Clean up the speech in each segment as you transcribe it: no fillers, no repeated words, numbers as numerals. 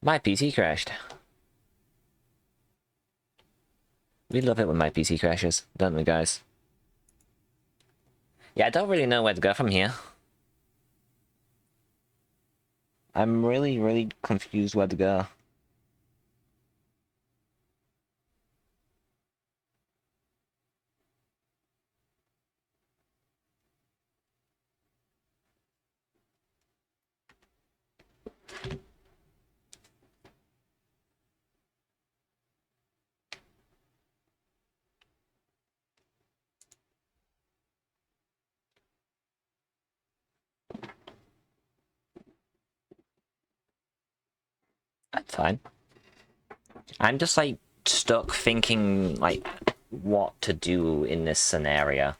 My PC crashed. We love it when my PC crashes, don't we, guys? Yeah, I don't really know where to go from here. I'm really confused where to go. That's fine. I'm just like stuck thinking like what to do in this scenario.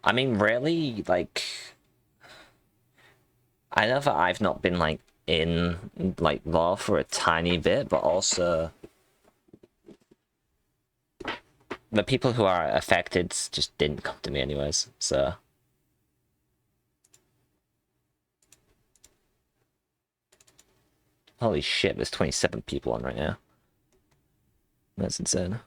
I mean, really, like, I know that I've not been like in like law for a tiny bit, but also the people who are affected just didn't come to me anyways, so. Holy shit, there's 27 people on right now. That's insane.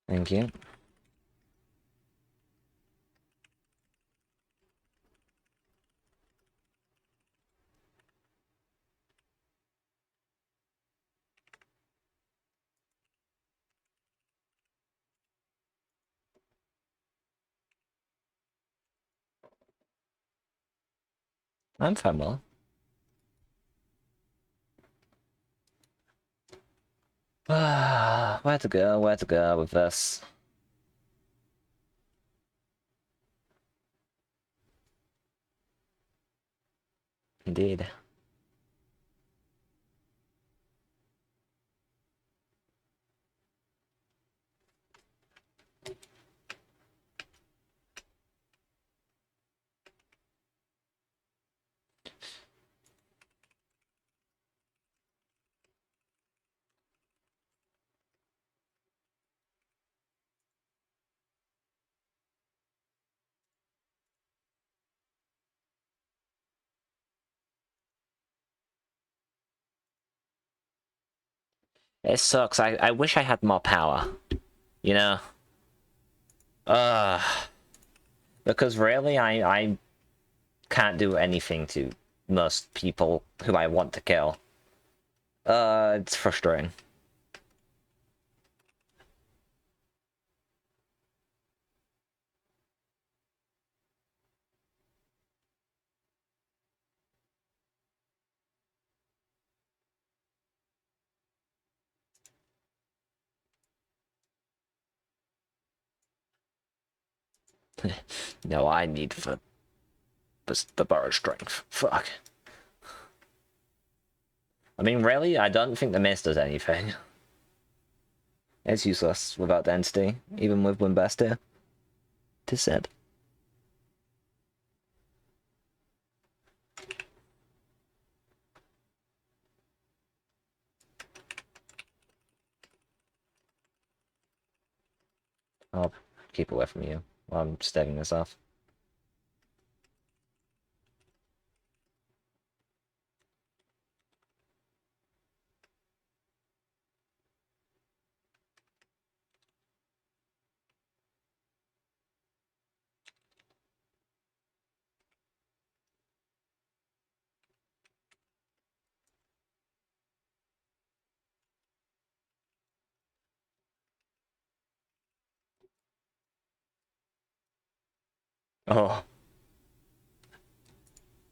Thank you. I'm fine, well. Where to go with this? Indeed. It sucks. I wish I had more power. You know? Uh, because really, I can't do anything to most people who I want to kill. It's frustrating. No, I need for the borrow strength. Fuck. I mean, really, I don't think the mist does anything. It's useless without density, even with Wimbastia. Tis said. I'll keep away from you while I'm staving this off. Oh.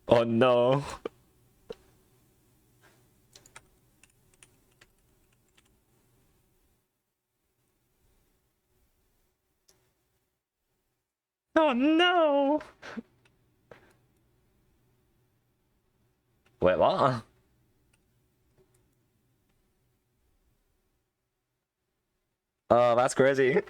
Oh no. Oh no! Wait, what? Oh, that's crazy.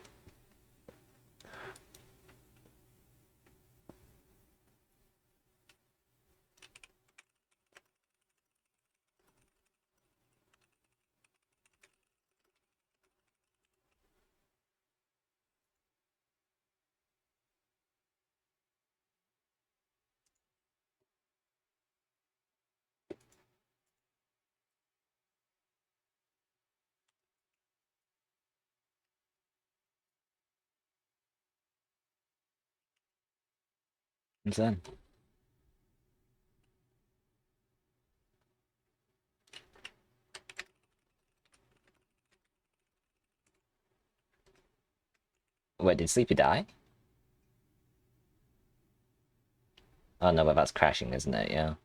Insane. Wait, did Sleepy die? Oh no, but that's crashing, isn't it? Yeah.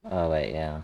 Oh wait, yeah.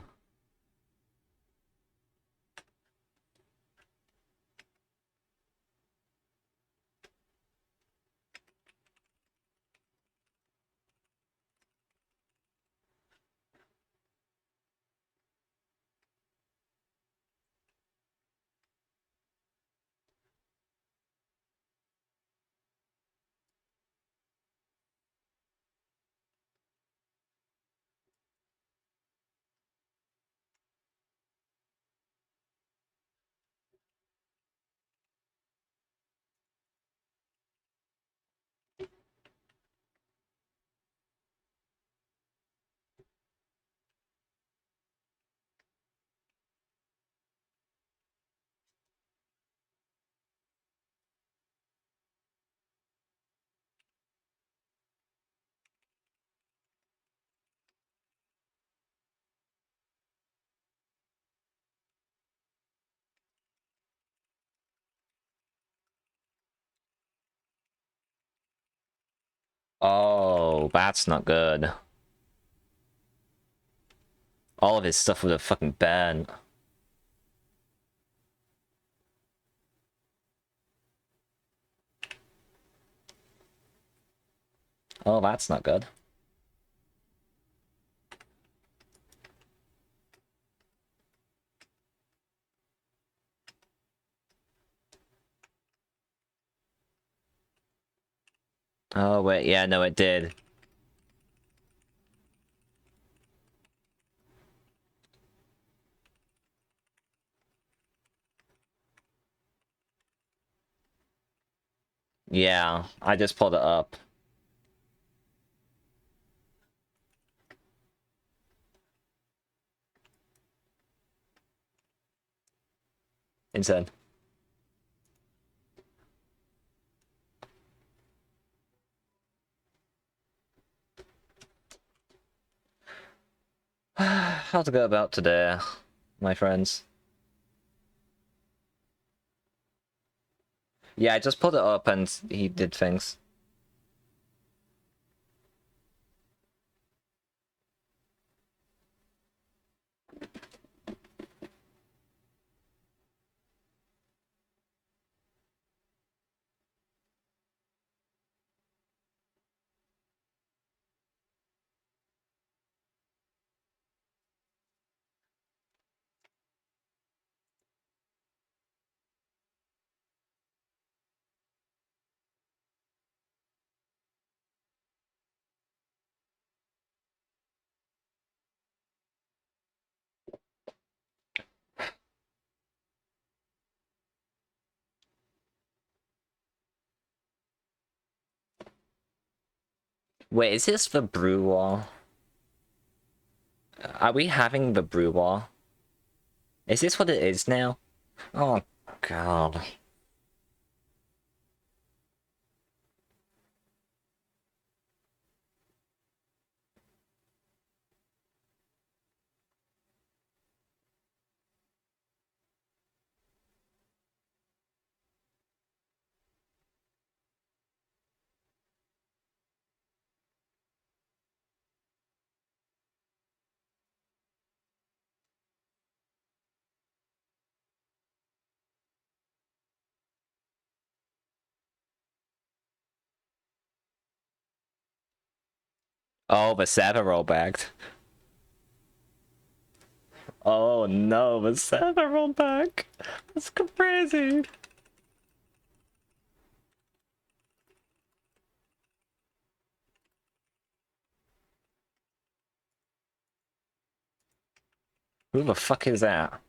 Oh, that's not good. All of his stuff would have fucking burned. Oh, that's not good. Oh wait, yeah, no, it did. Yeah, I just pulled it up. Insane. How to go about today, my friends? Yeah, I just pulled it up and he did things. Wait, is this the brew wall? Are we having the brew wall? Is this what it is now? Oh, God. Oh, the server rollback. Oh no, the server rolled back. That's crazy. Who the fuck is that?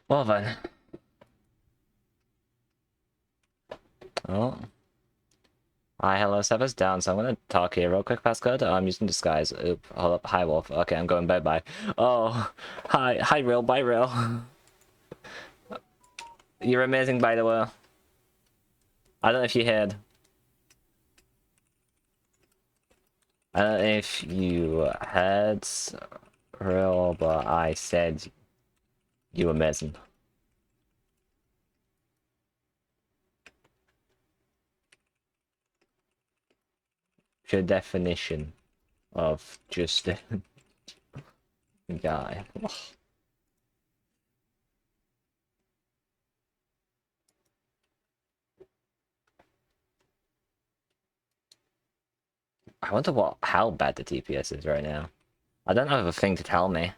Well then. Oh. Hi, hello, server's down, so I'm gonna talk here real quick, passcode. I'm using disguise. Oop, hold up. Hi, Wolf. Okay, I'm going bye-bye. Oh, hi, Rail, bye, Rail. You're amazing, by the way. I don't know if you heard. I don't know if you heard, Rail, but I said you amazing. Your definition of just a guy. I wonder how bad the TPS is right now. I don't have a thing to tell me.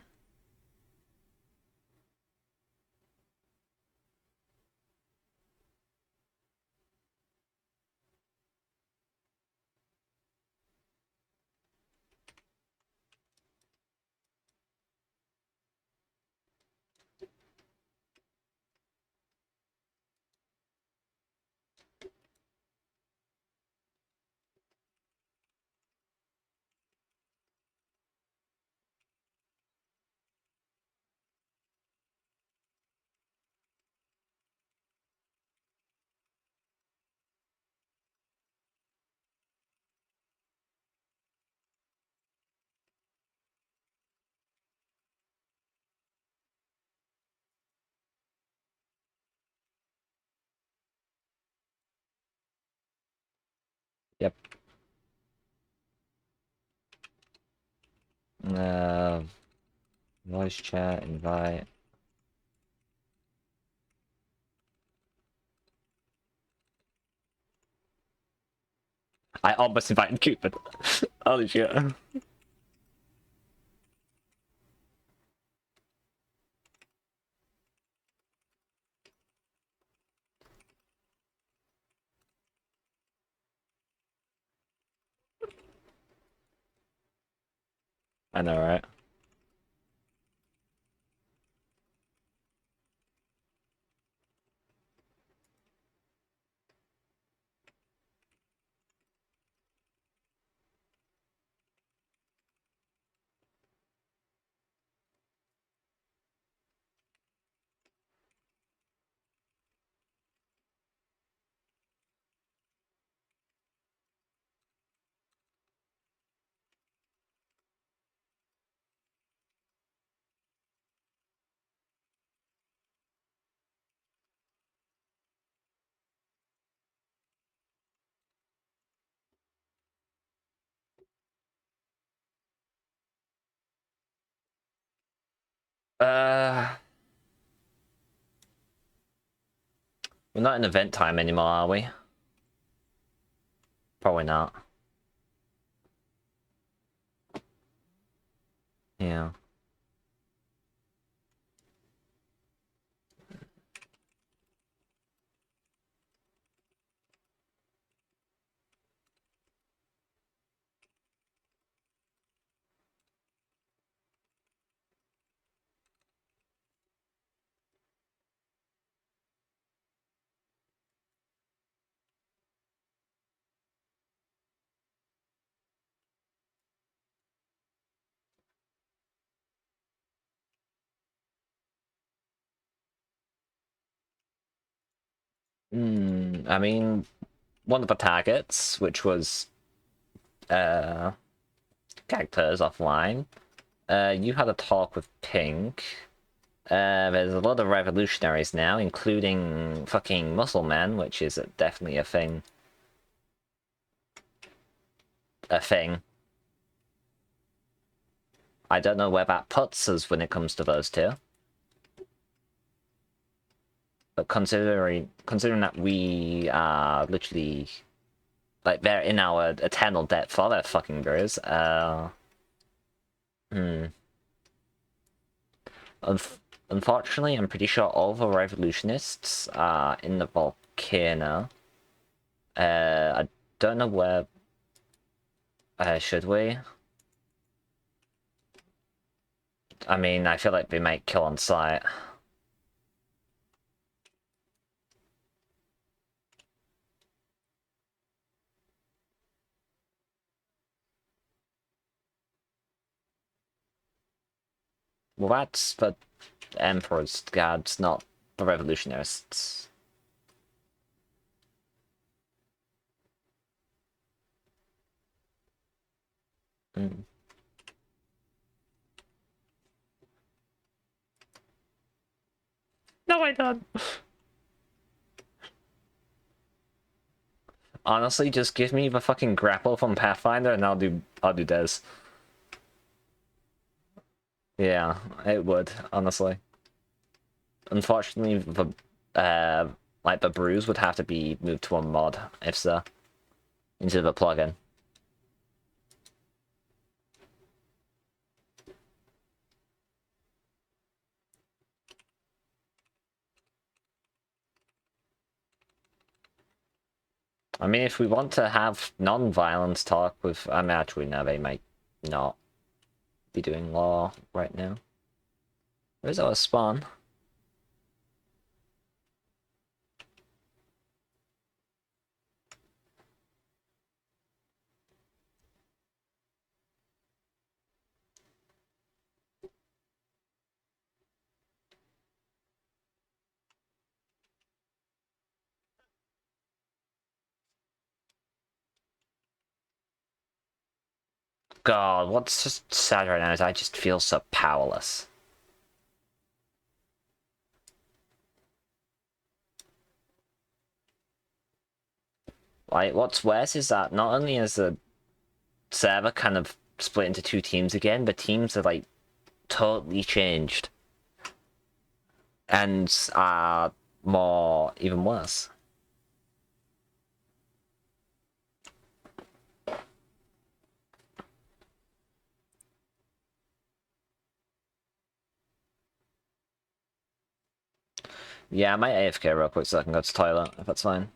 Yep. Uh, Voice chat, invite. I almost invited Cupid. Holy shit. I know, right? We're not in event time anymore, are we? Probably not. Yeah. I mean, one of the targets, which was characters offline, you had a talk with Pink. There's a lot of revolutionaries now, including fucking Muscle Man, which is definitely a thing. A thing. I don't know where that puts us when it comes to those two. But considering that we are literally like they're in our eternal debt for their fucking brews, unfortunately, I'm pretty sure all the revolutionists are in the volcano. I don't know where. Should we? I mean, I feel like they might kill on sight. Well, that's the Emperor's guards, not the revolutionists. Mm. No, I don't. Honestly, just give me the fucking grapple from Pathfinder and I'll do Des. Yeah, it would, honestly. Unfortunately, the like the bruise would have to be moved to a mod, if so, into the plugin. I mean, if we want to have non-violence talk with, I mean, actually, no, they might not be doing law right now. Where's our spawn? God, what's just sad right now is I just feel so powerless. Like, what's worse is that not only is the server kind of split into two teams again, but teams are like totally changed and are more even worse. Yeah, I might AFK real quick so I can go to the toilet, if that's fine.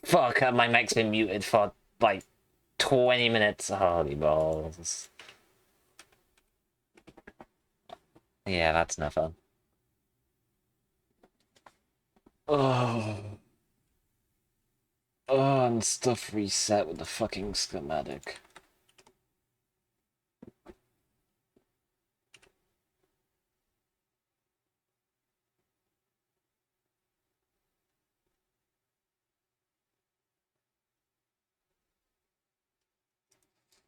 Fuck, my mic's been muted for like 20 minutes. Holy balls. Yeah, that's no fun. Oh. Oh, and stuff reset with the fucking schematic.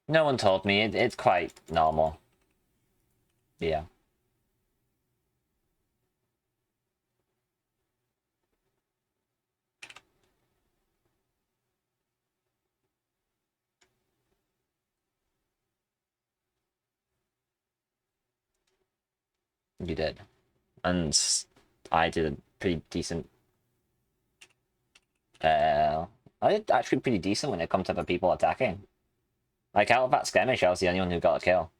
No one told me. It's quite normal. Yeah. You did. And I did a pretty decent. I did actually pretty decent when it comes to the people attacking. Like, out of that skirmish, I was the only one who got a kill.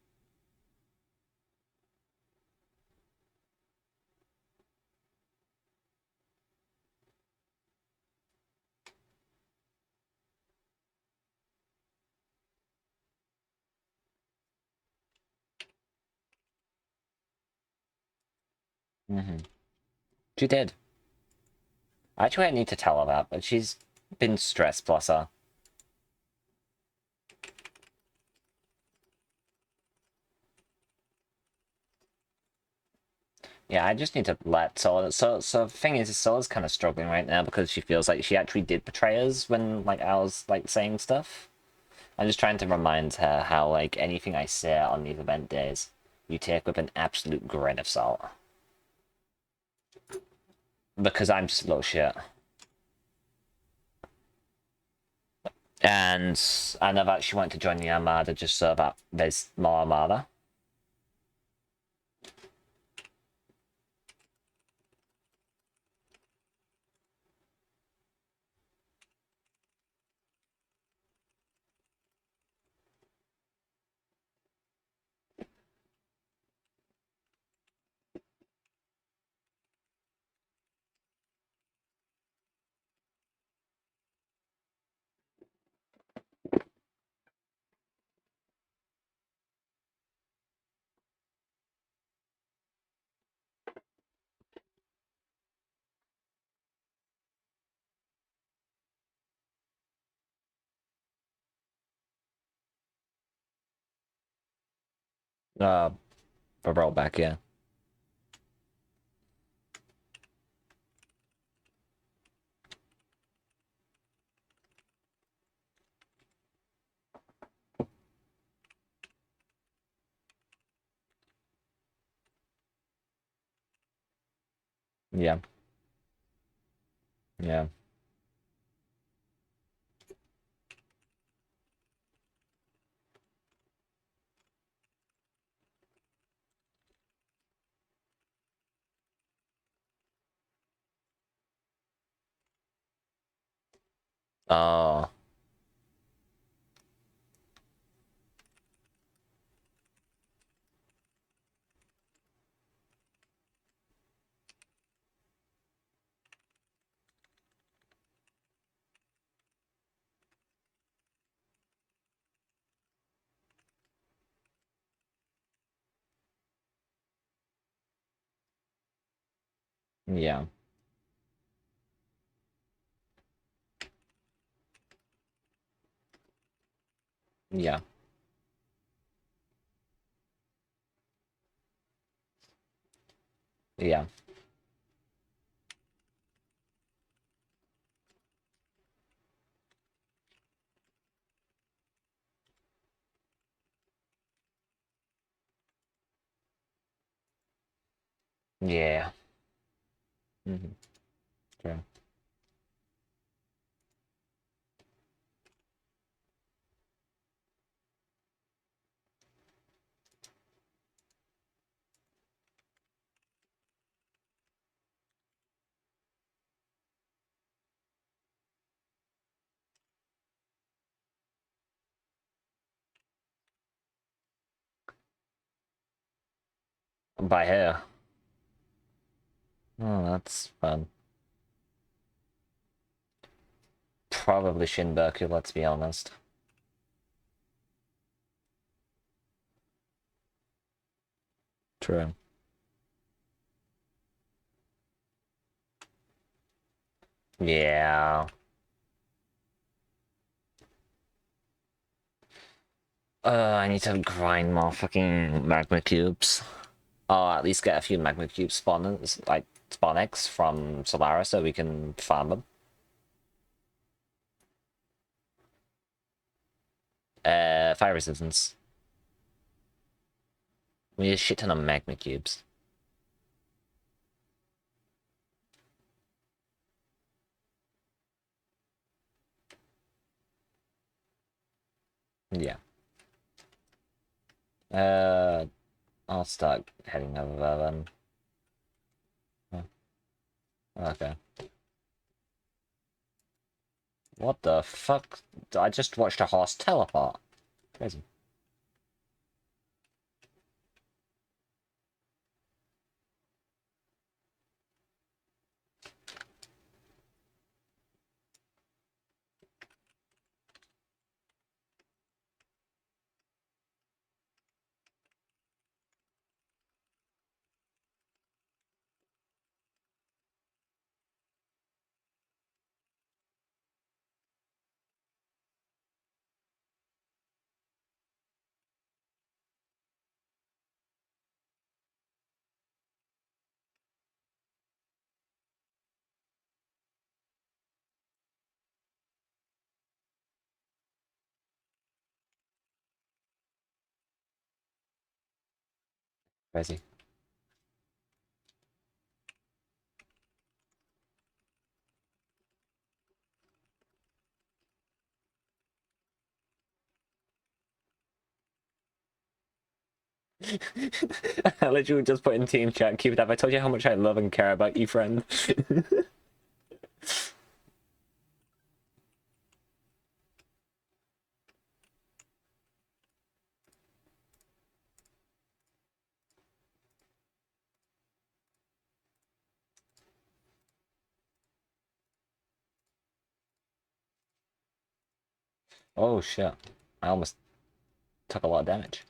She did. Actually, I need to tell her that, but she's been stressed, bless her. Yeah, I just need to let Sola. So the thing is Sola's kind of struggling right now because she feels like she actually did betray us when like I was like saying stuff. I'm just trying to remind her how like anything I say on these event days, you take with an absolute grain of salt. Because I'm just a little shit. And I never actually wanted to join the Armada just so that there's more Armada. Uh, for rollback, yeah. Yeah. Yeah. Oh. Yeah. Yeah. Yeah. Yeah. Mm-hmm. True. By her. Oh, that's fun. probably Shinboku, let's be honest. True. Yeah. I need to grind more fucking magma cubes. Or at least get a few magma cube spawners, like spawn eggs from Solara so we can farm them. Fire resistance. We need a shit ton of magma cubes. Yeah. I'll start heading over there then. Okay. What the fuck? I just watched a horse teleport. Crazy. Crazy. I literally just put in team chat, keep it up. I told you how much I love and care about you, friend. Oh shit. I almost took a lot of damage.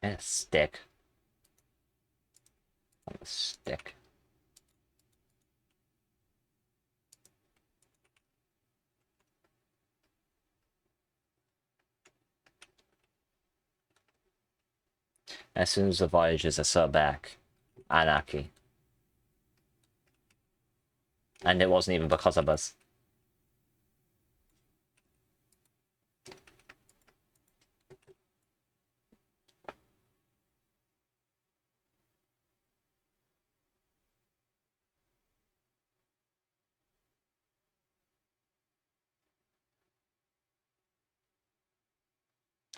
And a stick. A stick. As soon as the Voyagers are so back, anarchy. And it wasn't even because of us.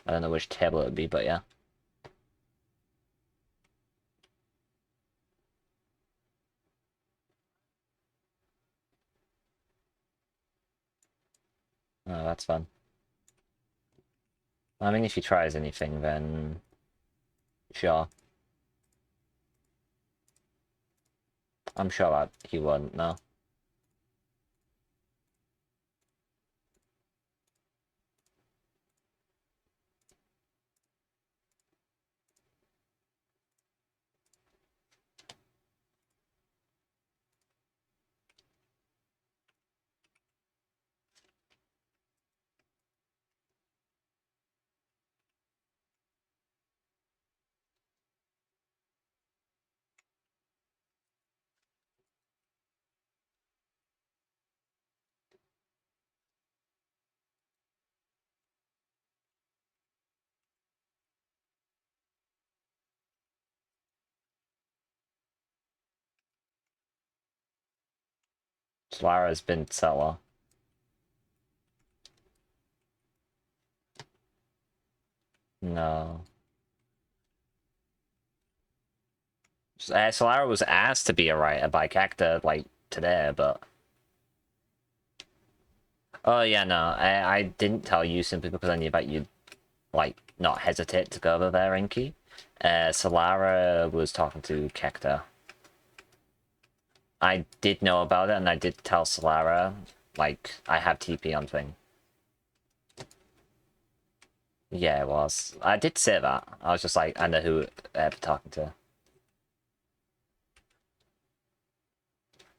I don't know which table it would be, but yeah. Oh, that's fun. I mean, if he tries anything, then sure. I'm sure that he won't, no. Solara's been Sella. No. Solara was asked to be a writer by Cacta, like, today, but... Oh, yeah, no, I didn't tell you simply because I knew that you'd, like, not hesitate to go over there, Inky. Solara was talking to Kekta. I did know about it, and I did tell Solara, like, I have TP on thing. Yeah, it was. I did say that. I was just like, I know who they're talking to.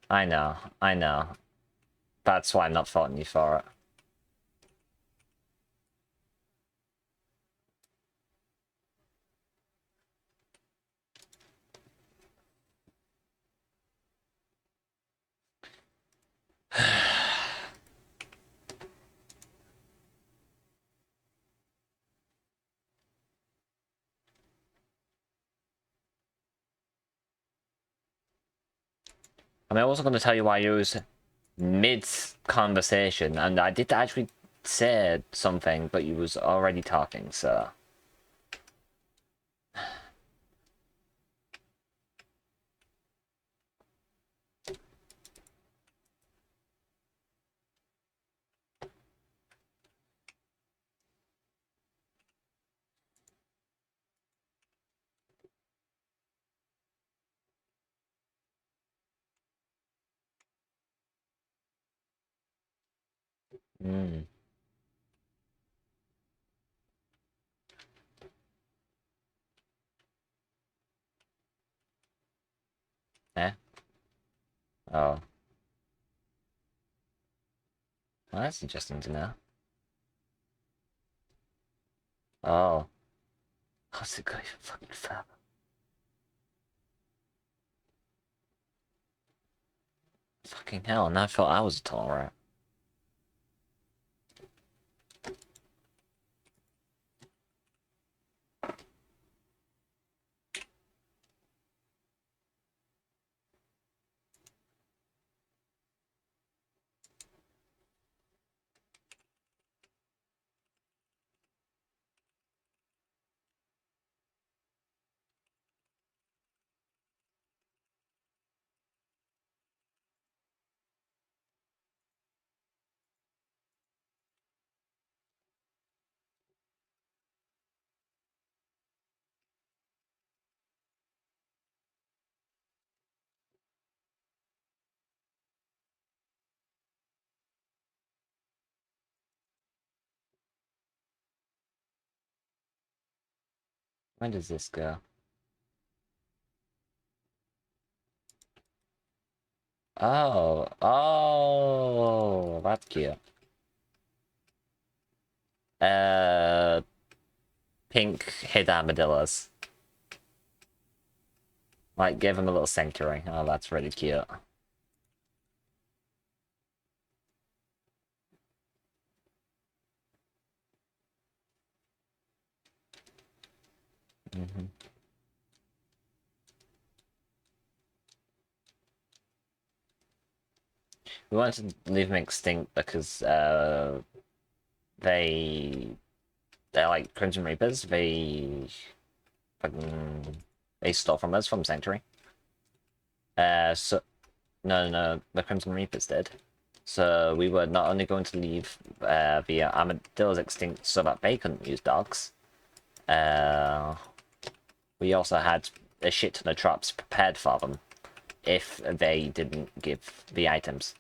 I know, I know. That's why I'm not faulting you for it. I mean, I wasn't going to tell you why you was mid-conversation, and I did actually say something, but you was already talking, so... Mm. Eh? Oh. Well, that's interesting to know. Oh. How's it going fucking fab? Fucking hell, and I thought I was a tall rat. Where does this go? Oh. Oh, that's cute. Uh, pink hid armadillos. Like, give him a little sanctuary. Oh, that's really cute. Mm-hmm. We wanted to leave them extinct because they're like Crimson Reapers. Fucking they stole from us from Sanctuary. So no, the Crimson Reapers did. So we were not only going to leave the armadillos extinct so that they couldn't use dogs. We also had a shit ton of traps prepared for them if they didn't give the items.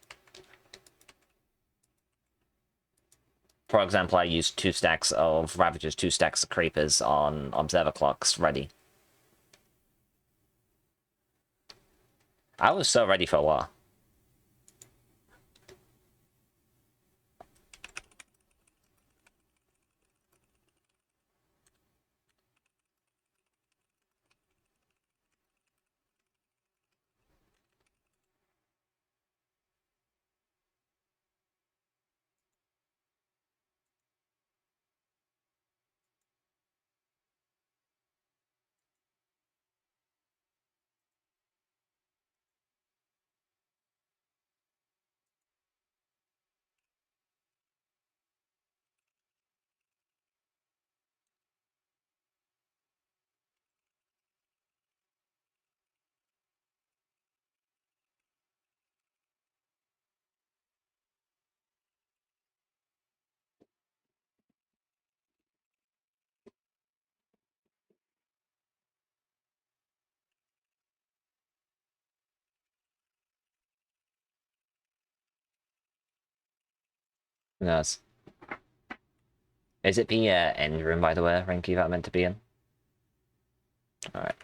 For example, I used 2 stacks of Ravagers, 2 stacks of Creepers on Observer Clocks ready. I was so ready for war. Who knows? Is it the end room, by the way, Rinky, that I'm meant to be in? Alright.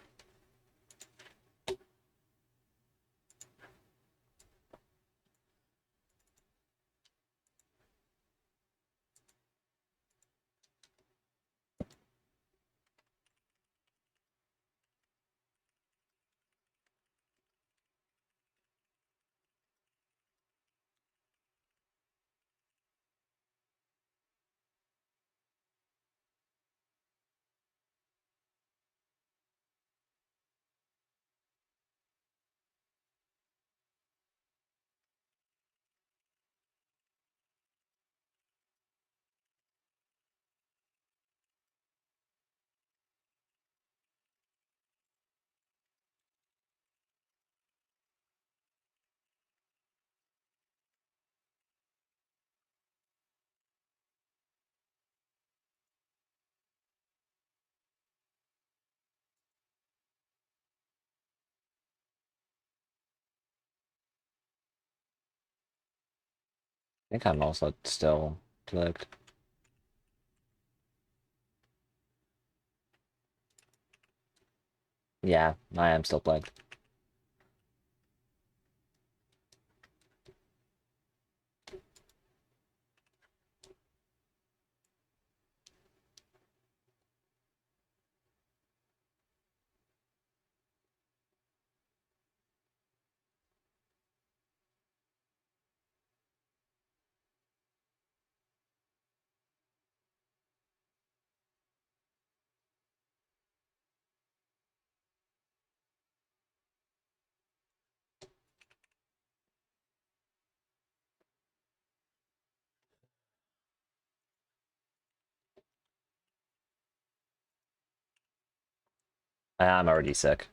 I think I'm also still plugged. Yeah, I am still plugged. I'm already sick.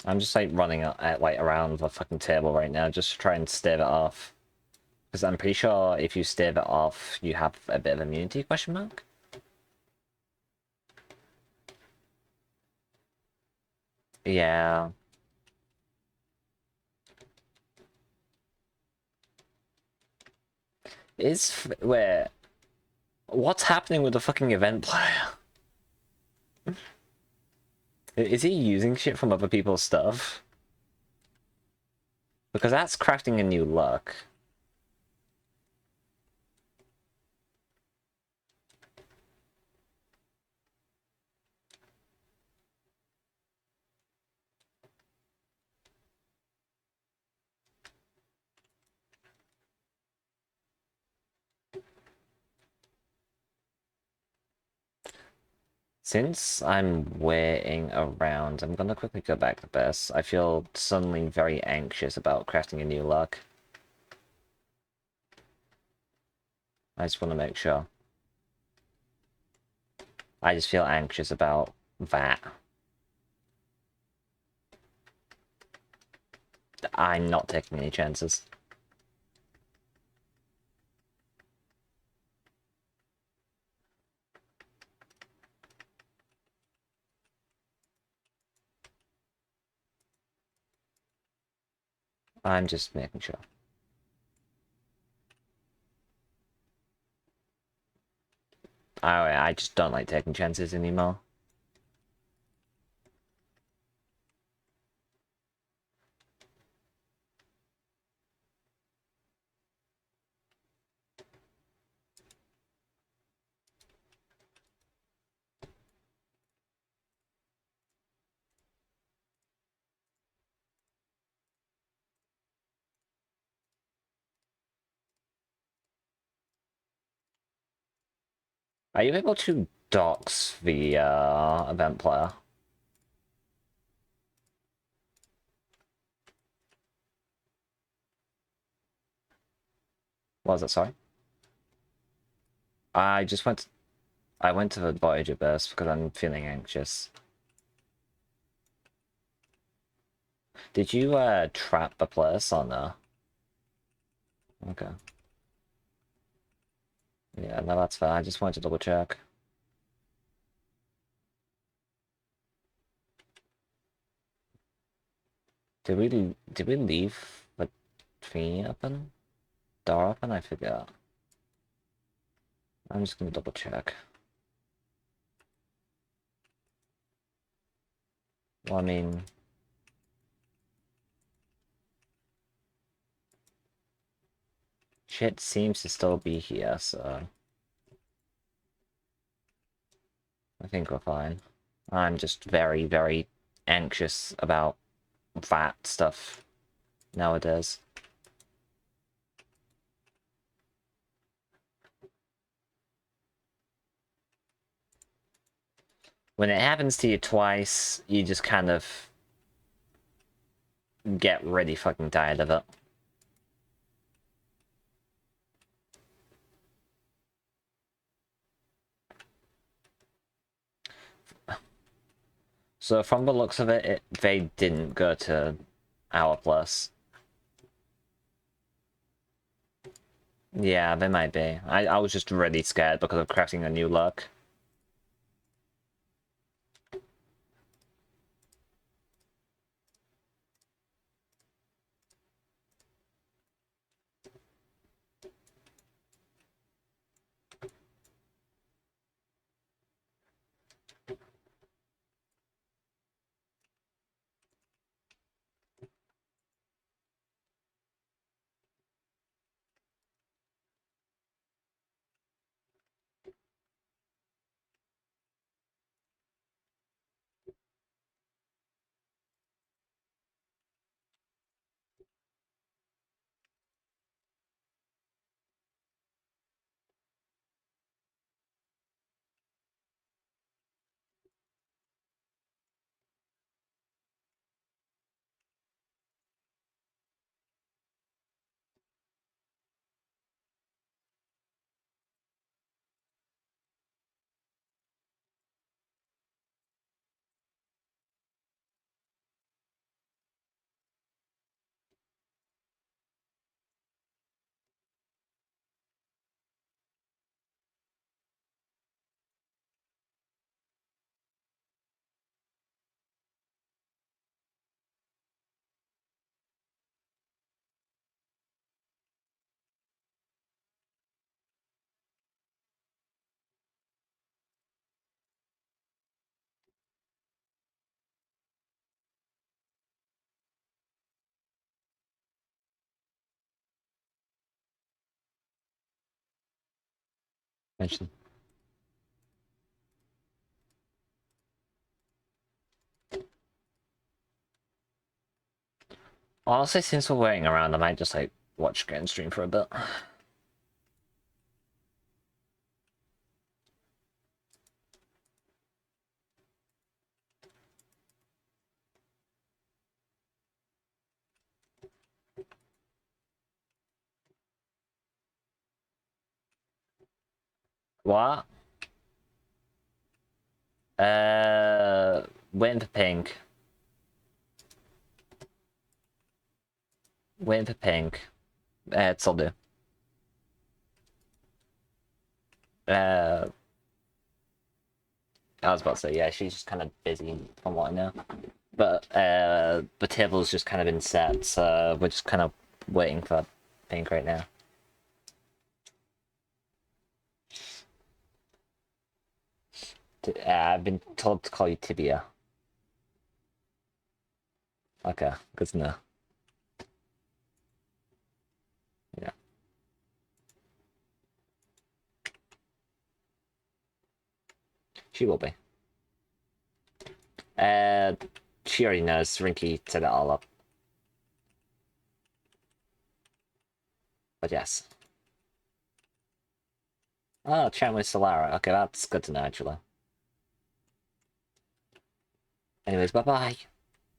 I'm just like running at like around the fucking table right now just to try and stave it off. Because I'm pretty sure if you stave it off, you have a bit of immunity, question mark? Yeah. Wait, what's happening with the fucking event player? Is he using shit from other people's stuff? Because that's crafting a new luck. Since I'm waiting around, I'm gonna quickly go back to this. I feel suddenly very anxious about crafting a new luck. I just want to make sure. I just feel anxious about that. I'm not taking any chances. I'm just making sure. I just don't like taking chances anymore. Are you able to dox the event player? What was it, sorry? I went to the Voyager burst because I'm feeling anxious. Did you trap the place or no? Okay. Yeah, no, that's fair. I just wanted to double check. Did we leave the thingy open? Door open? I forgot. I'm just gonna double check. Well, I mean, shit seems to still be here, so I think we're fine. I'm just very, very anxious about that stuff nowadays. When it happens to you twice, you just kind of get really fucking tired of it. So from the looks of it, they didn't go to Hour Plus. Yeah, they might be. I was just really scared because of crafting a new look. Mention. Honestly, since we're waiting around, I might just like watch Grand Stream for a bit. What? Waiting for pink. Waiting for pink. It'll do. I was about to say, yeah, she's just kind of busy from what I know. But the table's just kind of been set, so we're just kind of waiting for pink right now. I've been told to call you Tibia. Okay, good to know. Yeah. She will be. She already knows. Rinky set it all up. But yes. Oh, chat with Solara. Okay, that's good to know, actually. Anyways, bye-bye.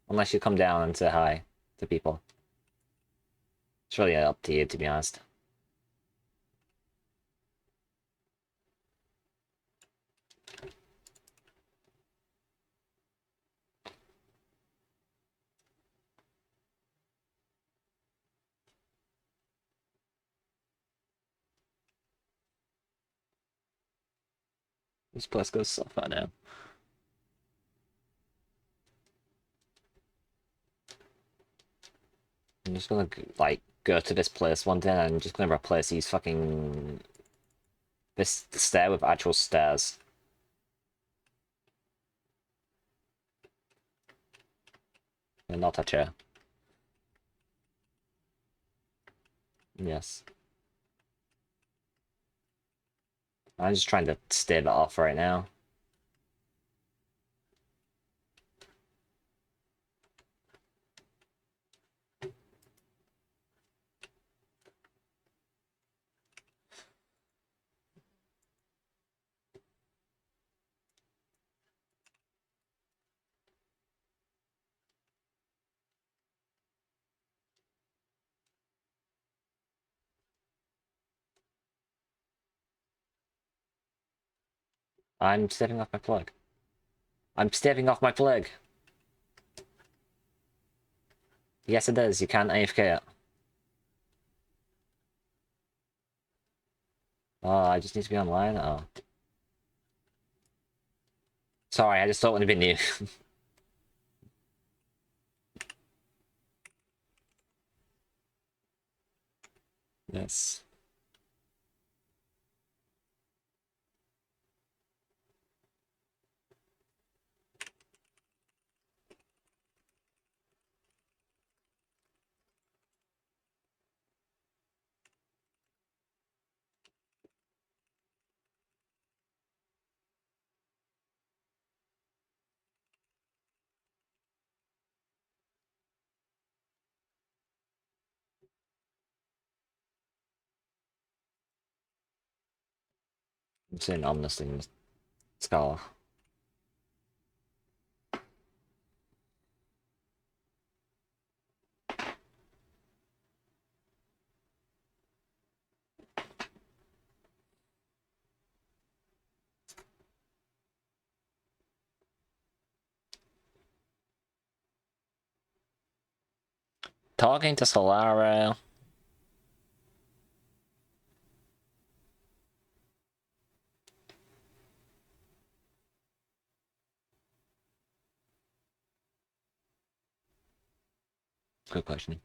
Unless you come down and say hi to people. It's really up to you, to be honest. This place goes so far now. I'm just gonna like go to this place one day and I'm just gonna replace these fucking this stair with actual stairs. And not a chair. Yes. I'm just trying to stave it off right now. I'm staving off my plug. I'm staving off my plug. Yes, it is. You can't AFK it. Oh, I just need to be online? Oh. Sorry, I just don't want to be new. Yes. I'm saying ominous things. Scar. Talking to Solara. Good question.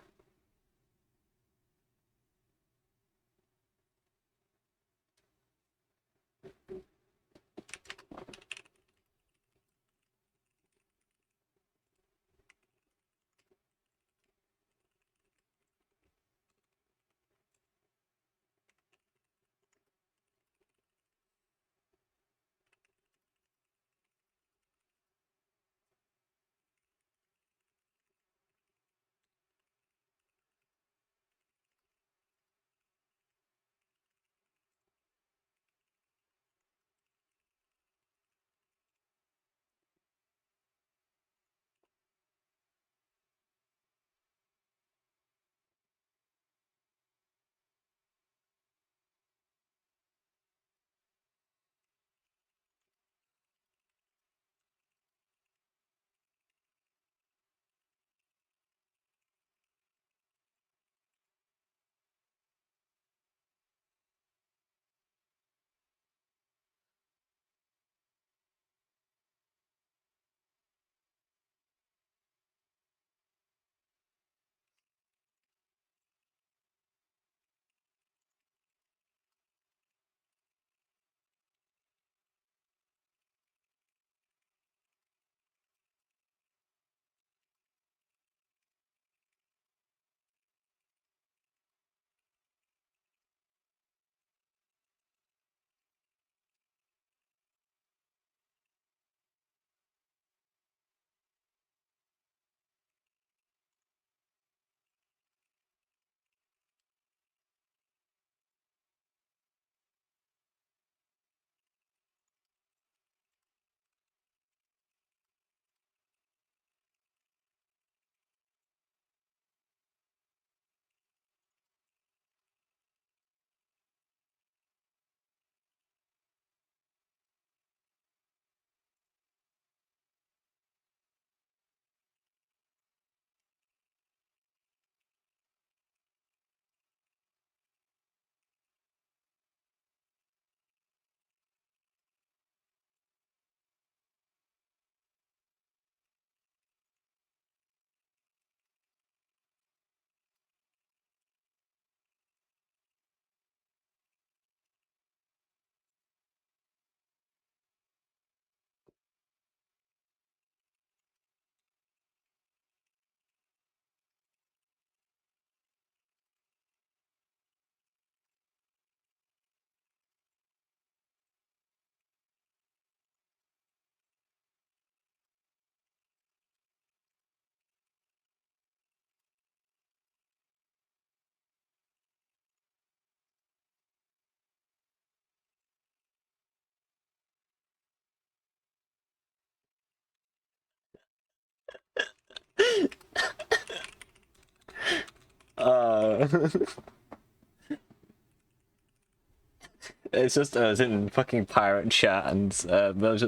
It's just us in fucking pirate chat and those.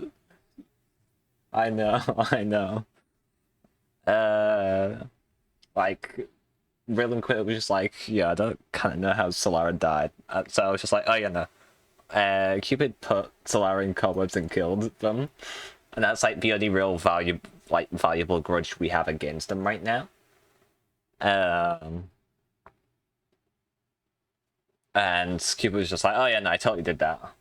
I know, I know. Uh, like Rhythm Quit was just like, yeah, I don't kind of know how Solara died, so I was just like, oh yeah, no. Cupid put Solara in cobwebs and killed them, and that's like the only real valuable grudge we have against them right now. Um, and Cupid was just like, oh yeah, no, I totally did that.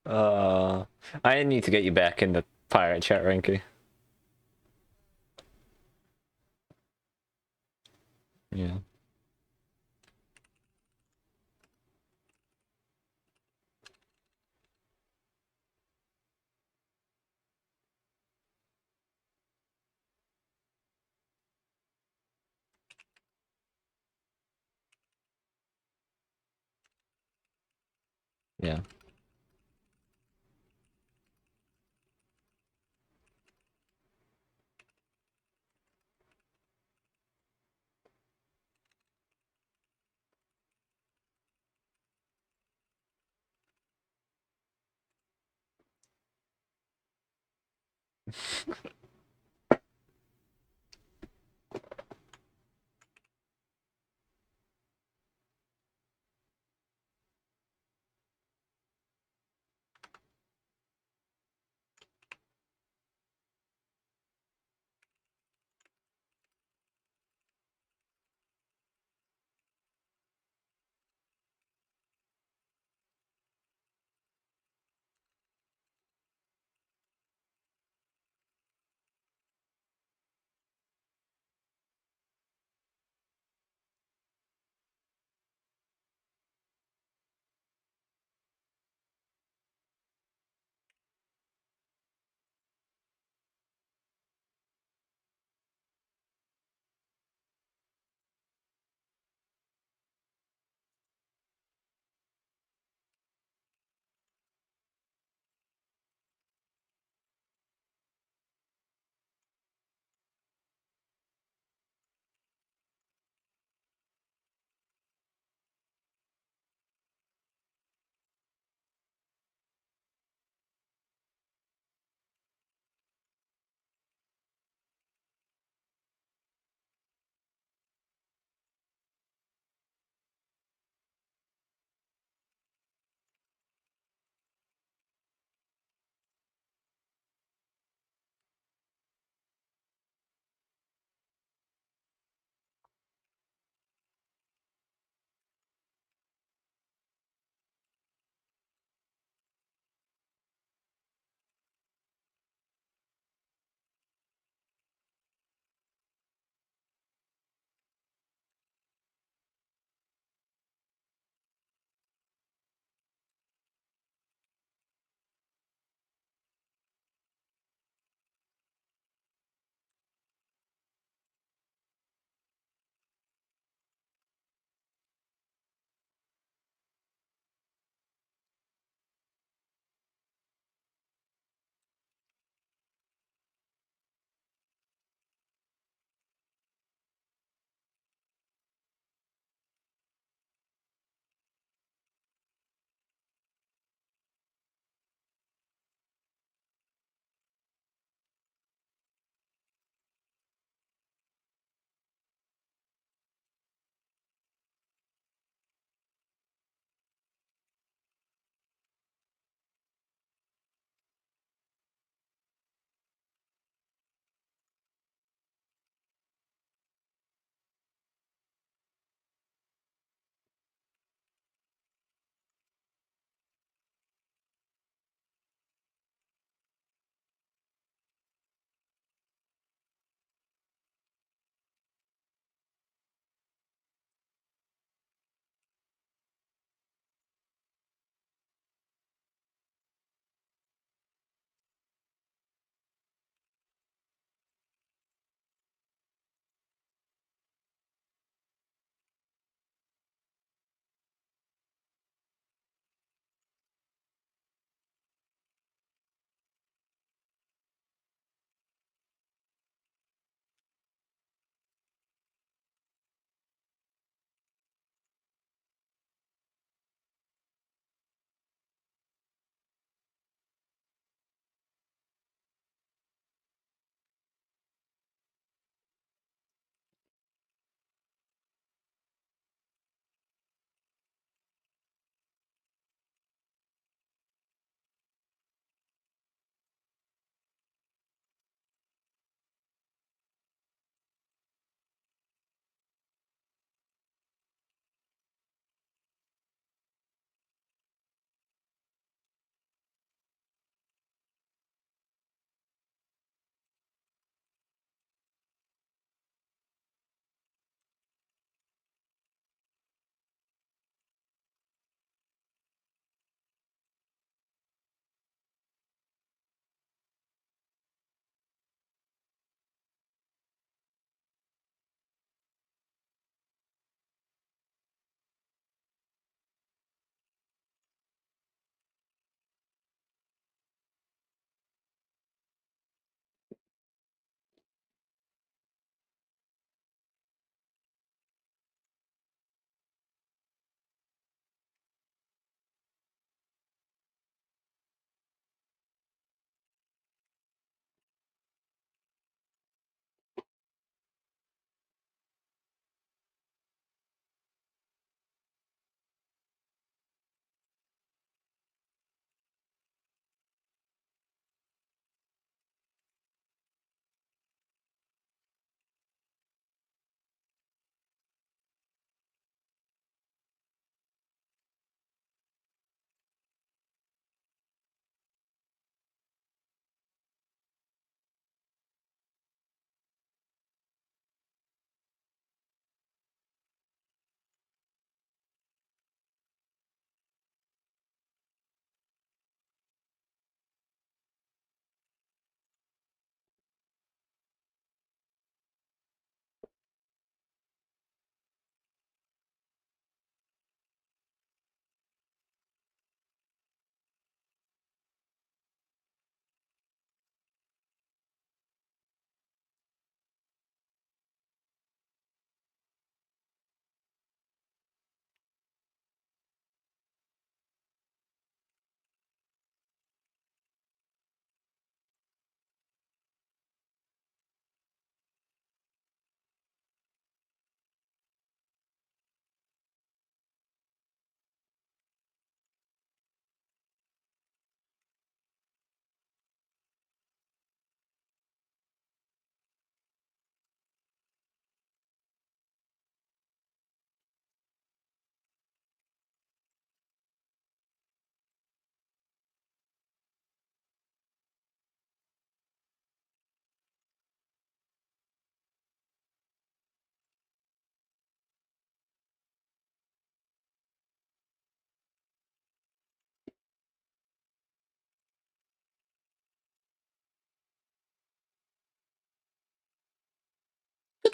Uh, I need to get you back in the pirate chat, Ranky. Yeah. Yeah.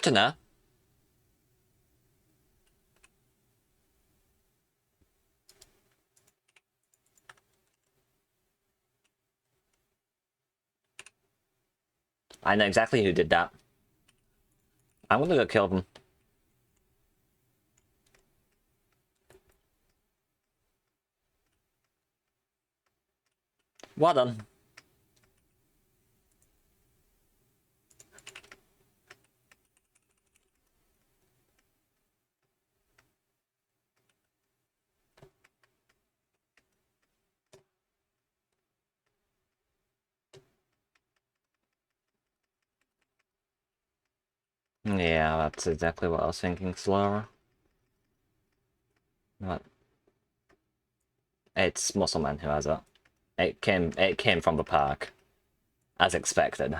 Good to know. I know exactly who did that. I'm gonna go kill them. Well done. Yeah, that's exactly what I was thinking, Slower. What? It's Muscleman who has it. It came from the park. As expected.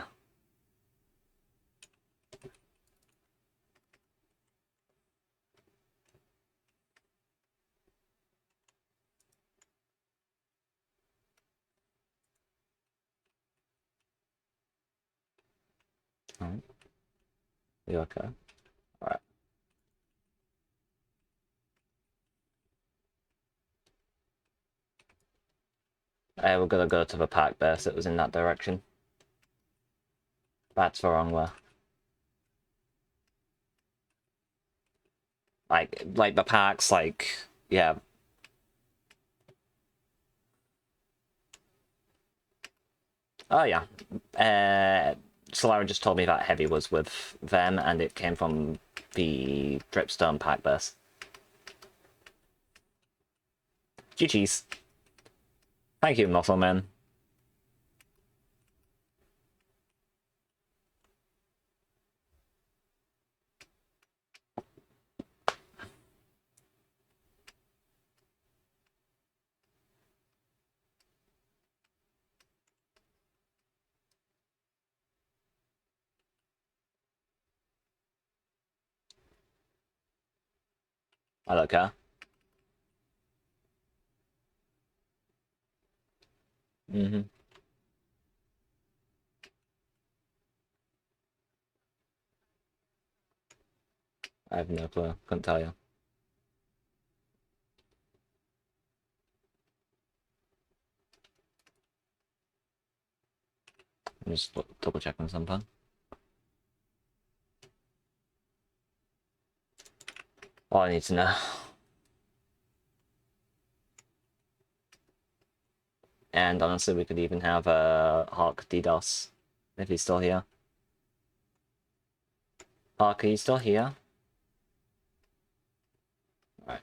Alright. You okay? Alright. We're gonna go to the park base. It was in that direction. That's the wrong way. Like the park's like, yeah. Oh yeah. Solara just told me that Heavy was with them, and it came from the Dripstone Park base. GG's. Thank you, Muscleman. I don't care. Mm-hmm. I have no clue. Couldn't tell you. I'm just double checking something. All I need to know. And honestly, we could even have Hawk DDoS if he's still here. Hawk, are you still here? Alright.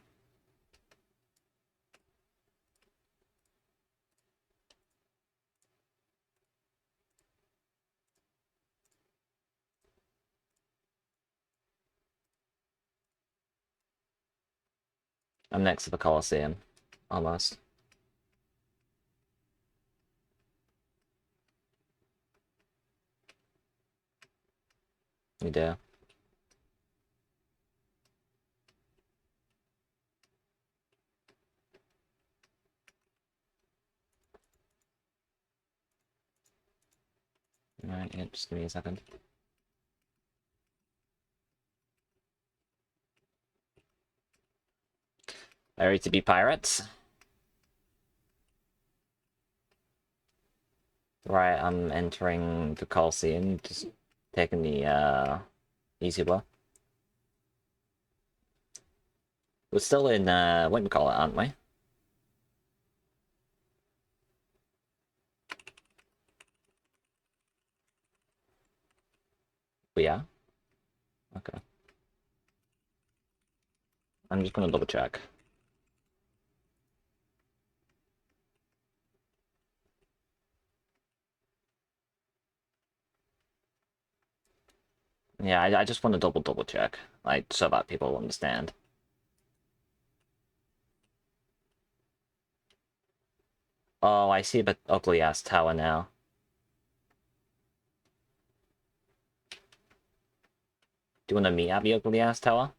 I'm next to the Coliseum. Almost. You do. Alright, yeah, just give me a second. Ready to be pirates? Right, I'm entering the Coliseum, just taking the easy way. We're still in what do we call it, aren't we? We are? Okay. I'm just gonna double check. Yeah, I just want to double check, like, so that people understand. Oh, I see the ugly ass tower now. Do you want to meet at the ugly ass tower?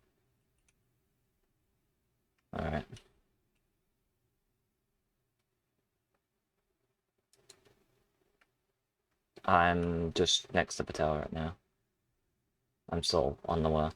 Alright. I'm just next to the tower right now. I'm still on the way.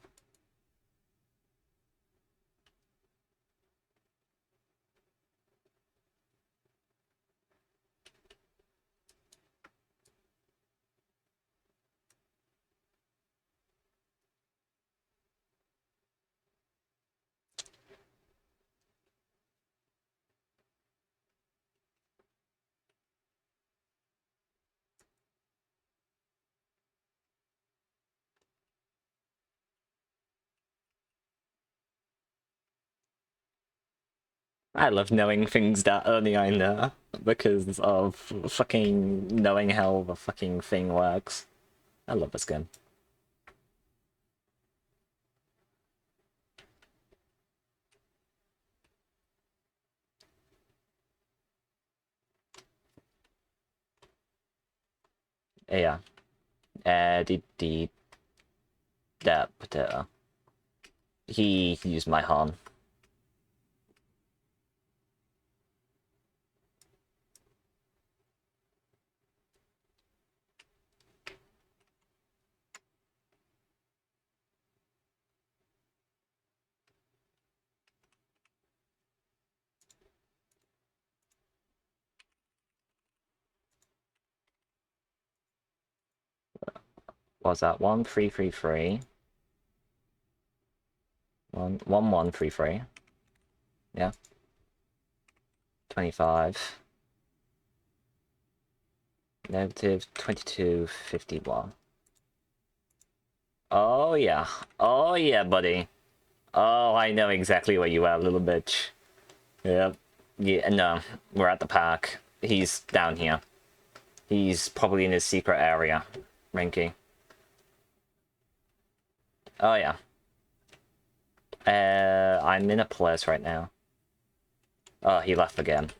I love knowing things that only I know because of fucking knowing how the fucking thing works. I love this game. Yeah. The that potato. He used my horn. What was that? 1333. 1133. Yeah. 25. Negative 2251. Oh yeah. Oh yeah, buddy. Oh, I know exactly where you are, little bitch. Yep. Yeah, no. We're at the park. He's down here. He's probably in his secret area. Rinky. Oh yeah. I'm in a place right now. Oh, he left again.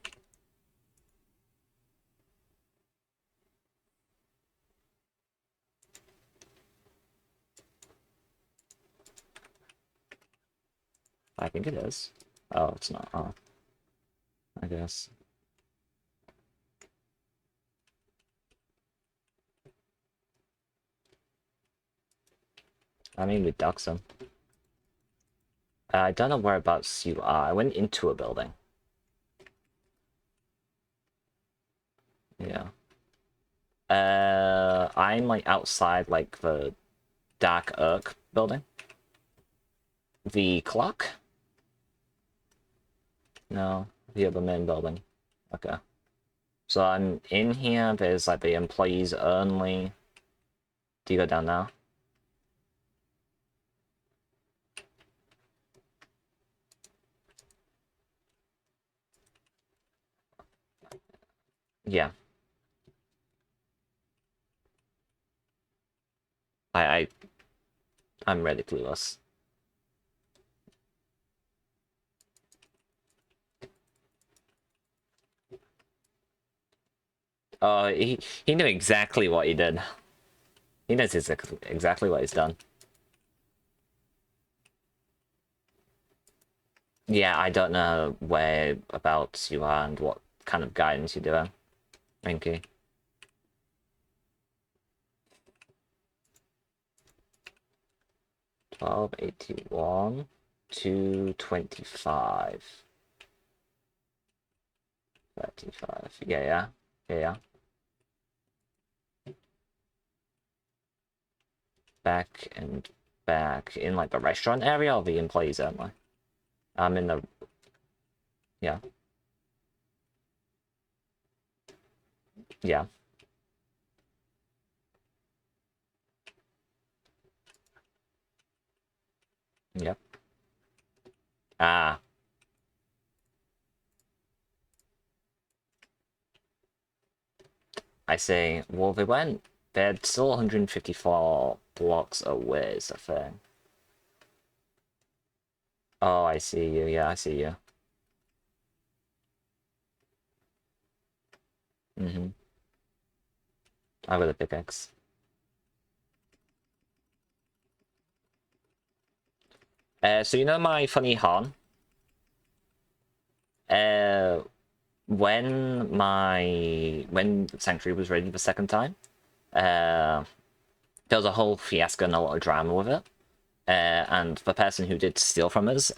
I think it is. Oh, it's not. Oh, I guess. I mean, we dox him. I don't know whereabouts you are. I went into a building. Yeah. I'm like outside like the Dark Oak building. The clock? No, the other main building. Okay. So I'm in here. There's like the employees only. Do you go down now? Yeah. I I'm ready clueless. Oh, he knew exactly what he did. He knows exactly what he's done. Yeah, I don't know whereabouts you are and what kind of guidance you're doing. Thank you. $12.81 to 25. 35. Yeah. Back and back in like the restaurant area or the employees only? I'm in the yeah. Yeah. Yep. Ah. I say, well they're still 154 blocks away, is the thing. Oh, I see you. Yeah, I see you. Mm-hmm. I got a pickaxe. So you know my funny horn? Uh, when Sanctuary was ready the second time, there was a whole fiasco and a lot of drama with it. And the person who did steal from us,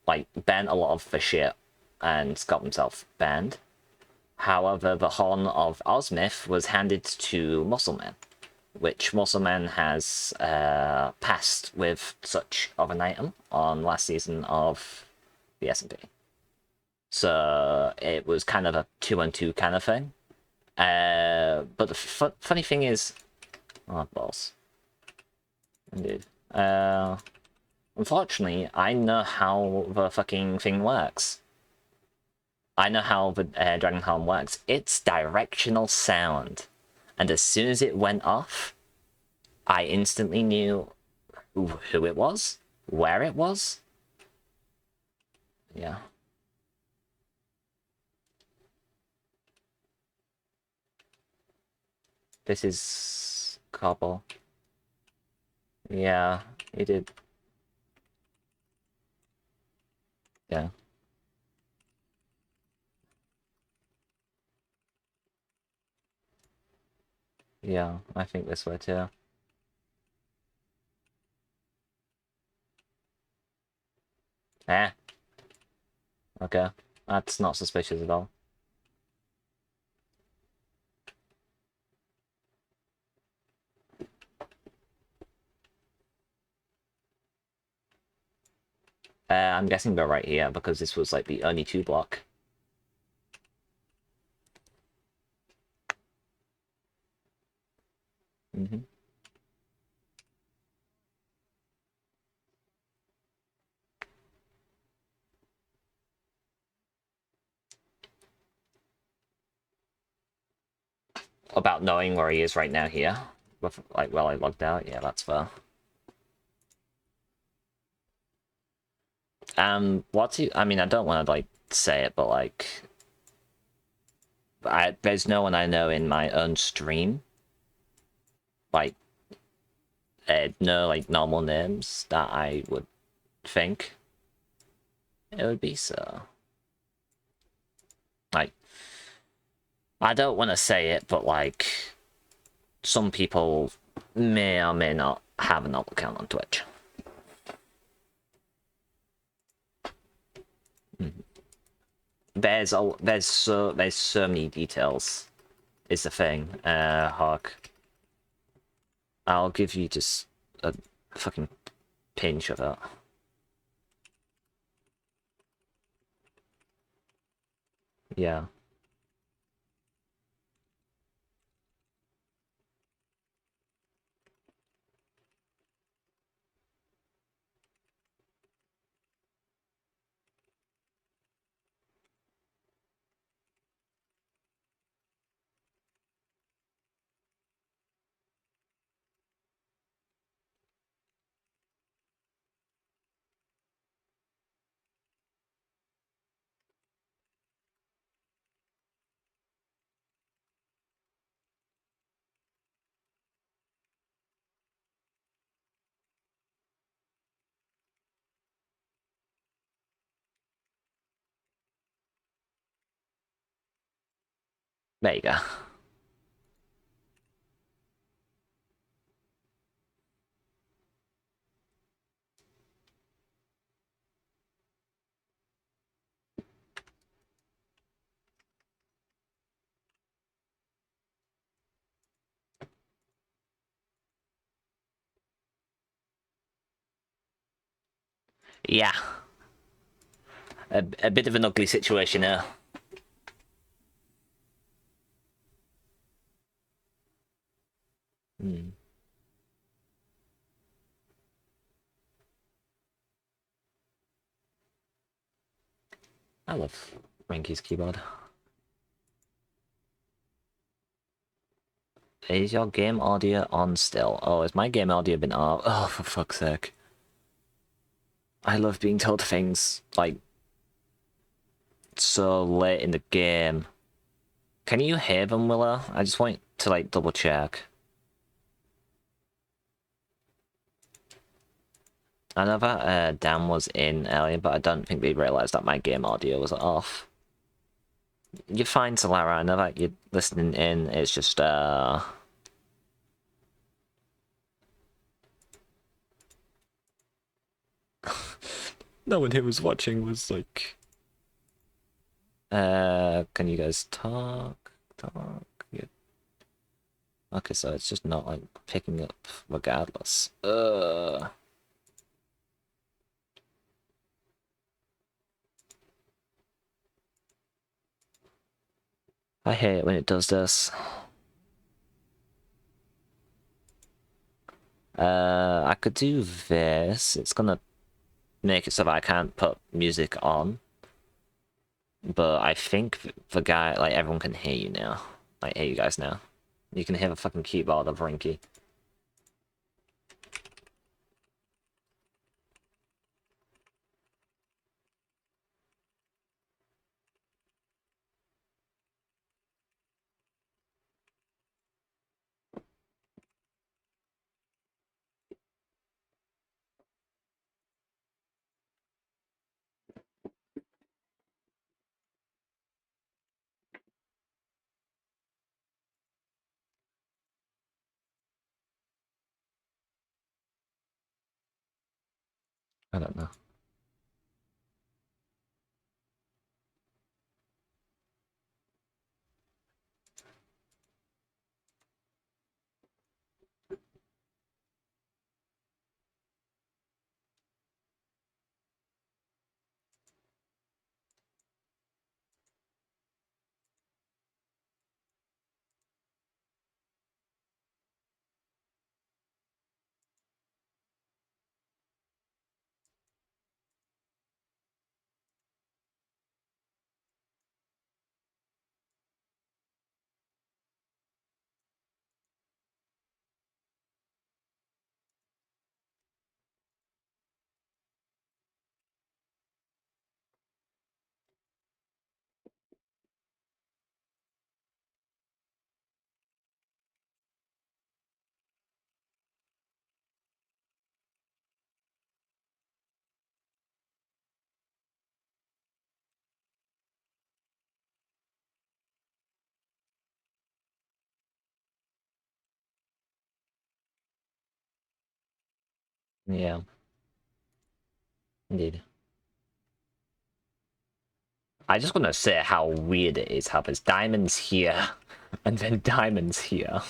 like, banned a lot of the shit and got himself banned. However, the Horn of Osmith was handed to Muscleman, which Muscleman has passed with such of an item on last season of the CSMP. So it was kind of a 2-on-2 kind of thing. But the funny thing is, oh balls, indeed. Unfortunately, I know how the fucking thing works. I know how the Dragon Helm works. It's directional sound, and as soon as it went off, I instantly knew who it was, where it was. Yeah. This is Cobble. Yeah, he did. Yeah. Yeah, I think this way too. Eh. Okay. That's not suspicious at all. I'm guessing they're right here because this was like the only 2 block. Mm-hmm. About knowing where he is right now here. Like, well, I logged out. Yeah, that's fair. What's he? I mean, I don't want to like say it, but like, there's no one I know in my own stream, like, no like normal names that I would think it would be. So, like, I don't want to say it, but like, some people may or may not have an alt account on Twitch. There's so many details. Is the thing, Hawk. I'll give you just a fucking pinch of it. Yeah. There you go. Yeah. A bit of an ugly situation here. Hmm. I love Ranky's keyboard. Is your game audio on still? Oh, has my game audio been off? Oh, for fuck's sake. I love being told things, like, so late in the game. Can you hear them, Willow? I just want to, like, double check. I know that Dan was in earlier, but I don't think they realised that my game audio was off. You're fine, Solara. I know that you're listening in. It's just, No one here was watching was like, can you guys talk? Yeah. Okay, so it's just not like picking up regardless. I hate it when it does this. I could do this. It's gonna make it so that I can't put music on. But I think the guy, like, everyone can hear you now. I hear you guys now. You can hear the fucking keyboard of Rinky. I don't know. Yeah, indeed. I just want to say how weird it is how there's diamonds here and then diamonds here.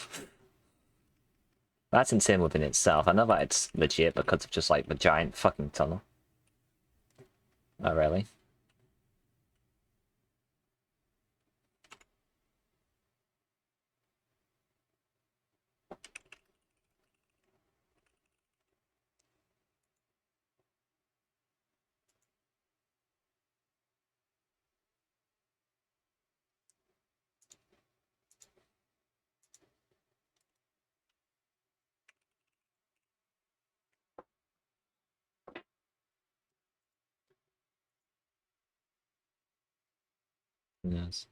That's insane within itself. I know that it's legit because of just like the giant fucking tunnel. Oh, really? Yes.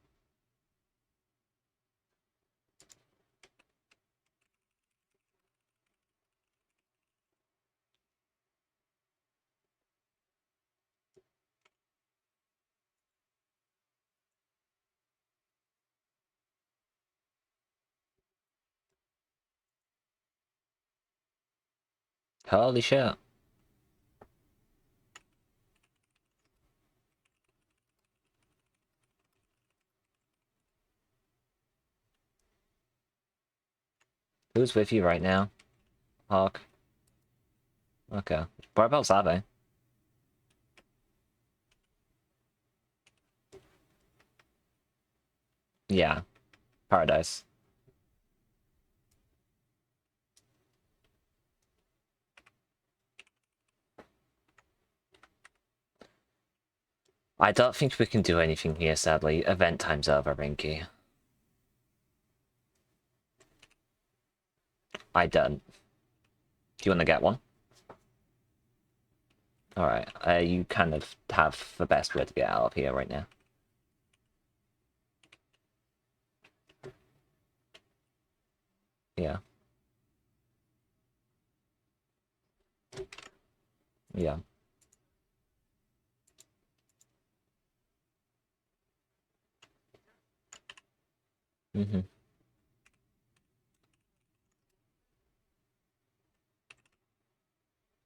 Holy shit. Who's with you right now? Hawk. Okay. Whereabouts are they? Yeah. Paradise. I don't think we can do anything here, sadly. Event time's over, Rinky. I don't. Do you want to get one? Alright. You kind of have the best way to get out of here right now. Yeah. Yeah. Mm-hmm.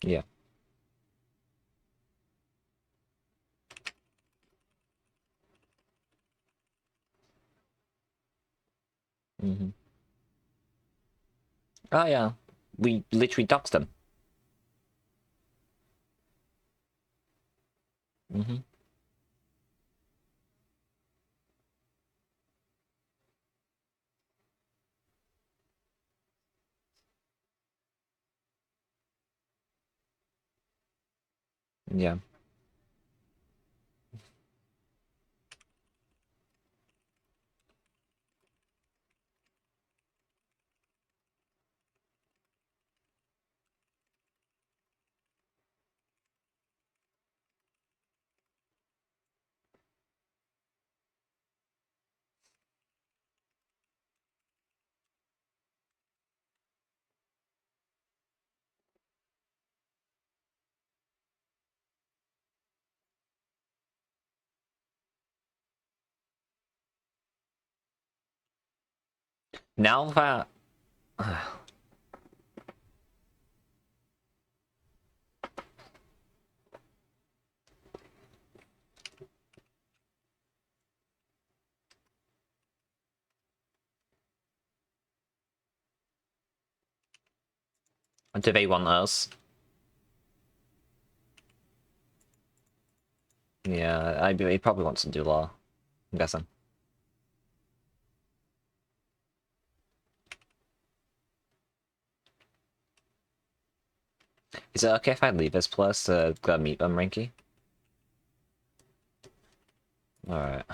Yeah. Mm-hmm. Oh yeah, we literally doxed them. Mm-hmm. Yeah. Now that do they want us? Yeah, he probably wants to do law. I'm guessing. Is it okay if I leave this place to go meet them, Rinky? Alright.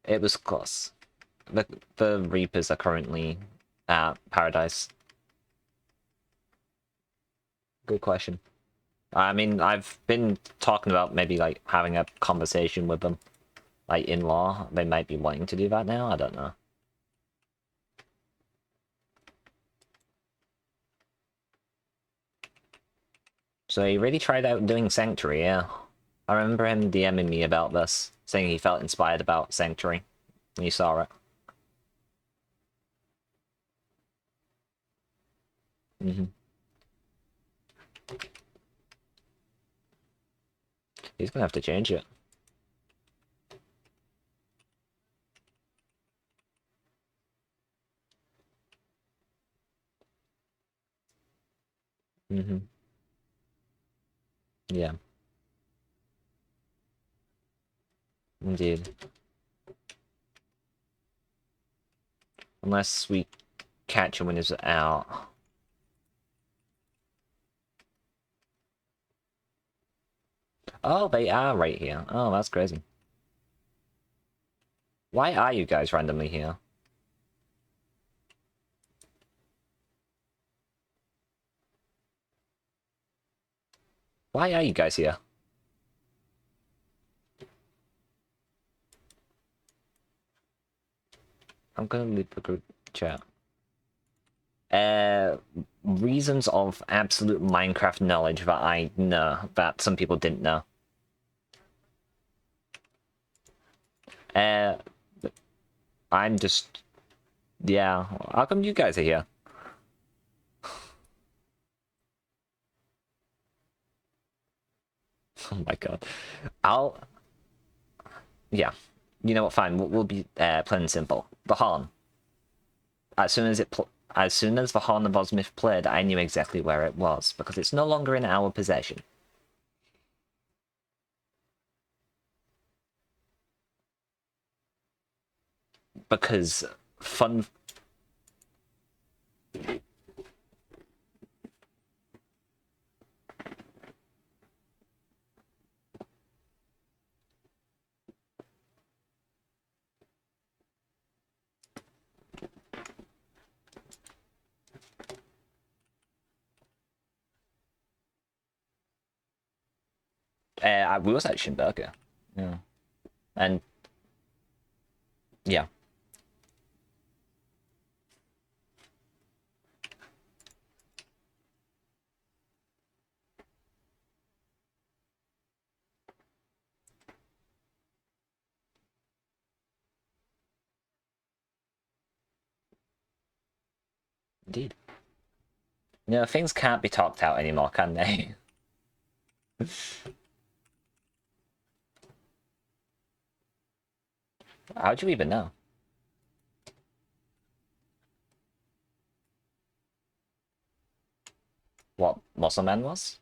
It was close. The Reapers are currently at Paradise. Good question. I mean, I've been talking about maybe like having a conversation with them. Like in law. They might be wanting to do that now, I don't know. So he really tried out doing Sanctuary, yeah. I remember him DMing me about this, saying he felt inspired about Sanctuary when he saw it. Mm-hmm. He's gonna have to change it. Mm-hmm. Yeah. Indeed. Unless we catch him when he's out. Oh, they are right here. Oh, that's crazy. Why are you guys randomly here? Why are you guys here? I'm gonna leave the group chat. Uh, reasons of absolute Minecraft knowledge that I know that some people didn't know. Uh, I'm just, yeah. How come you guys are here? Oh my god. I'll, yeah. You know what? Fine. We'll be plain and simple. The horn. As soon as the horn of Osmith played, I knew exactly where it was because it's no longer in our possession. Because fun. We was at Schimberger. Yeah. And yeah. Indeed. You know, things can't be talked out anymore, can they? How'd you even know? What Muscle Man was?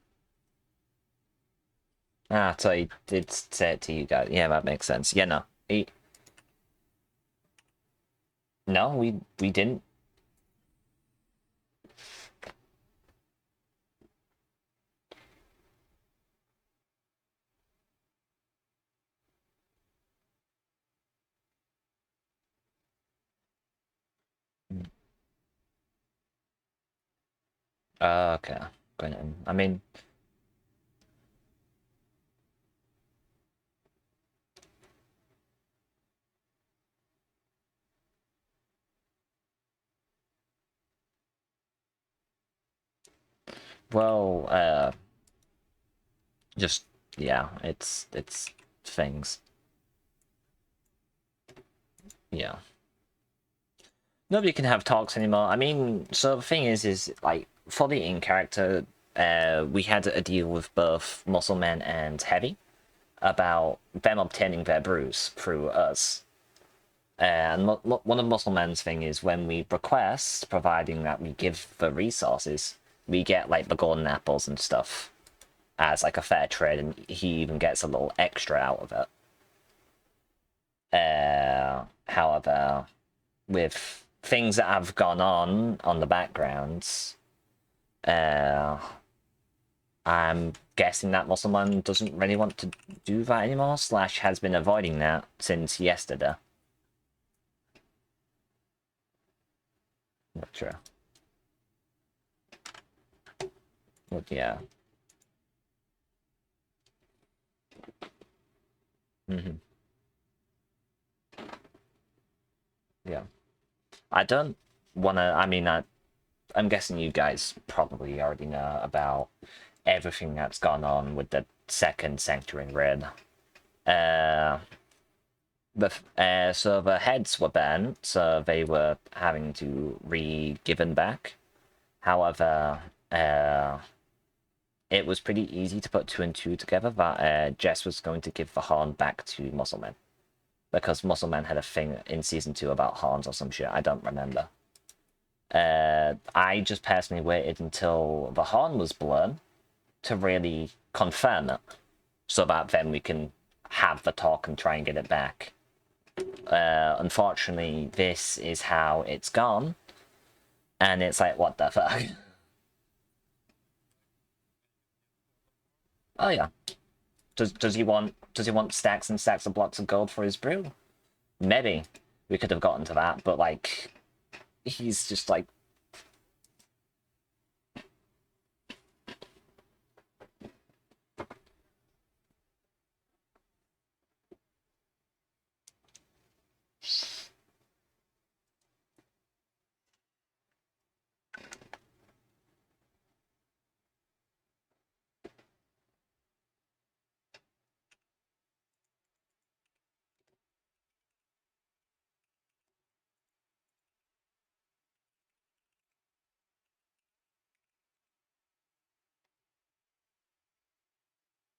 Ah, so he did say it to you guys. Yeah, that makes sense. Yeah, no. No, we didn't. Okay. I mean, well, just yeah, it's things. Yeah. Nobody can have talks anymore. I mean, so the thing is like for the in character, we had a deal with both Muscleman and Heavy about them obtaining their brews through us. And one of Muscleman's thing is when we request, providing that we give the resources, we get like the golden apples and stuff as like a fair trade, and he even gets a little extra out of it. However, with things that have gone on the backgrounds, uh, I'm guessing that Muscleman doesn't really want to do that anymore, slash has been avoiding that since yesterday. Not true. But yeah. Mm-hmm. Yeah. I don't want to. I mean, I'm guessing you guys probably already know about everything that's gone on with the second Sanctuary raid. Uh, so the heads were burnt, so they were having to re-given back. However, it was pretty easy to put two and two together that Jess was going to give the horn back to Muscleman. Because Muscleman had a thing in season 2 about horns or some shit, I don't remember. I just personally waited until the horn was blown to really confirm it, so that then we can have the talk and try and get it back. Unfortunately, this is how it's gone, and it's like, what the fuck? Oh yeah. Does he want stacks and stacks of blocks of gold for his brew? Maybe we could have gotten to that, but like, he's just like,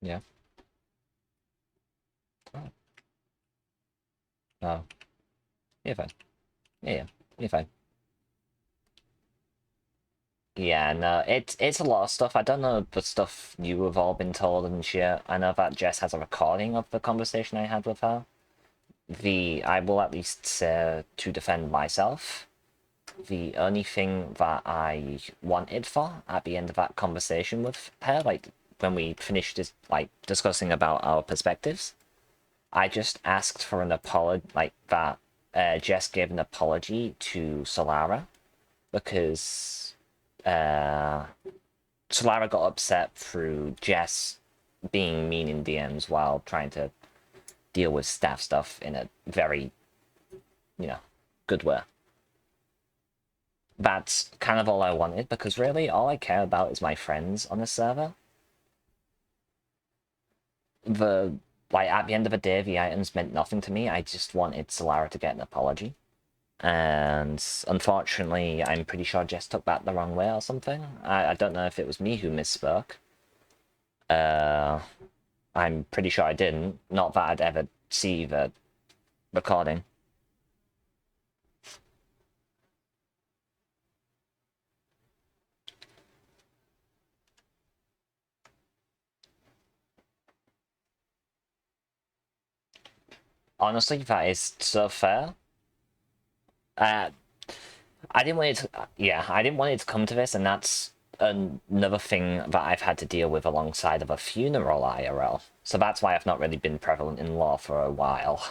yeah. Oh, oh. You're fine. Yeah, you're fine. Yeah, no, it's a lot of stuff. I don't know the stuff you have all been told and shit. I know that Jess has a recording of the conversation I had with her. I will at least say, to defend myself, the only thing that I wanted for at the end of that conversation with her, like when we finished discussing about our perspectives, I just asked for an apology, like that Jess gave an apology to Solara because Solara got upset through Jess being mean in DMs while trying to deal with staff stuff in a very, good way. That's kind of all I wanted, because really all I care about is my friends on the server. At the end of the day, the items meant nothing to me. I just wanted Solara to get an apology. And unfortunately, I'm pretty sure Jess took that the wrong way or something. I don't know if it was me who misspoke. I'm pretty sure I didn't. Not that I'd ever see the recording. Honestly, that is so fair. Uh, I didn't want it to, yeah, I didn't want it to come to this, and that's another thing that I've had to deal with alongside of a funeral IRL. So that's why I've not really been prevalent in law for a while.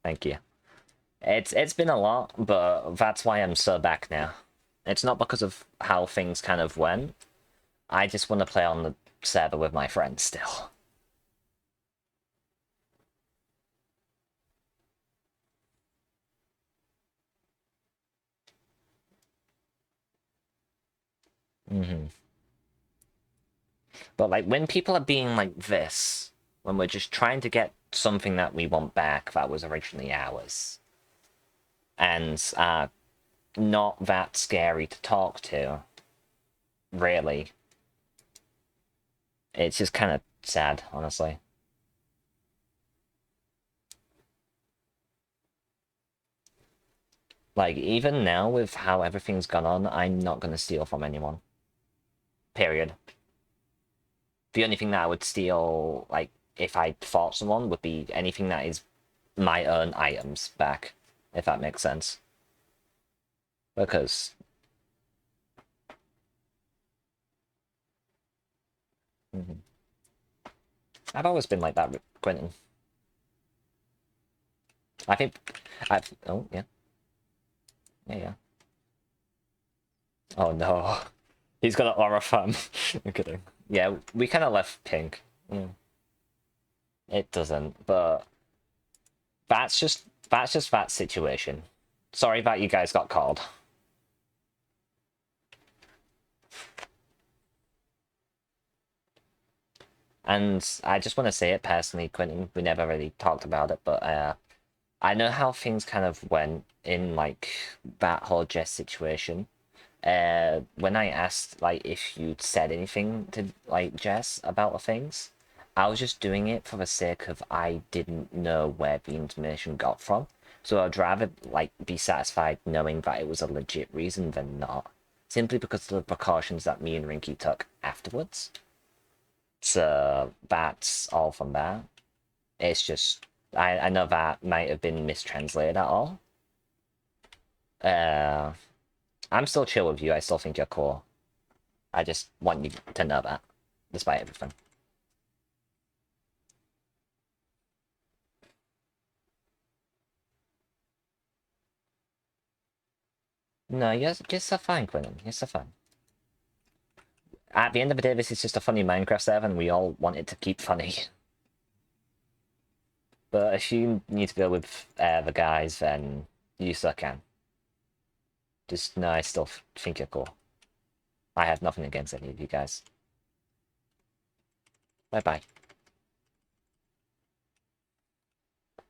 Thank you. It's been a lot, but that's why I'm so back now. It's not because of how things kind of went. I just want to play on the server with my friends still. But like when people are being like this, when we're just trying to get something that we want back that was originally ours, and not that scary to talk to, really, it's just kind of sad, honestly. Like even now with how everything's gone on, I'm not gonna steal from anyone. Period. The only thing that I would steal, like if I fought someone, would be anything that is my own items back, if that makes sense. Because mhm. I've always been like that with Quentin. I think I've. Oh yeah, yeah, yeah. Oh no, he's got an aura farm. I'm kidding. Yeah, we kind of left pink. Yeah, it doesn't, but that's just that situation. Sorry that you guys got called. And I just want to say it personally, Quentin. We never really talked about it, but I know how things kind of went in like that whole Jess situation. When I asked like if you'd said anything to like Jess about the things, I was just doing it for the sake of I didn't know where the information got from. So I'd rather like be satisfied knowing that it was a legit reason than not. Simply because of the precautions that me and Rinky took afterwards. So that's all from that. It's just I know that might have been mistranslated at all. Uh I'm still chill with you, I still think you're cool. I just want you to know that, despite everything. No, you're so fine, Quentin. You're so fine. At the end of the day, this is just a funny Minecraft server, and we all want it to keep funny. But if you need to go with the guys, then you so can. Just know I still think you're cool. I have nothing against any of you guys. Bye bye.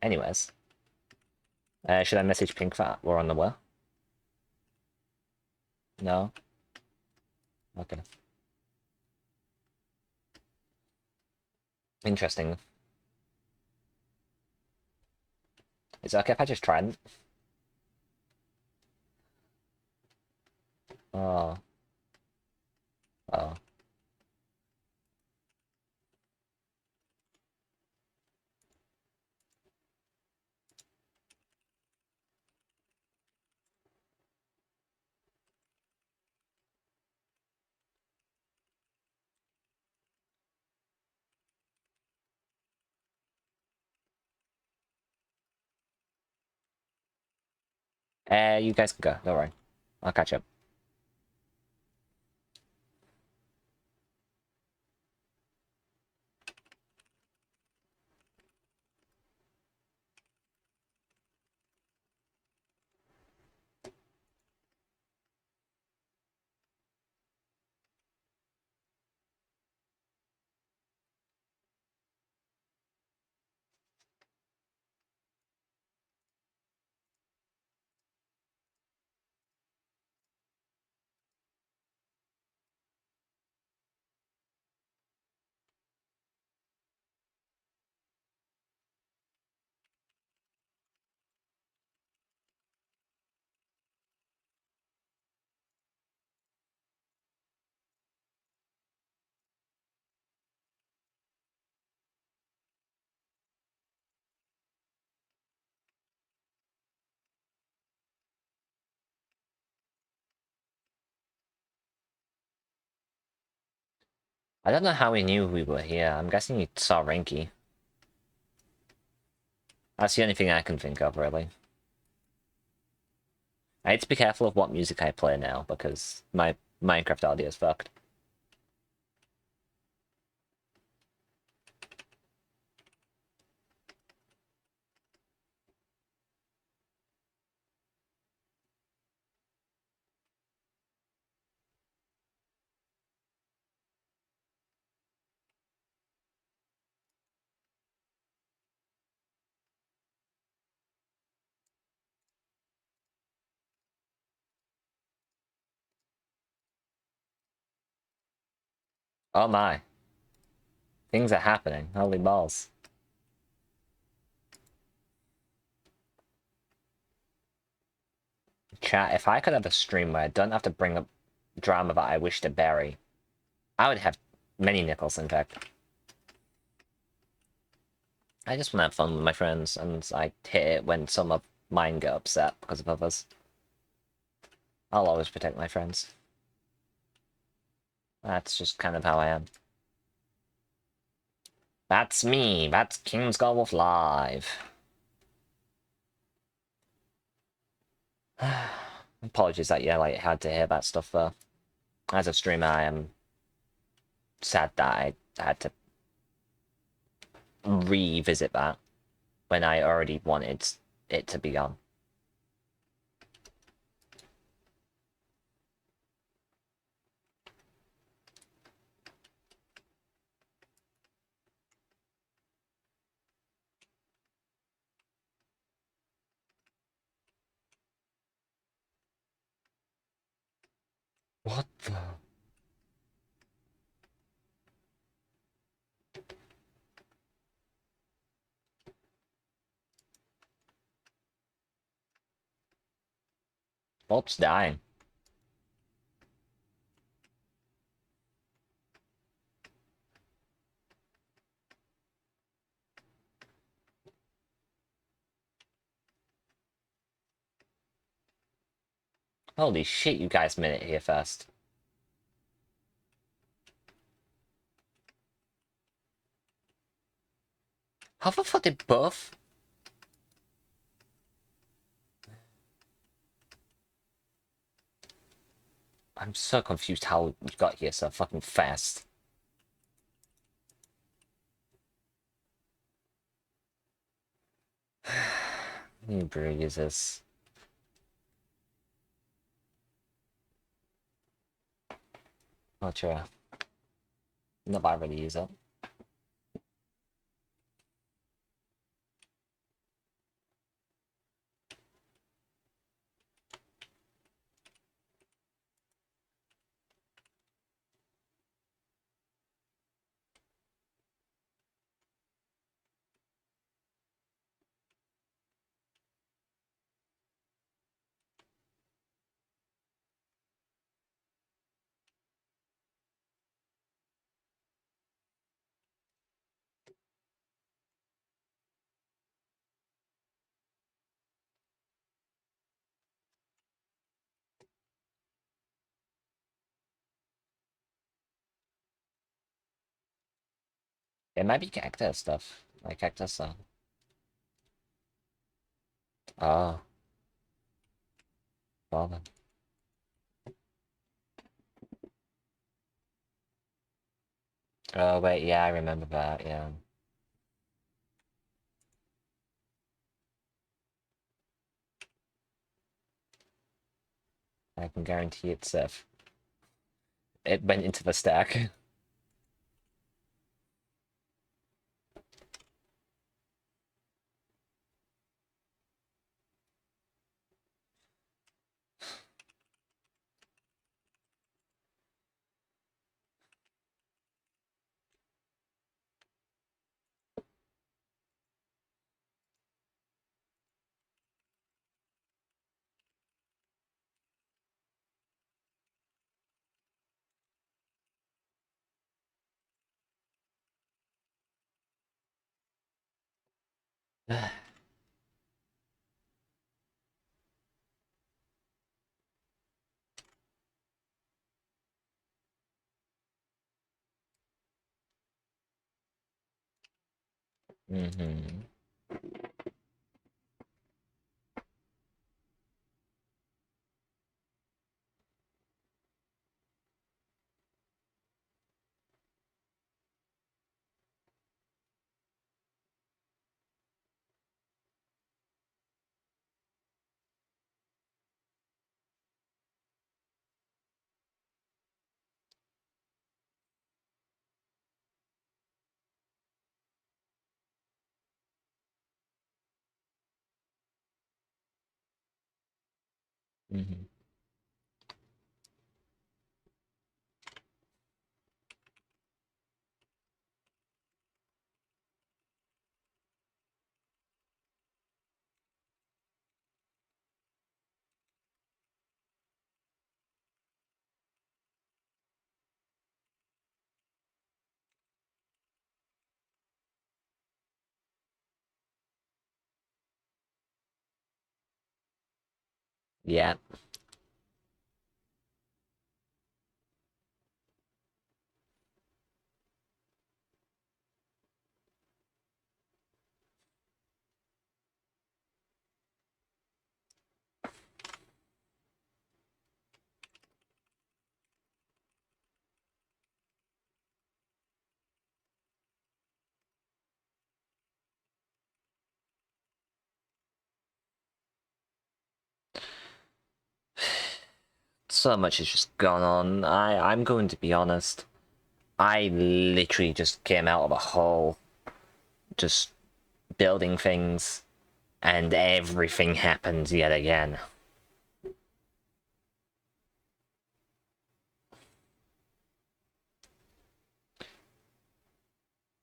Anyways, should I message Pink that we're on the way? No? Okay. Interesting. Is it okay if I just try and... Oh. Oh. You guys can go. Don't worry. I'll catch up. I don't know how he knew we were here. I'm guessing he saw Rinky. That's the only thing I can think of, really. I need to be careful of what music I play now, because my Minecraft audio is fucked. Oh my. Things are happening. Holy balls. Chat, if I could have a stream where I don't have to bring up drama that I wish to bury, I would have many nickels, in fact. I just want to have fun with my friends, and I hate it when some of mine get upset because of others. I'll always protect my friends. That's just kind of how I am. That's me. That's King's Golf Live. Apologies that you had to hear that stuff though. As a streamer, I am sad that I had to revisit that when I already wanted it to be on. What the? Bulb's dying. Holy shit, you guys made it here first. How the fuck did both? I'm so confused how you got here so fucking fast. You bruises. Oh, true. Not bad, really use it. It might be cactus stuff. Like cactus stuff. Oh. Well then. Oh wait, yeah, I remember that, yeah. I can guarantee it's it went into the stack. Mm-hmm. Mm-hmm. Yeah. So much has just gone on. I'm going to be honest. I literally just came out of a hole, just building things, and everything happened yet again.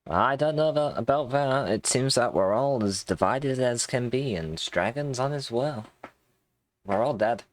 I don't know about that. It seems that we're all as divided as can be, and Dragon's on as well. We're all dead.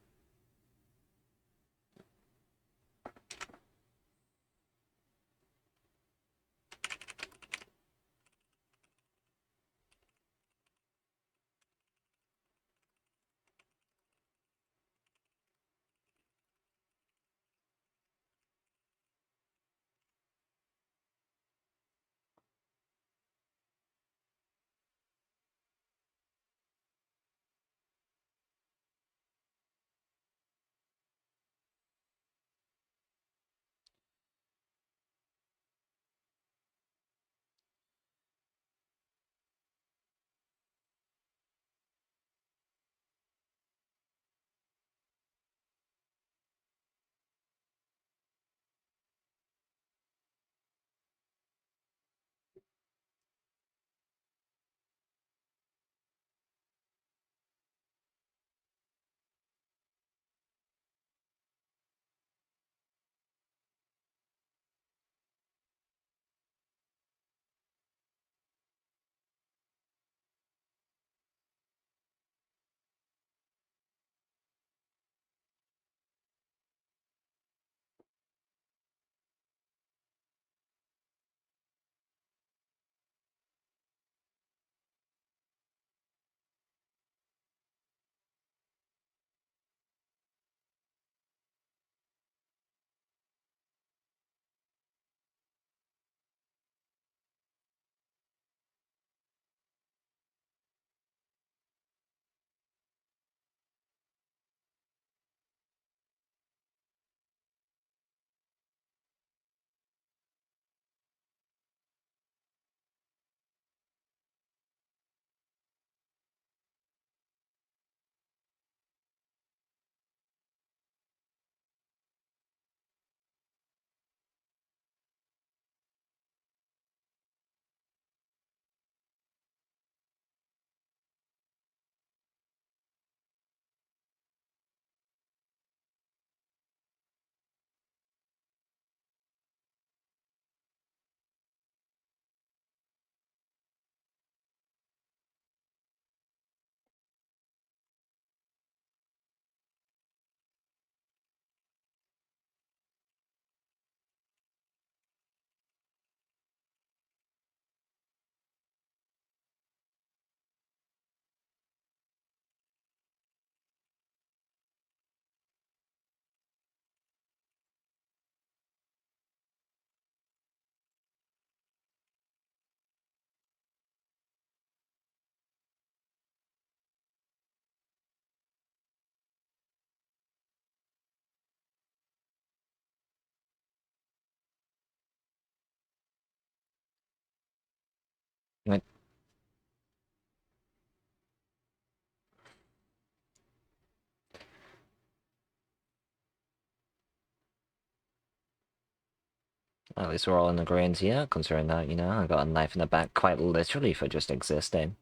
At least we're all in agreement here, considering that, you know, I got a knife in the back quite literally for just existing.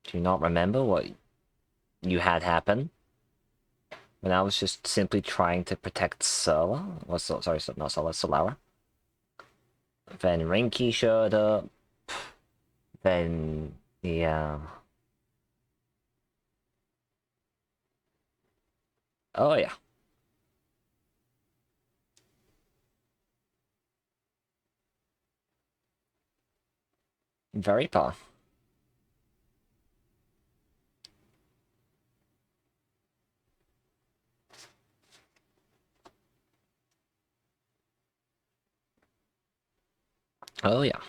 Do you not remember what you had happen? When I was just simply trying to protect Sola? Or sorry, not Sola, Solara. Then Rinky showed up. Then, yeah. Oh yeah. Very poor. Oh yeah.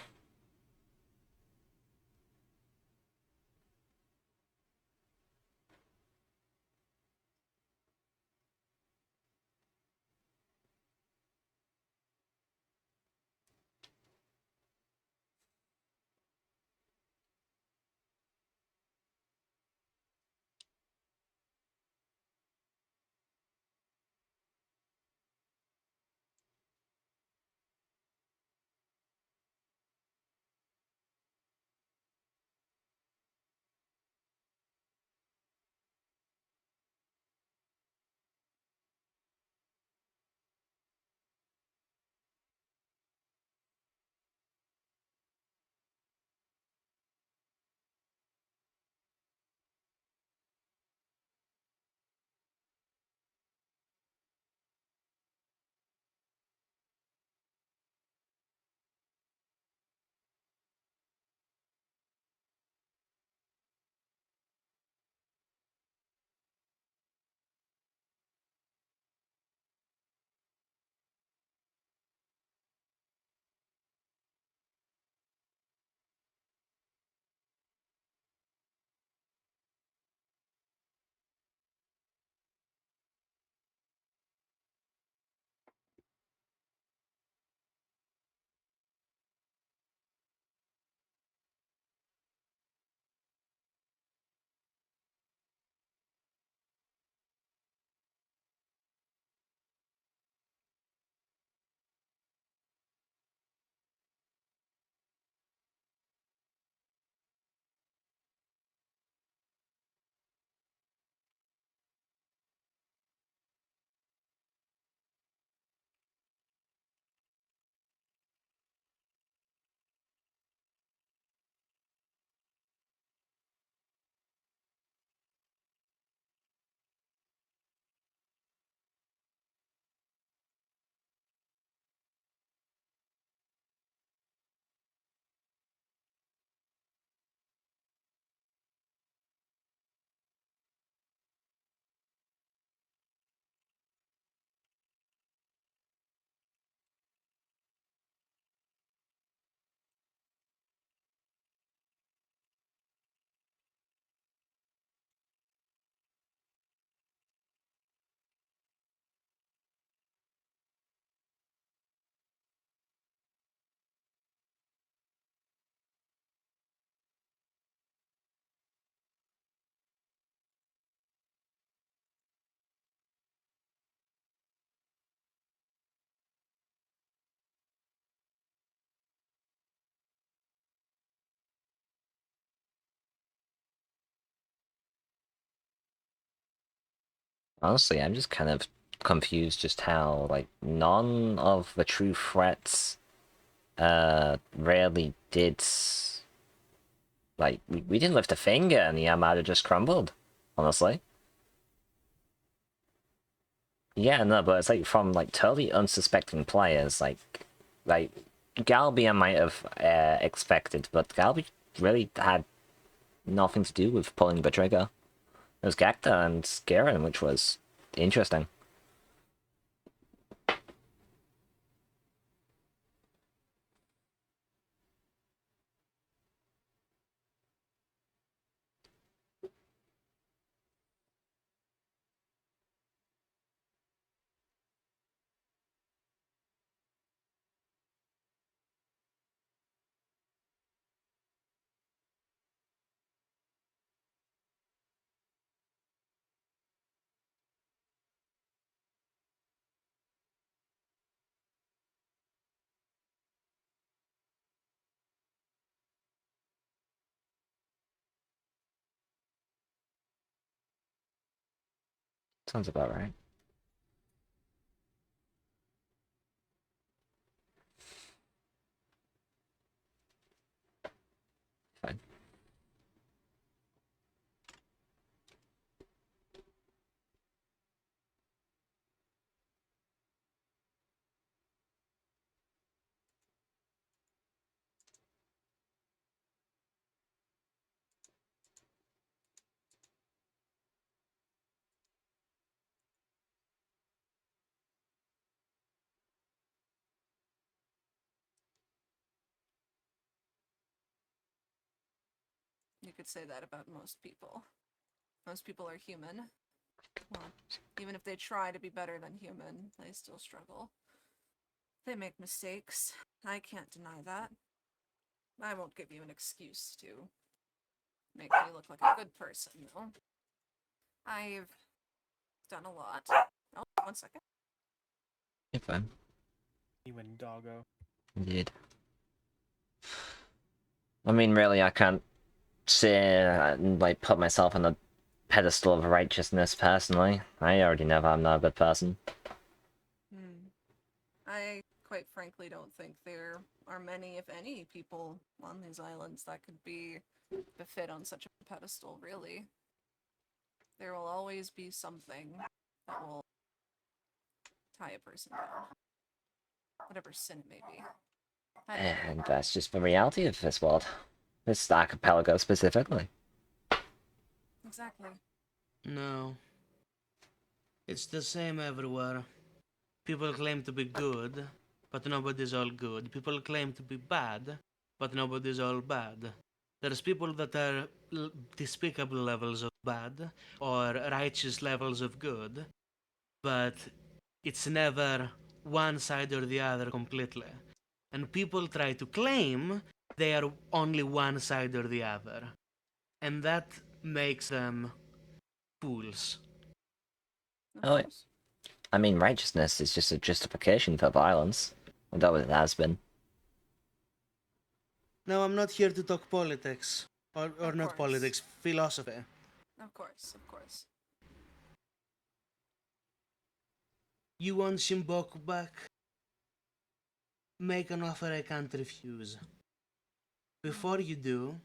Honestly, I'm just kind of confused just how, like, none of the true threats, rarely did, like, we didn't lift a finger and the Armada just crumbled, honestly. Yeah, no, but it's like from, like, totally unsuspecting players, like, Galbi I might have, expected, but Galbi really had nothing to do with pulling the trigger. It was Gacta and Garen, which was interesting. Sounds about right. Fine. You could say that about most people. Most people are human. Well, even if they try to be better than human, they still struggle. They make mistakes. I can't deny that. I won't give you an excuse to make me look like a good person, though. I've done a lot. Oh, 1 second. You're fine. You and doggo. Indeed. I mean, really, I can't say and like put myself on the pedestal of righteousness personally. I already know I'm not a good person. I quite frankly don't think there are many, if any, people on these islands that could be befit on such a pedestal, really. There will always be something that will tie a person down. Whatever sin it may be. And that's just the reality of this world. This archipelago specifically. Exactly. No. It's the same everywhere. People claim to be good, but nobody's all good. People claim to be bad, but nobody's all bad. There's people that are despicable levels of bad or righteous levels of good, but it's never one side or the other completely. And people try to claim they are only one side or the other. And that makes them fools. Of Oh, course. I mean, righteousness is just a justification for violence. And that it has been. Now, I'm not here to talk politics. Or Of not course. politics, philosophy. Of course, of course. You want Shimboku back? Make an offer I can't refuse. Before you do,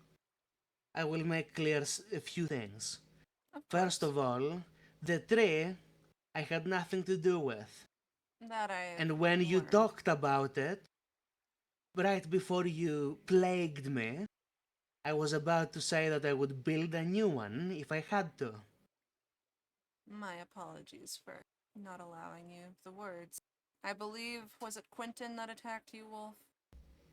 I will make clear a few things. Of First course. of all, the tree I had nothing to do with. That I And when you learned. talked about it, right before you plagued me, I was about to say that I would build a new one if I had to. My apologies for not allowing you the words. I believe, was it Quentin that attacked you, Wolf?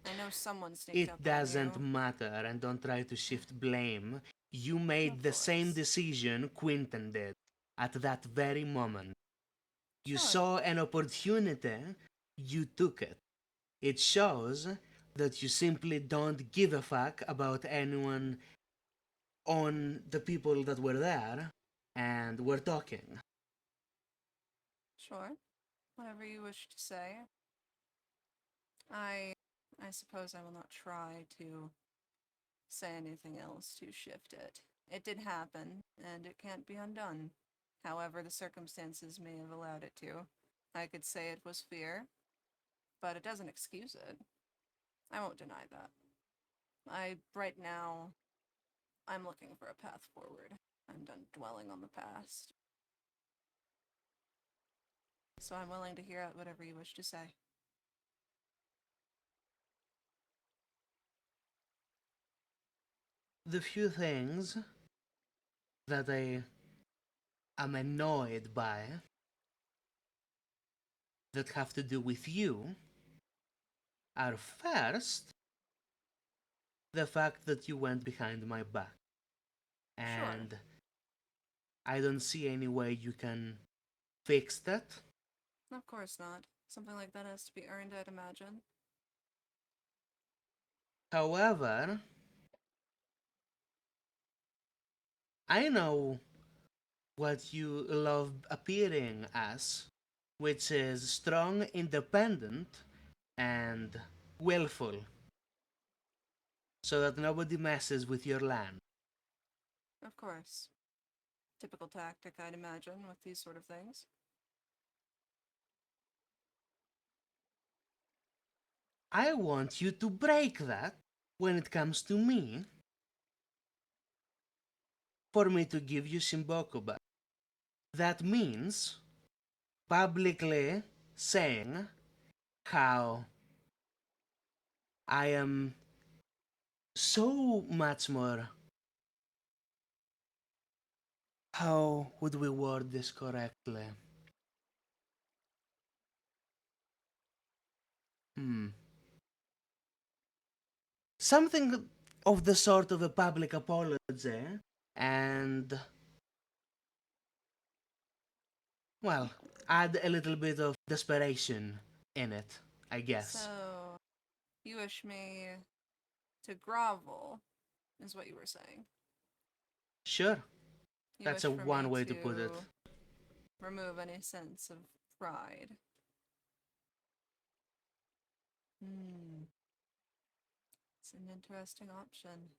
I know someone sneaked up It on doesn't you. matter, and don't try to shift blame. You made Of the same course. decision Quinton did at that very moment. You Sure. saw an opportunity, you took it. It shows that you simply don't give a fuck about anyone on the people that were there and were talking. Sure. Whatever you wish to say. I I suppose I will not try to say anything else to shift it. It did happen, and it can't be undone. However, the circumstances may have allowed it to. I could say it was fear, but it doesn't excuse it. I won't deny that. Right now, I'm looking for a path forward. I'm done dwelling on the past. So I'm willing to hear out whatever you wish to say. The few things that I am annoyed by that have to do with you are first, the fact that you went behind my back. Sure. And I don't see any way you can fix that. Of course not. Something like that has to be earned, I'd imagine. However, I know what you love appearing as, which is strong, independent, and willful, so that nobody messes with your land. Of course. typical tactic, I'd imagine, with these sort of things. I want you to break that when it comes to me for me to give you Shimboku back. That means publicly saying how I am so much more. How would we word this correctly? Something of the sort of a public apology and, well, add a little bit of desperation in it, I guess. So, you wish me to grovel, is what you were saying. Sure, You that's wish a for one me way to put it. remove any sense of pride. Hmm. It's an interesting option.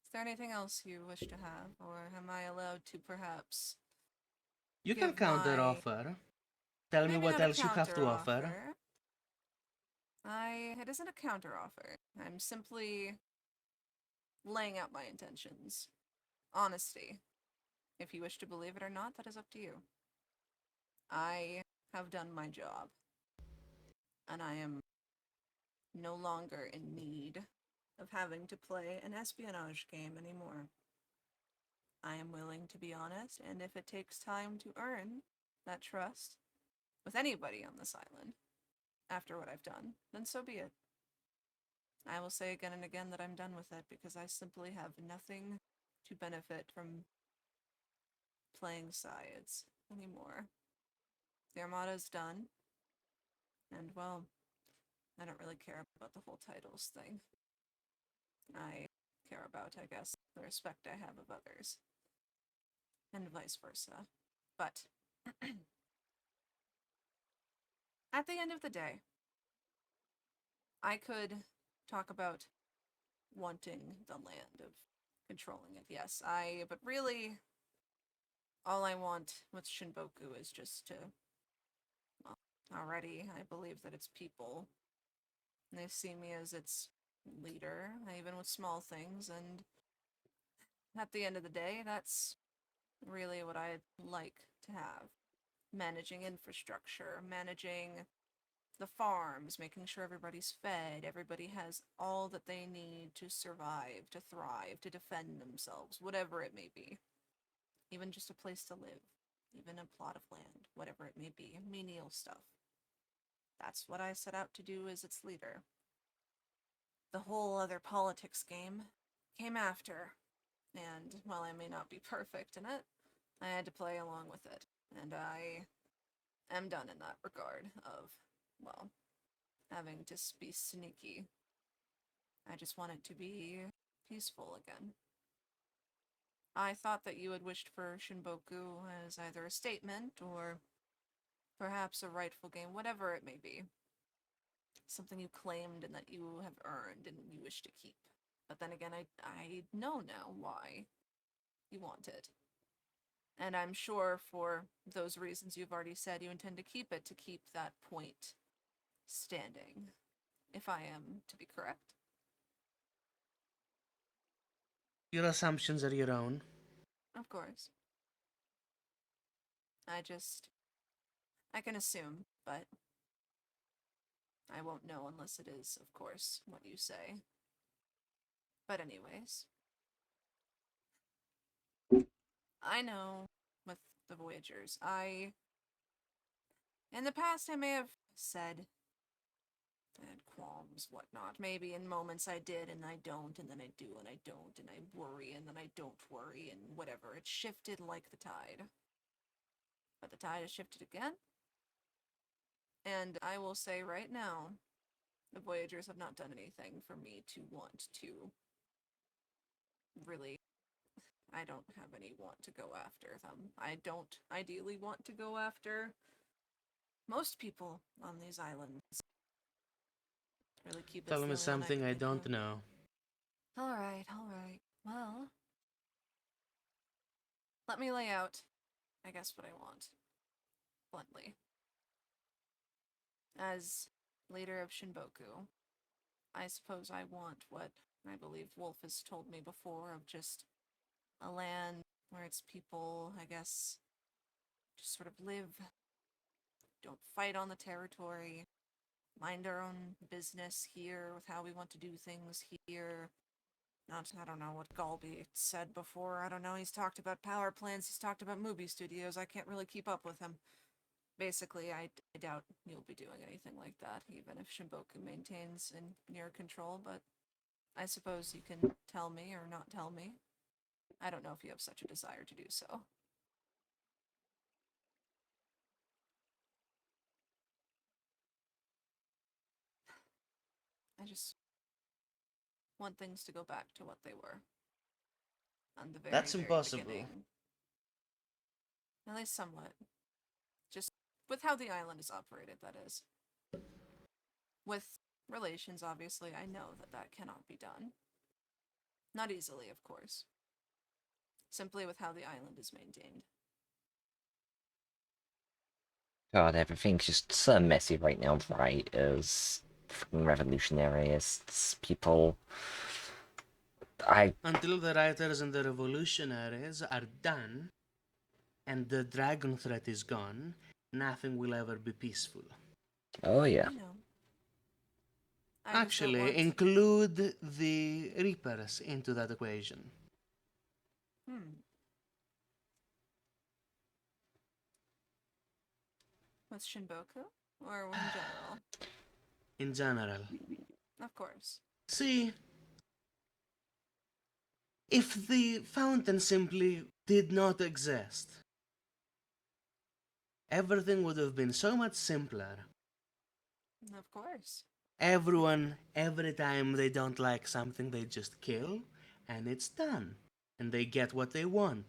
Is there anything else you wish to have, or am I allowed to perhaps You can give counter my... offer. Tell me Maybe what not a else you have to counter offer. offer. It isn't a counter offer. I'm simply laying out my intentions. Honesty. If you wish to believe it or not, that is up to you. I have done my job, and I am no longer in need of having to play an espionage game anymore. I am willing to be honest, and if it takes time to earn that trust with anybody on this island after what I've done, then so be it. I will say again and again that I'm done with it because I simply have nothing to benefit from playing sides anymore. The Armada's done, and well, I don't really care about the whole titles thing. I care about, I guess, the respect I have of others, and vice versa. But at the end of the day, I could talk about wanting the land, of controlling it, yes. But really, all I want with Shinboku is just to, well, already, I believe that it's people. They see me as its leader, even with small things, and at the end of the day, that's really what I'd like to have. Managing infrastructure, managing the farms, making sure everybody's fed, everybody has all that they need to survive, to thrive, to defend themselves, whatever it may be. Even just a place to live, even a plot of land, whatever it may be, menial stuff. That's what I set out to do as its leader. The whole other politics game came after, and while I may not be perfect in it, I had to play along with it, and I am done in that regard of, well, having to be sneaky. I just want it to be peaceful again. I thought that you had wished for Shinboku as either a statement or perhaps a rightful game, whatever it may be. Something you claimed and that you have earned and you wish to keep. But then again, I know now why you want it. And I'm sure for those reasons you've already said, you intend to keep it to keep that point standing. If I am to be correct. Your assumptions are your own. Of course. I can assume, but I won't know unless it is, of course, what you say. But anyways, I know with the Voyagers, in the past I may have said I had qualms, whatnot. Maybe in moments I did and I don't, and then I do and I don't, and I worry and then I don't worry, and whatever. It shifted like the tide. But the tide has shifted again. And I will say right now, the Voyagers have not done anything for me to want to really. I don't have any want to go after them. I don't ideally want to go after most people on these islands. Really Cupid's Tell the me only one I something can I think don't of. know. Alright, alright. Well, Let me lay out, I guess, what I want. Bluntly. As leader of Shinboku, I suppose I want what I believe Wolf has told me before of just a land where its people, I guess, just sort of live, don't fight on the territory, mind our own business here with how we want to do things here. Not, I don't know what Galby said before. I don't know. He's talked about power plants. He's talked about movie studios. I can't really keep up with him. Basically, I doubt you'll be doing anything like that, even if Shinboku maintains in near control, but I suppose you can tell me or not tell me. I don't know if you have such a desire to do so. I just want things to go back to what they were. On the very, That's very impossible. beginning. At least somewhat. Just with how the island is operated, that is. With relations, obviously, I know that that cannot be done. Not easily, of course. Simply with how the island is maintained. God, everything's just so messy right now, right? As fucking revolutionists, people. Until the writers and the revolutionaries are done, and the dragon threat is gone, nothing will ever be peaceful. Oh yeah. I know. I just don't Actually, want include the Reapers into that equation. With Shinboku? Or in general? In general. Of course. See, if the fountain simply did not exist, everything would have been so much simpler. Of course. Everyone, every time they don't like something, they just kill, and it's done. And they get what they want.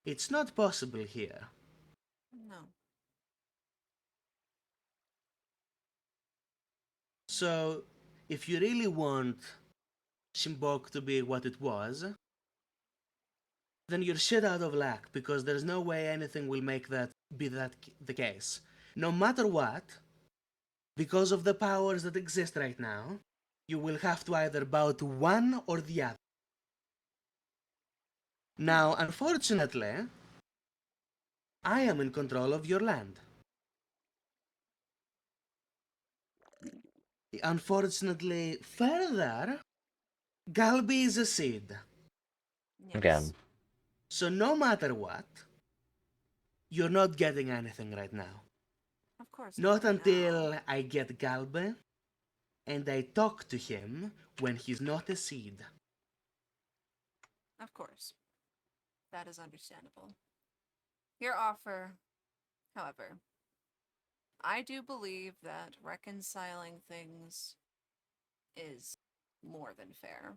It's not possible here. No. So, if you really want Shimbok to be what it was, then you're shit out of luck, because there's no way anything will make that be the case. No matter what, because of the powers that exist right now, you will have to either bow to one or the other. Now, unfortunately, I am in control of your land. Unfortunately, further, Galbi is a seed. Yes. Again. So no matter what, you're not getting anything right now. Of course Not right until now. I get Galbe and I talk to him when he's not a seed. Of course. That is understandable. Your offer, however, I do believe that reconciling things is more than fair.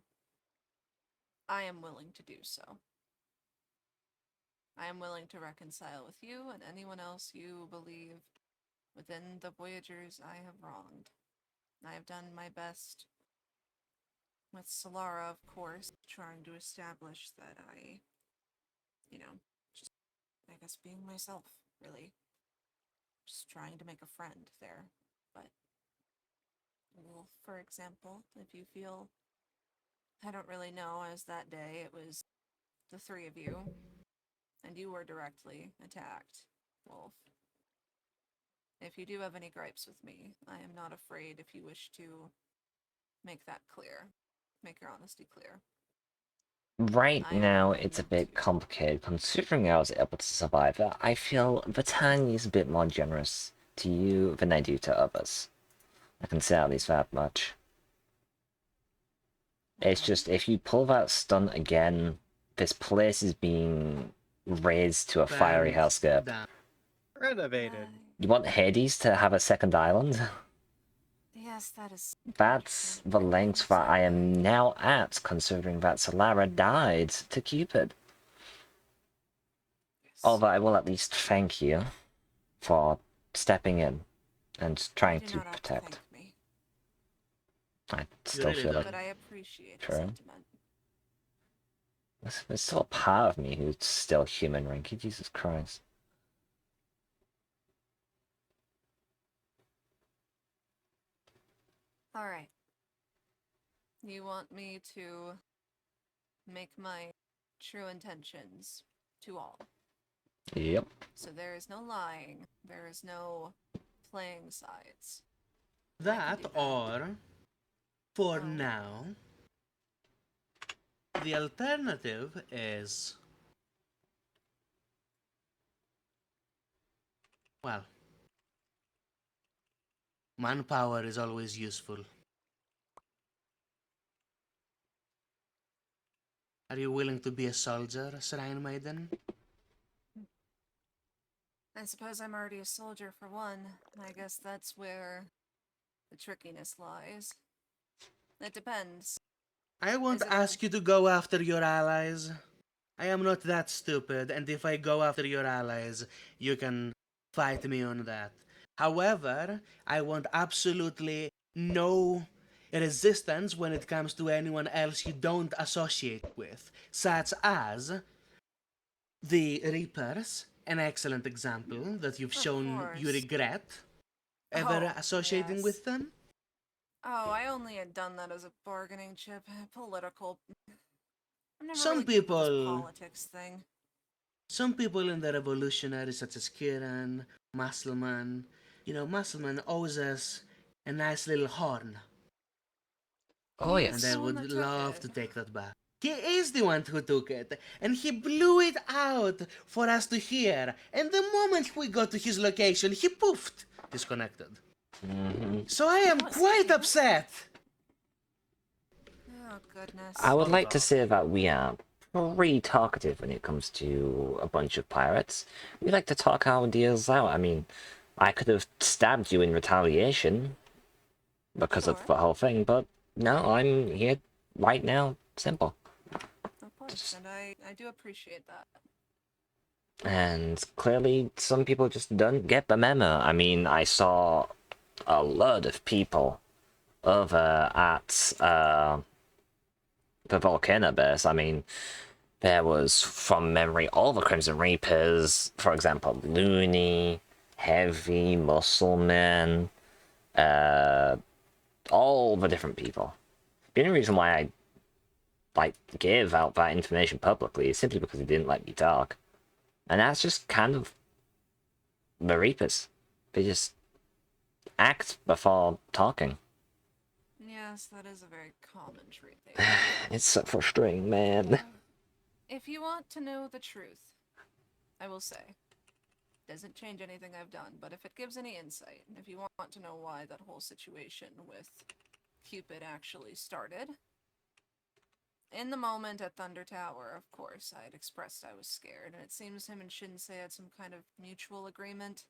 I am willing to do so. I am willing to reconcile with you and anyone else you believe within the Voyagers I have wronged. I have done my best with Solara, of course, trying to establish that I, just, I guess, being myself, really. Just trying to make a friend there. But, well, for example, if you feel, I don't really know, as that day it was the three of you, and you were directly attacked, Wolf. If you do have any gripes with me, I am not afraid if you wish to make that clear. Make your honesty clear. Right I am now, willing it's a bit to- complicated. Considering I was able to survive it, I feel Vatani is a bit more generous to you than I do to others. I can say at least that much. It's just, if you pull that stunt again, this place is being raised to a fiery Banned hellscape. down. Renovated. You want Hades to have a second island? Yes, that is. That's the lengths that I am now at, considering that Solara died to Cupid. Although I will at least thank you for stepping in and trying You do to not have to protect. thank me, I You still really feel don't. like but I appreciate the Sure. sentiment. There's still a part of me who's still human, Rinky. Jesus Christ. Alright. You want me to make my true intentions to all. Yep. So there is no lying. There is no playing sides. I can That, do that. or, for Oh. now, the alternative is, well, manpower is always useful. Are you willing to be a soldier, Shrine Maiden? I suppose I'm already a soldier for one. I guess that's where the trickiness lies. It depends. I won't Is it ask a... you to go after your allies. I am not that stupid, and if I go after your allies, you can fight me on that. However, I want absolutely no resistance when it comes to anyone else you don't associate with, such as the Reapers, an excellent example that you've Of shown you course. regret ever Oh, associating yes. with them. Oh, I only had done that as a bargaining chip. Political. I'm never Some really good with this people politics thing. Some people in the revolutionary, such as Kiran, Musselman, Musselman owes us a nice little horn, Oh He and is yes. I the one would that took love it. to take that back. He is the one who took it, and he blew it out for us to hear. And the moment we got to his location, he poofed, disconnected. So I am Was quite he? upset. Oh, goodness. I would Not at like to all. say that we are pretty talkative when it comes to a bunch of pirates. We like to talk our deals out. I mean, I could have stabbed you in retaliation because of Sure. the whole thing, but no, I'm here right now. Simple. Of course, and I do appreciate that. And clearly, some people just don't get the memo. I mean, I saw a lot of people over at the volcano base. I mean, there was, from memory, all the Crimson Reapers, for example, Looney, Heavy, Muscleman, all the different people. The only reason why I gave out that information publicly is simply because he didn't let me talk. And that's just kind of the Reapers. They just act before talking. Yes, that is a very common trait they have. It's so frustrating, man. If you want to know the truth, I will say, doesn't change anything I've done, but if it gives any insight, if you want to know why that whole situation with Cupid actually started, in the moment at Thunder Tower, of course, I had expressed I was scared, and it seems him and Shinsei had some kind of mutual agreement.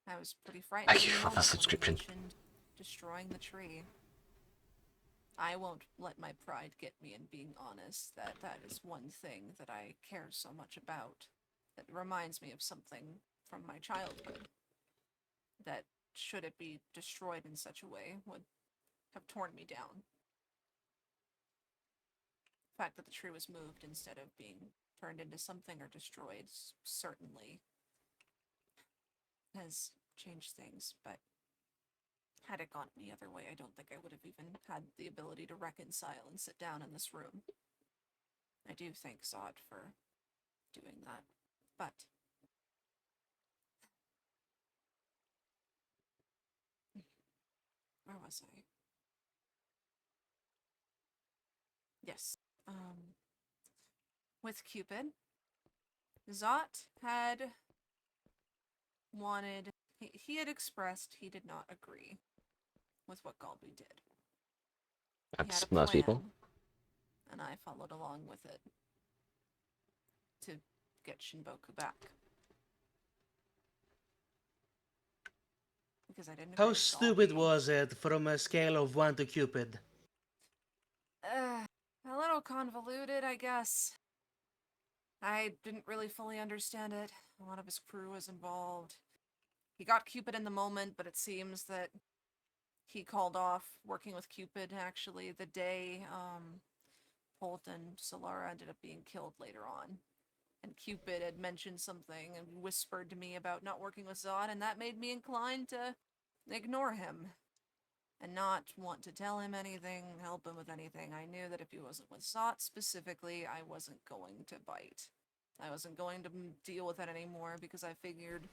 I was pretty frightened Thank in you the for the moment when he subscription. mentioned destroying the tree. I won't let my pride get me in being honest, that is one thing that I care so much about. That reminds me of something from my childhood. That, should it be destroyed in such a way, would have torn me down. The fact that the tree was moved instead of being turned into something or destroyed certainly has changed things, but had it gone any other way, I don't think I would have even had the ability to reconcile and sit down in this room. I do thank Zod for doing that, but where was I? Yes. With Cupid, Zot had wanted, he had expressed he did not agree with what Galby did. He had That's a most people. plan, and I followed along with it to get Shinboku back. Because I didn't agree How with stupid Galby. was it from a scale of 1 to Cupid? A little convoluted, I guess. I didn't really fully understand it. A lot of his crew was involved. He got Cupid in the moment, but it seems that he called off working with Cupid actually the day Holt and Solara ended up being killed later on. And Cupid had mentioned something and whispered to me about not working with Zod, and that made me inclined to ignore him and not want to tell him anything, help him with anything. I knew that if he wasn't with Zod specifically, I wasn't going to bite. I wasn't going to deal with it anymore because I figured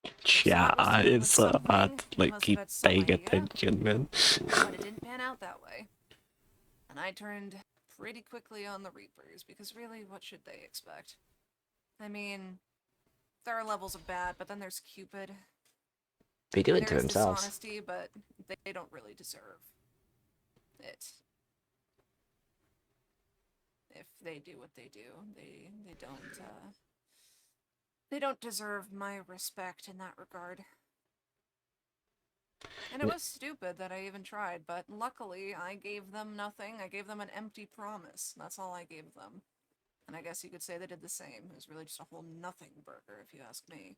if Yeah, Zod was dealing with it's hard something, to he like must have keep had some paying idea. attention, man. But it didn't pan out that way. And I turned pretty quickly on the Reapers, because really, what should they expect? I mean, there are levels of bad, but then there's Cupid. They do it to There's themselves. dishonesty, but they don't really deserve it. If they do what they do, they don't deserve my respect in that regard. And it was stupid that I even tried, but luckily I gave them nothing. I gave them an empty promise. That's all I gave them. And I guess you could say they did the same. It was really just a whole nothing burger, if you ask me.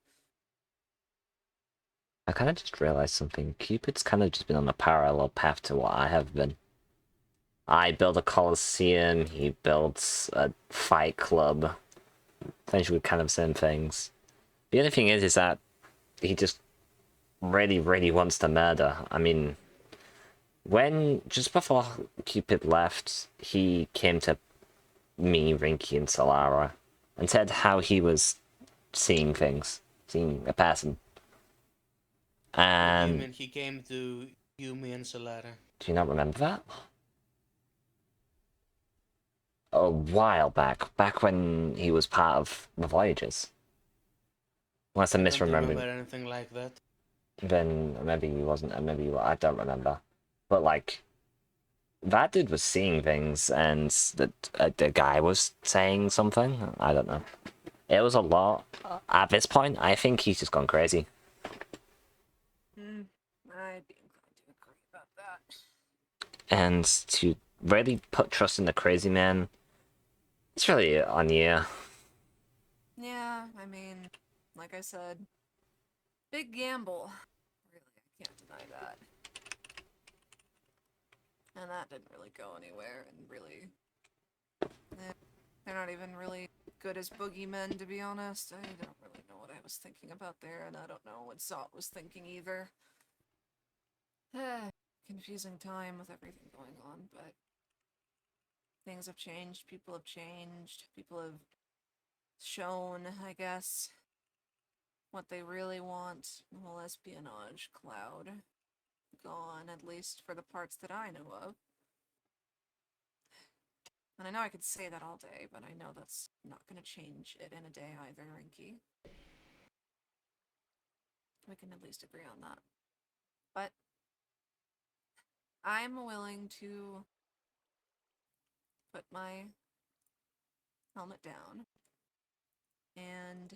I kind of just realized something. Cupid's kind of just been on a parallel path to what I have been. I built a coliseum, he built a fight club. Essentially kind of same things. The only thing is that he just really, really wants to murder. I mean, when, just before Cupid left, he came to me, Rinky, and Solara, and said how he was seeing things, seeing a person. What do you And mean he came to Yumi and Solara? do you not remember that? A while back when he was part of the Voyagers. Unless I'm I don't misremembering, remember anything like that. then maybe he wasn't, and maybe I don't remember. But like, that dude was seeing things, and the guy was saying something. I don't know. It was a lot. At this point, I think he's just gone crazy. I'd be inclined to agree about that. And to really put trust in the crazy man, it's really on you. Yeah, I mean, like I said, big gamble. Really, I can't deny that. And that didn't really go anywhere, and really, they're not even really good as boogeymen, to be honest. I don't really know what I was thinking about there, and I don't know what Zot was thinking either. Confusing time with everything going on, but things have changed, people have shown, I guess, what they really want. The whole espionage cloud gone, at least for the parts that I know of. And I know I could say that all day, but I know that's not going to change it in a day either, Rinky. We can at least agree on that. But I'm willing to put my helmet down and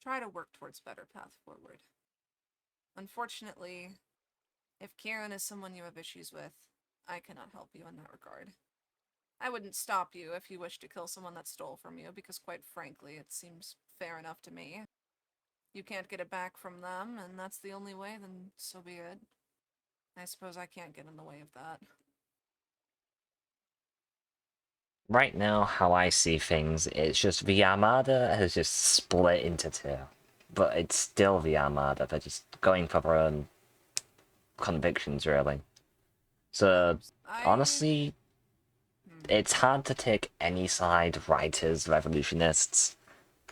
try to work towards a better path forward. Unfortunately, if Kieran is someone you have issues with, I cannot help you in that regard. I wouldn't stop you if you wish to kill someone that stole from you, because quite frankly, it seems fair enough to me. You can't get it back from them, and that's the only way, then so be it. I suppose I can't get in the way of that. Right now, how I see things, it's just the Armada has just split into two. But it's still the Armada, they're just going for their own convictions, really. So, honestly, it's hard to take any side, writers, revolutionists.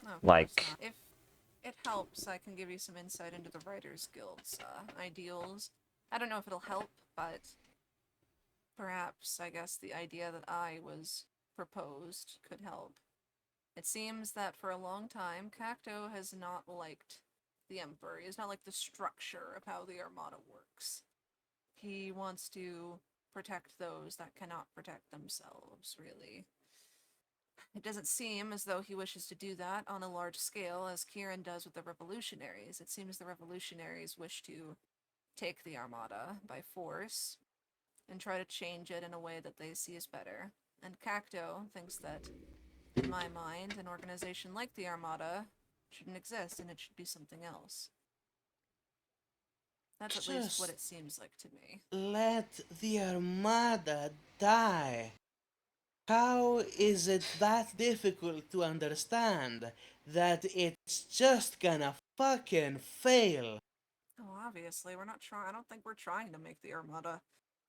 No, of Like, course not. If it helps, I can give you some insight into the Writers Guild's ideals. I don't know if it'll help, but perhaps, I guess, the idea that I was proposed could help. It seems that for a long time, Cacto has not liked the Emperor. He has not liked the structure of how the Armada works. He wants to protect those that cannot protect themselves, really. It doesn't seem as though he wishes to do that on a large scale as Kieran does with the revolutionaries. It seems the revolutionaries wish to take the Armada by force and try to change it in a way that they see as better. And Cacto thinks that, in my mind, an organization like the Armada shouldn't exist and it should be something else. That's at least what it seems like to me. Let the Armada die. How is it that difficult to understand that it's just gonna fucking fail? Oh, obviously, we're not trying. I don't think we're trying to make the Armada.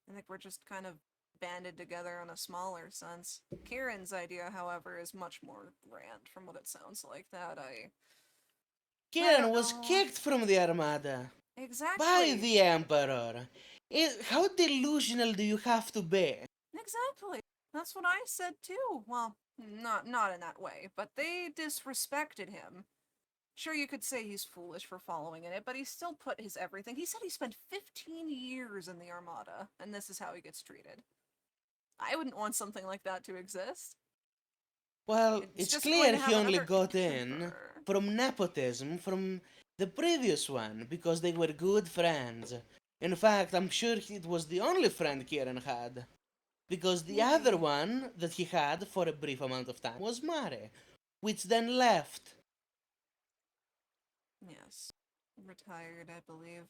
I think we're just kind of banded together in a smaller sense. Kieran's idea, however, is much more grand from what it sounds like. That I Kieran don't was know kicked from the Armada by exactly. the Emperor. How delusional do you have to be? Exactly. That's what I said too. Well, not in that way, but they disrespected him. Sure, you could say he's foolish for following in it, but he still put his everything. He said he spent 15 years in the Armada, and this is how he gets treated. I wouldn't want something like that to exist. Well, It's it's just going clear to he have only another got in emperor. from nepotism from the previous one because they were good friends. In fact, I'm sure it was the only friend Kieran had. Because the other Maybe. one that he had for a brief amount of time was Mare, which then left. Yes. Retired, I believe.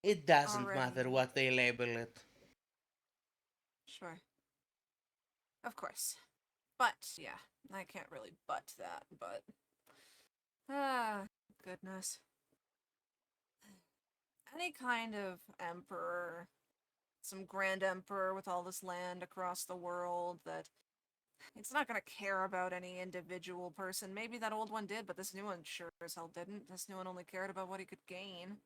It doesn't matter Already. what they label it. Sure. Of course. But, yeah, I can't really butt that, but. Ah, goodness. Any kind of emperor, some grand emperor with all this land across the world that it's not going to care about any individual person. Maybe that old one did, but this new one sure as hell didn't. This new one only cared about what he could gain.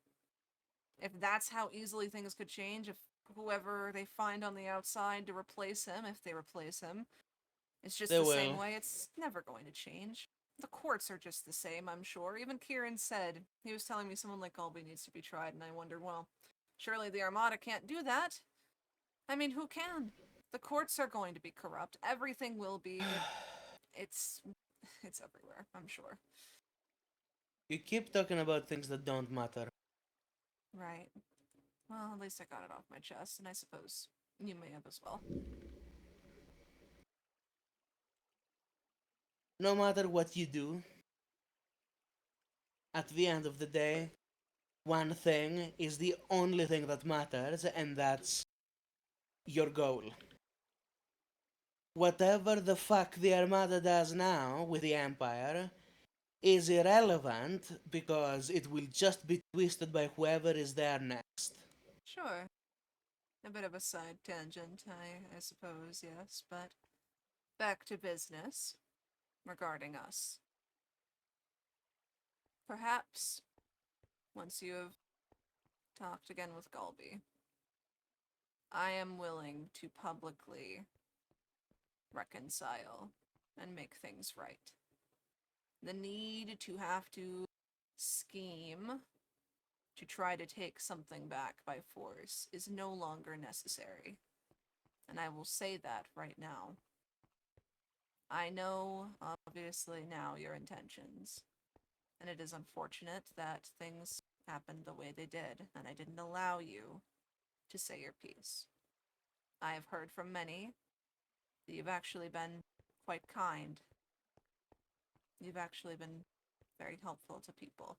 If that's how easily things could change, if whoever they find on the outside to replace him, if they replace him, it's just They the same will. way, it's never going to change. The courts are just the same, I'm sure. Even Kieran said, he was telling me someone like Galby needs to be tried, and I wondered, well, surely the Armada can't do that. I mean, who can? The courts are going to be corrupt. Everything will be. It's it's everywhere, I'm sure. You keep talking about things that don't matter. Right. Well, at least I got it off my chest, and I suppose you may have as well. No matter what you do, at the end of the day, one thing is the only thing that matters, and that's your goal. Whatever the fuck the Armada does now with the Empire is irrelevant because it will just be twisted by whoever is there next. Sure. A bit of a side tangent, I suppose, yes, but back to business regarding us. Perhaps once you have talked again with Galby, I am willing to publicly reconcile and make things right. The need to have to scheme to try to take something back by force is no longer necessary. And I will say that right now. I know, obviously, now your intentions. And it is unfortunate that things happened the way they did, and I didn't allow you to say your piece. I have heard from many that you've actually been quite kind. You've actually been very helpful to people.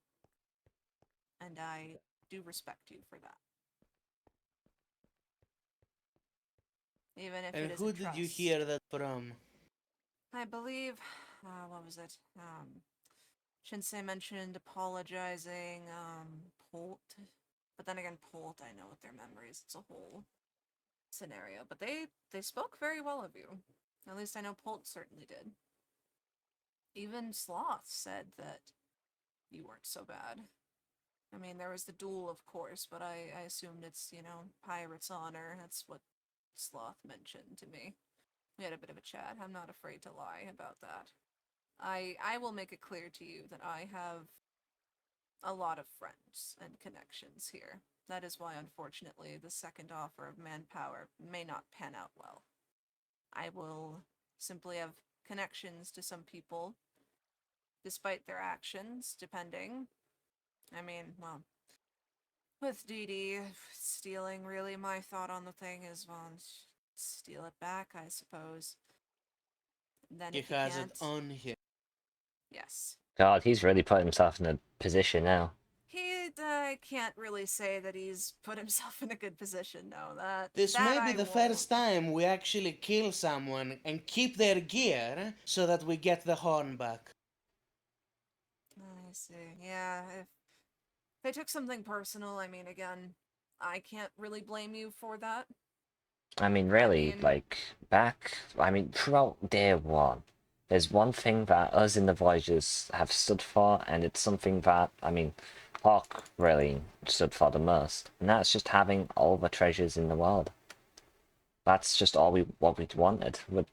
And I do respect you for that. Even if And it who isn't did you trust. hear that from? I believe, what was it? Shinsei mentioned apologizing, Polt. But then again, Polt, I know with their memories, it's a whole scenario. But they spoke very well of you. At least I know Polt certainly did. Even Sloth said that you weren't so bad. I mean, there was the duel, of course, but I assumed it's, pirate's honor. That's what Sloth mentioned to me. We had a bit of a chat. I'm not afraid to lie about that. I will make it clear to you that I have a lot of friends and connections here. That is why, unfortunately, the second offer of manpower may not pan out well. I will simply have connections to some people, despite their actions, depending. I mean, well, with Dee Dee stealing, really, my thought on the thing is, well, steal it back, I suppose. And then He if you has it can't, on him. yes. God, he's really put himself in a position now. He I can't really say that he's put himself in a good position. No, This that may be I the won't. first time we actually kill someone and keep their gear so that we get the horn back. I see. Yeah, if they took something personal, I mean, again, I can't really blame you for that. I mean, really, mean- like, throughout day one, there's one thing that us in the Voyagers have stood for, and it's something that, Hawk really stood for the most, and that's just having all the treasures in the world. That's just what we wanted. With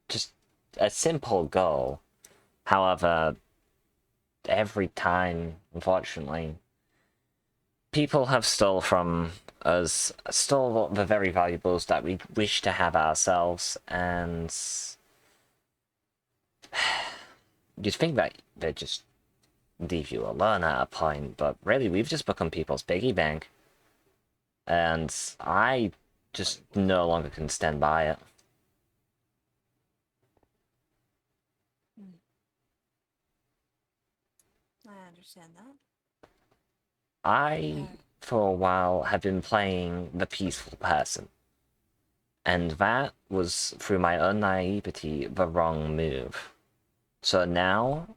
just a simple goal. However, every time, unfortunately, people have stole from us, stole the very valuables that we wish to have ourselves, and you'd think that they'd just leave you alone at a point, but really we've just become people's piggy bank. And I just no longer can stand by it. I understand that. I, for a while, have been playing the peaceful person. And that was, through my own naivety, the wrong move. So now,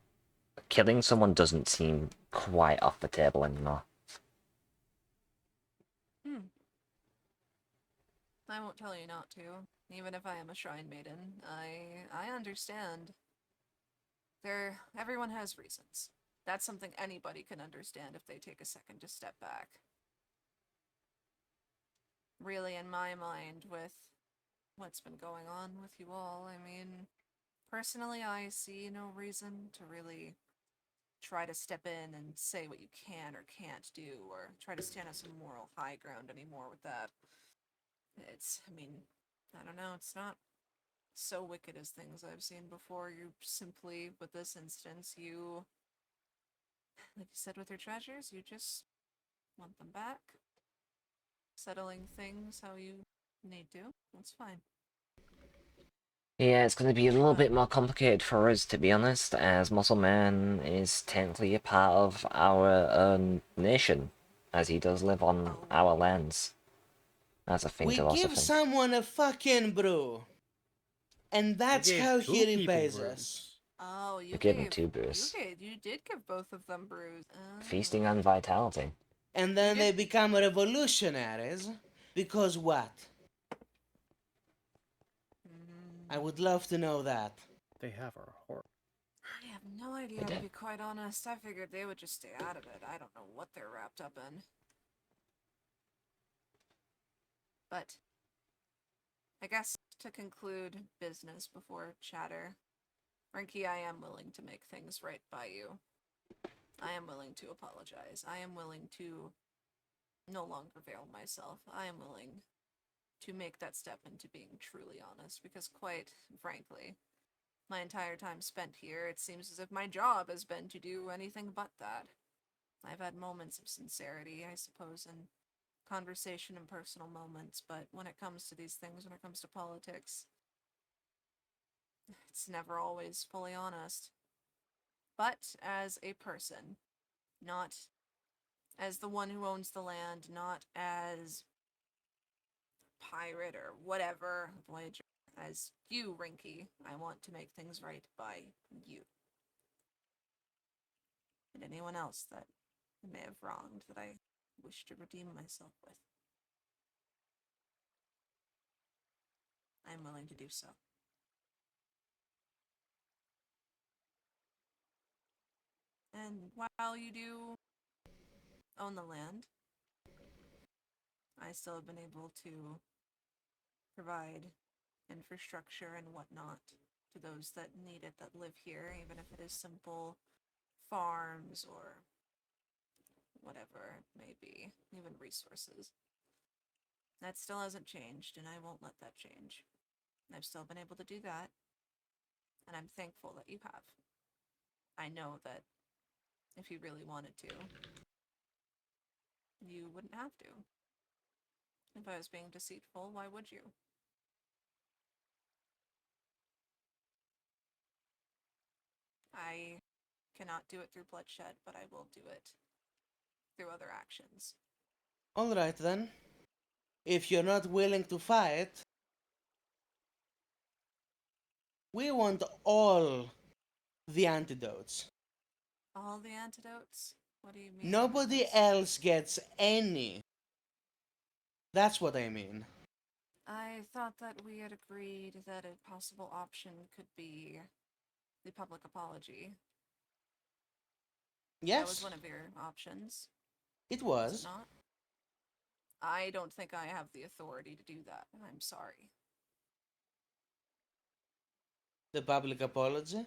killing someone doesn't seem quite off the table anymore. I won't tell you not to, even if I am a shrine maiden. I understand. Everyone has reasons. That's something anybody can understand if they take a second to step back. Really, in my mind, with what's been going on with you all, I mean, personally, I see no reason to really try to step in and say what you can or can't do, or try to stand on some moral high ground anymore with that. I don't know, it's not so wicked as things I've seen before. You simply, with this instance, like you said with your treasures, you just want them back. Settling things how you need to. That's fine. Yeah, it's going to be a little bit more complicated for us, to be honest, as Muscle Man is technically a part of our own nation, as he does live on our lands. That's a thing We to also give think. someone a fucking brew. And that's gave how two he people repays brews. us. Oh, you We gave him 2 brews. You did give both of them brews. Oh. Feasting on vitality. And then You they did- become revolutionaries. Because what? I would love to know that. They have our horse. I have no idea, to be quite honest. I figured they would just stay out of it. I don't know what they're wrapped up in. But I guess to conclude business before chatter, Rinky, I am willing to make things right by you. I am willing to apologize. I am willing to no longer veil myself. I am willing to make that step into being truly honest, because quite frankly, my entire time spent here, it seems as if my job has been to do anything but that. I've had moments of sincerity, I suppose, in conversation and personal moments, but when it comes to these things, when it comes to politics, it's never always fully honest. But as a person, not as the one who owns the land, not as pirate or whatever, Voyager, as you, Rinky, I want to make things right by you. And anyone else that I may have wronged that I wish to redeem myself with. I am willing to do so. And while you do own the land, I still have been able to provide infrastructure and whatnot to those that need it, that live here, even if it is simple farms or whatever it may be, even resources. That still hasn't changed, and I won't let that change. I've still been able to do that, and I'm thankful that you have. I know that if you really wanted to, you wouldn't have to. If I was being deceitful, why would you? I cannot do it through bloodshed, but I will do it through other actions. Alright then. If you're not willing to fight, we want all the antidotes. All the antidotes? What do you mean? Nobody There's- else gets any. That's what I mean. I thought that we had agreed that a possible option could be the public apology. That was Yes, one of your options, it was it was. not? I don't think I have the authority to do that. I'm sorry. The public apology?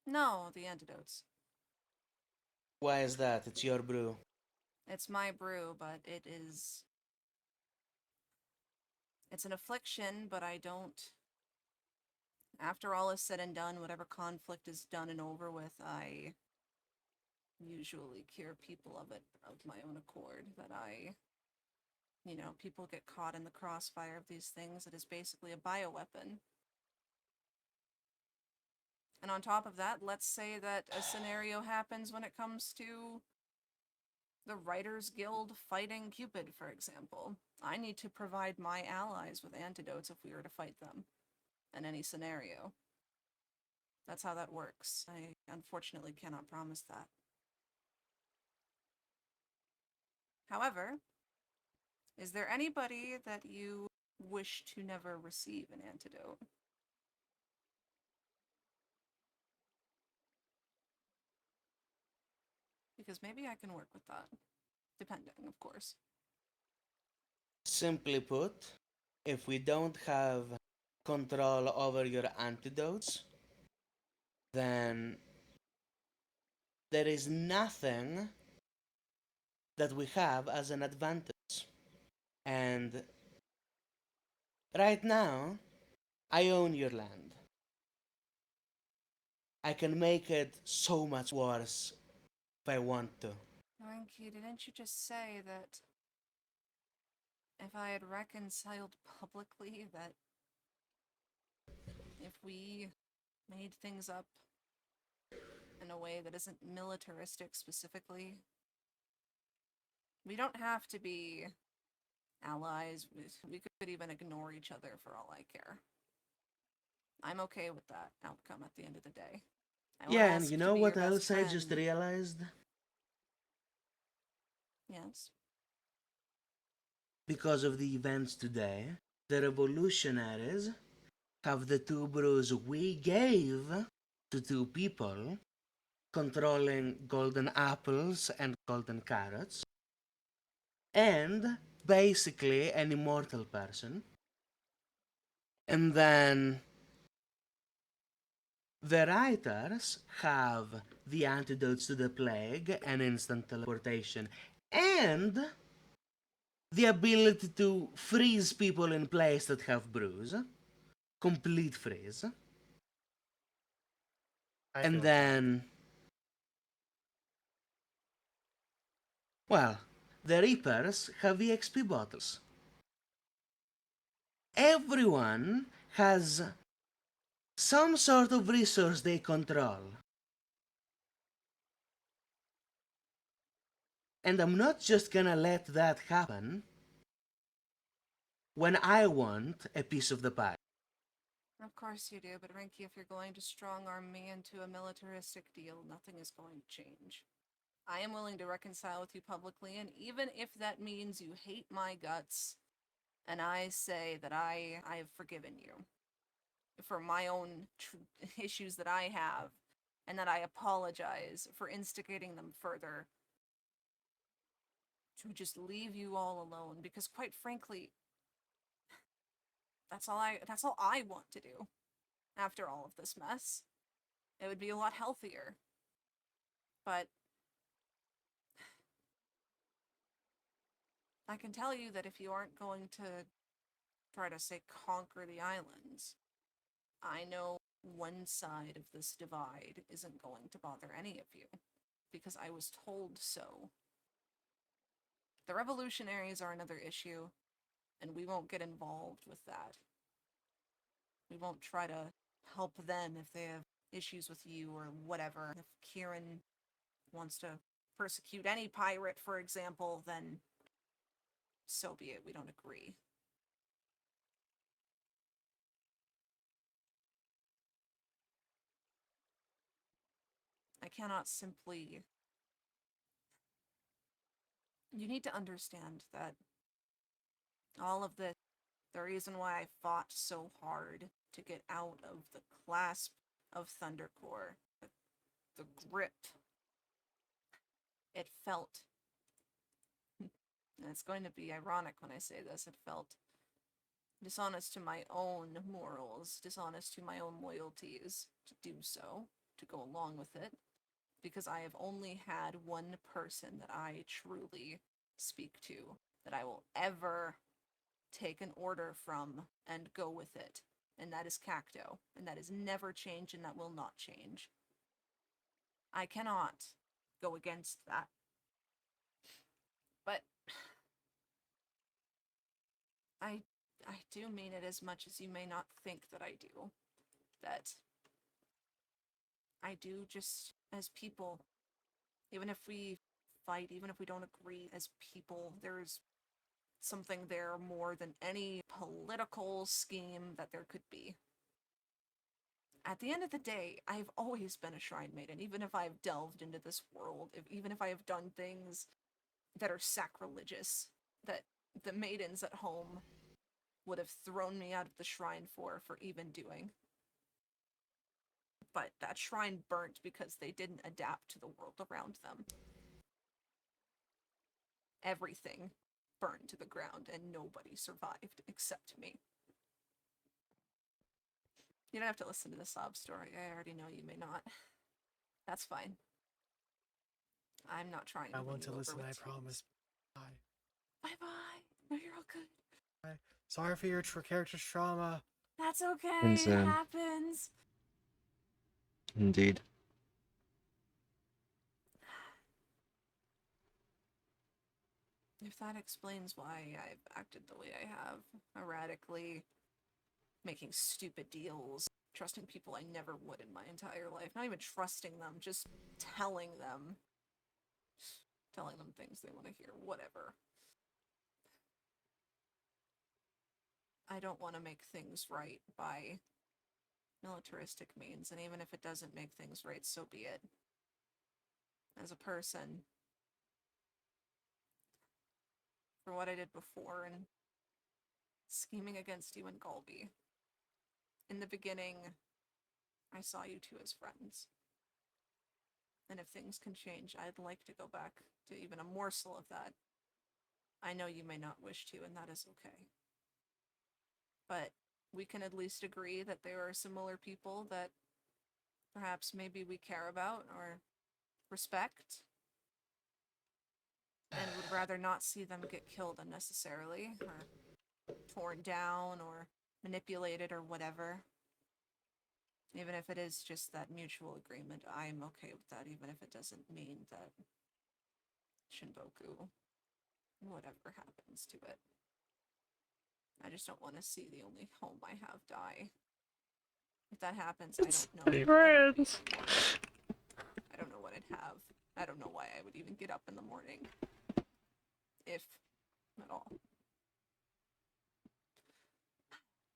No, the antidotes. Why is that? It's your brew. It's my brew, but it is. It's an affliction, but I don't. After all is said and done, whatever conflict is done and over with, I usually cure people of it of my own accord. People get caught in the crossfire of these things. It is basically a bioweapon. And on top of that, let's say that a scenario happens when it comes to the Writers Guild fighting Cupid, for example. I need to provide my allies with antidotes if we were to fight them in any scenario. That's how that works. I unfortunately cannot promise that. However, is there anybody that you wish to never receive an antidote? Because maybe I can work with that. Depending, of course. Simply put, if we don't have control over your antidotes, then there is nothing that we have as an advantage. And right now, I own your land. I can make it so much worse if I want to. Ranky, didn't you just say that if I had reconciled publicly that if we made things up in a way that isn't militaristic specifically, we don't have to be allies. We could even ignore each other for all I care. I'm okay with that outcome at the end of the day. I won't Yeah, and ask you to know be what your best else I just friend. realized? Yes. Because of the events today, the revolutionaries have the two brews we gave to two people controlling golden apples and golden carrots, and basically an immortal person. And then the writers have the antidotes to the plague and instant teleportation, and the ability to freeze people in place that have brews. Complete freeze. I And feel attacked. then, well, the Reapers have EXP bottles. Everyone has some sort of resource they control. And I'm not just gonna let that happen when I want a piece of the pie. Of course you do, but Ranky, if you're going to strong arm me into a militaristic deal, nothing is going to change. I am willing to reconcile with you publicly, and even if that means you hate my guts, and I say that I have forgiven you for my own issues that I have, and that I apologize for instigating them further, to just leave you all alone, because quite frankly, that's all I want to do after all of this mess. It would be a lot healthier. But I can tell you that if you aren't going to try to, say, conquer the islands, I know one side of this divide isn't going to bother any of you, because I was told so. The revolutionaries are another issue, and we won't get involved with that. We won't try to help them if they have issues with you or whatever. If Kieran wants to persecute any pirate, for example, then so be it. We don't agree. I cannot simply... You need to understand that all of this, the reason why I fought so hard to get out of the clasp of Thundercore, the grip, it felt, and it's going to be ironic when I say this, it felt dishonest to my own morals, dishonest to my own loyalties to do so, to go along with it, because I have only had one person that I truly speak to, that I will ever take an order from and go with it, and that is Cacto, and that has never changed and that will not change. I cannot go against that. But I do mean it as much as you may not think that I do. That I do just, as people, even if we fight, even if we don't agree as people, there's something there more than any political scheme that there could be. At the end of the day, I've always been a Shrine Maiden, even if I've delved into this world, even if I have done things that are sacrilegious, that the maidens at home would have thrown me out of the shrine for even doing. But that shrine burnt because they didn't adapt to the world around them. Everything burned to the ground and nobody survived except me. You don't have to listen to the sob story. I already know you may not. That's fine. I'm not trying to I win want you to over listen, with I tears. promise. Bye. Bye-bye. No, you're all good. Sorry for your character's trauma. That's okay. It Insane. happens. Indeed. If that explains why I've acted the way I have, erratically, making stupid deals, trusting people I never would in my entire life, not even trusting them, just telling them things they want to hear, whatever. I don't want to make things right by militaristic means, and even if it doesn't make things right, so be it. As a person, for what I did before and scheming against you and Galby, in the beginning, I saw you two as friends. And if things can change, I'd like to go back to even a morsel of that. I know you may not wish to, and that is okay. But we can at least agree that there are similar people that perhaps maybe we care about or respect, and would rather not see them get killed unnecessarily, or torn down, or manipulated, or whatever. Even if it is just that mutual agreement, I'm okay with that, even if it doesn't mean that Shinboku, whatever happens to it. I just don't want to see the only home I have die. If that happens, I don't know. Friends. I don't know what I'd have. I don't know why I would even get up in the morning. If at all.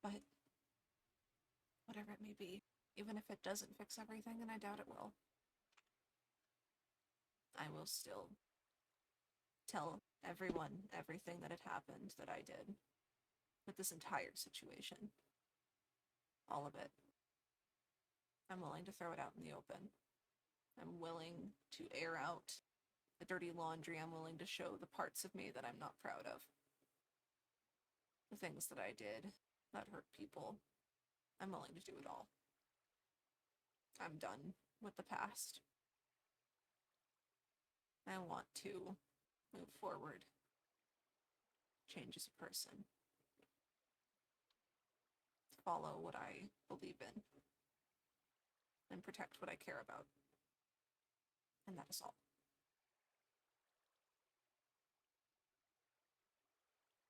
But whatever it may be, even if it doesn't fix everything, and I doubt it will, I will still tell everyone everything that had happened that I did with this entire situation. All of it. I'm willing to throw it out in the open. I'm willing to air out the dirty laundry. I'm willing to show the parts of me that I'm not proud of. The things that I did that hurt people. I'm willing to do it all. I'm done with the past. I want to move forward. Change as a person. Follow what I believe in. And protect what I care about. And that is all.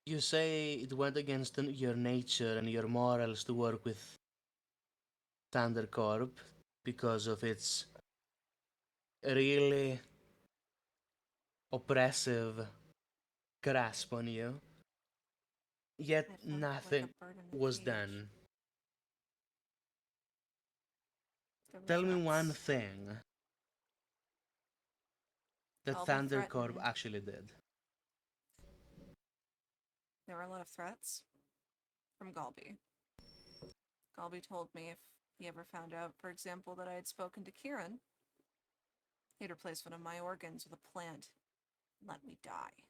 You say it went against your nature and your morals to work with Thundercorp because of its really oppressive grasp on you, yet I felt like a nothing bird in a was cage. done. There were Tell me one threats. thing that Galby Thundercorp threatened. actually did. There were a lot of threats from Galby. Galby told me if he ever found out, for example, that I had spoken to Kieran, he'd replace one of my organs with a plant and let me die.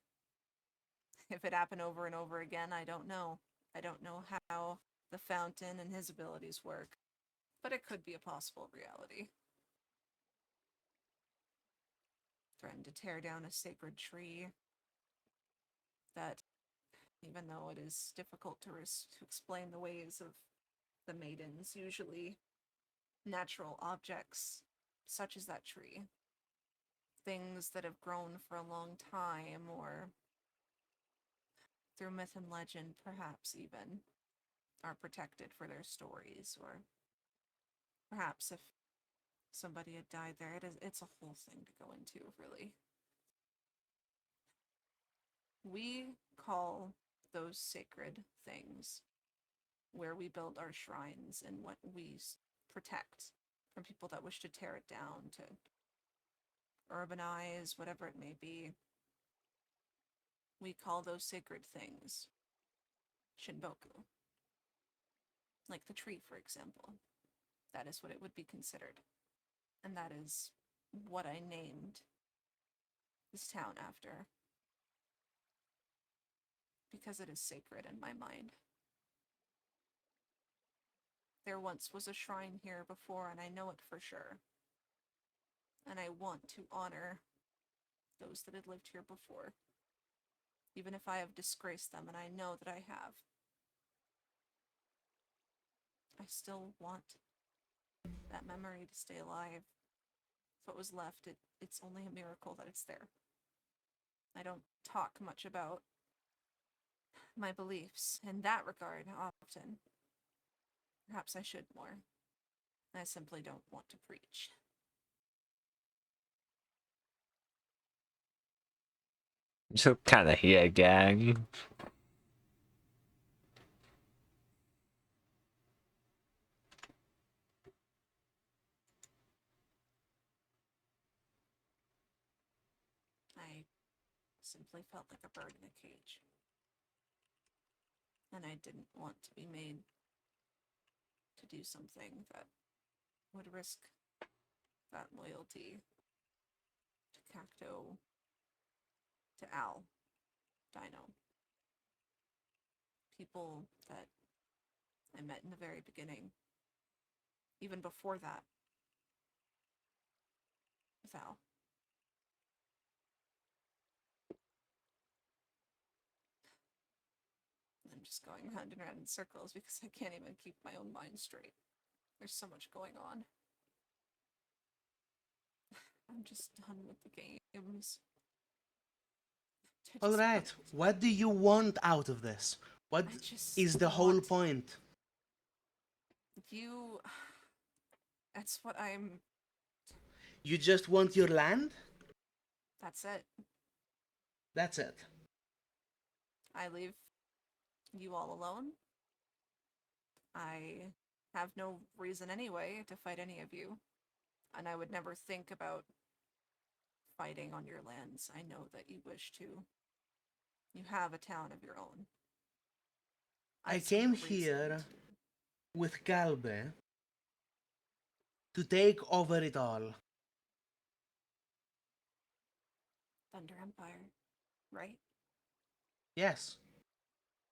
If it happened over and over again, I don't know. I don't know how the fountain and his abilities work, but it could be a possible reality. Threatened to tear down a sacred tree that, even though it is difficult to explain the ways of the maidens, usually natural objects such as that tree, things that have grown for a long time, or through myth and legend, perhaps even, are protected for their stories, or perhaps if somebody had died there, it's a whole thing to go into, really. We call those sacred things where we build our shrines and what we protect from people that wish to tear it down, to urbanize, whatever it may be. We call those sacred things Shinboku. Like the tree, for example. That is what it would be considered. And that is what I named this town after. Because it is sacred in my mind. There once was a shrine here before, and I know it for sure. And I want to honor those that had lived here before. Even if I have disgraced them, and I know that I have. I still want that memory to stay alive. If it was left, it's only a miracle that it's there. I don't talk much about my beliefs in that regard often. Perhaps I should more. I simply don't want to preach. So kind of here, gang. I simply felt like a bird in a cage. And I didn't want to be made to do something that would risk that loyalty to Cacto, to Al, Dino. People that I met in the very beginning. Even before that. With Al. I'm just going round and round in circles because I can't even keep my own mind straight. There's so much going on. I'm just done with the games. Alright, what do you want out of this? What is the whole point? You... That's what I'm... You just want your land? That's it. That's it. I leave you all alone. I have no reason anyway to fight any of you. And I would never think about fighting on your lands. I know that you wish to. You have a town of your own. I came here with Galbe to take over it all. Thunder Empire, right? Yes.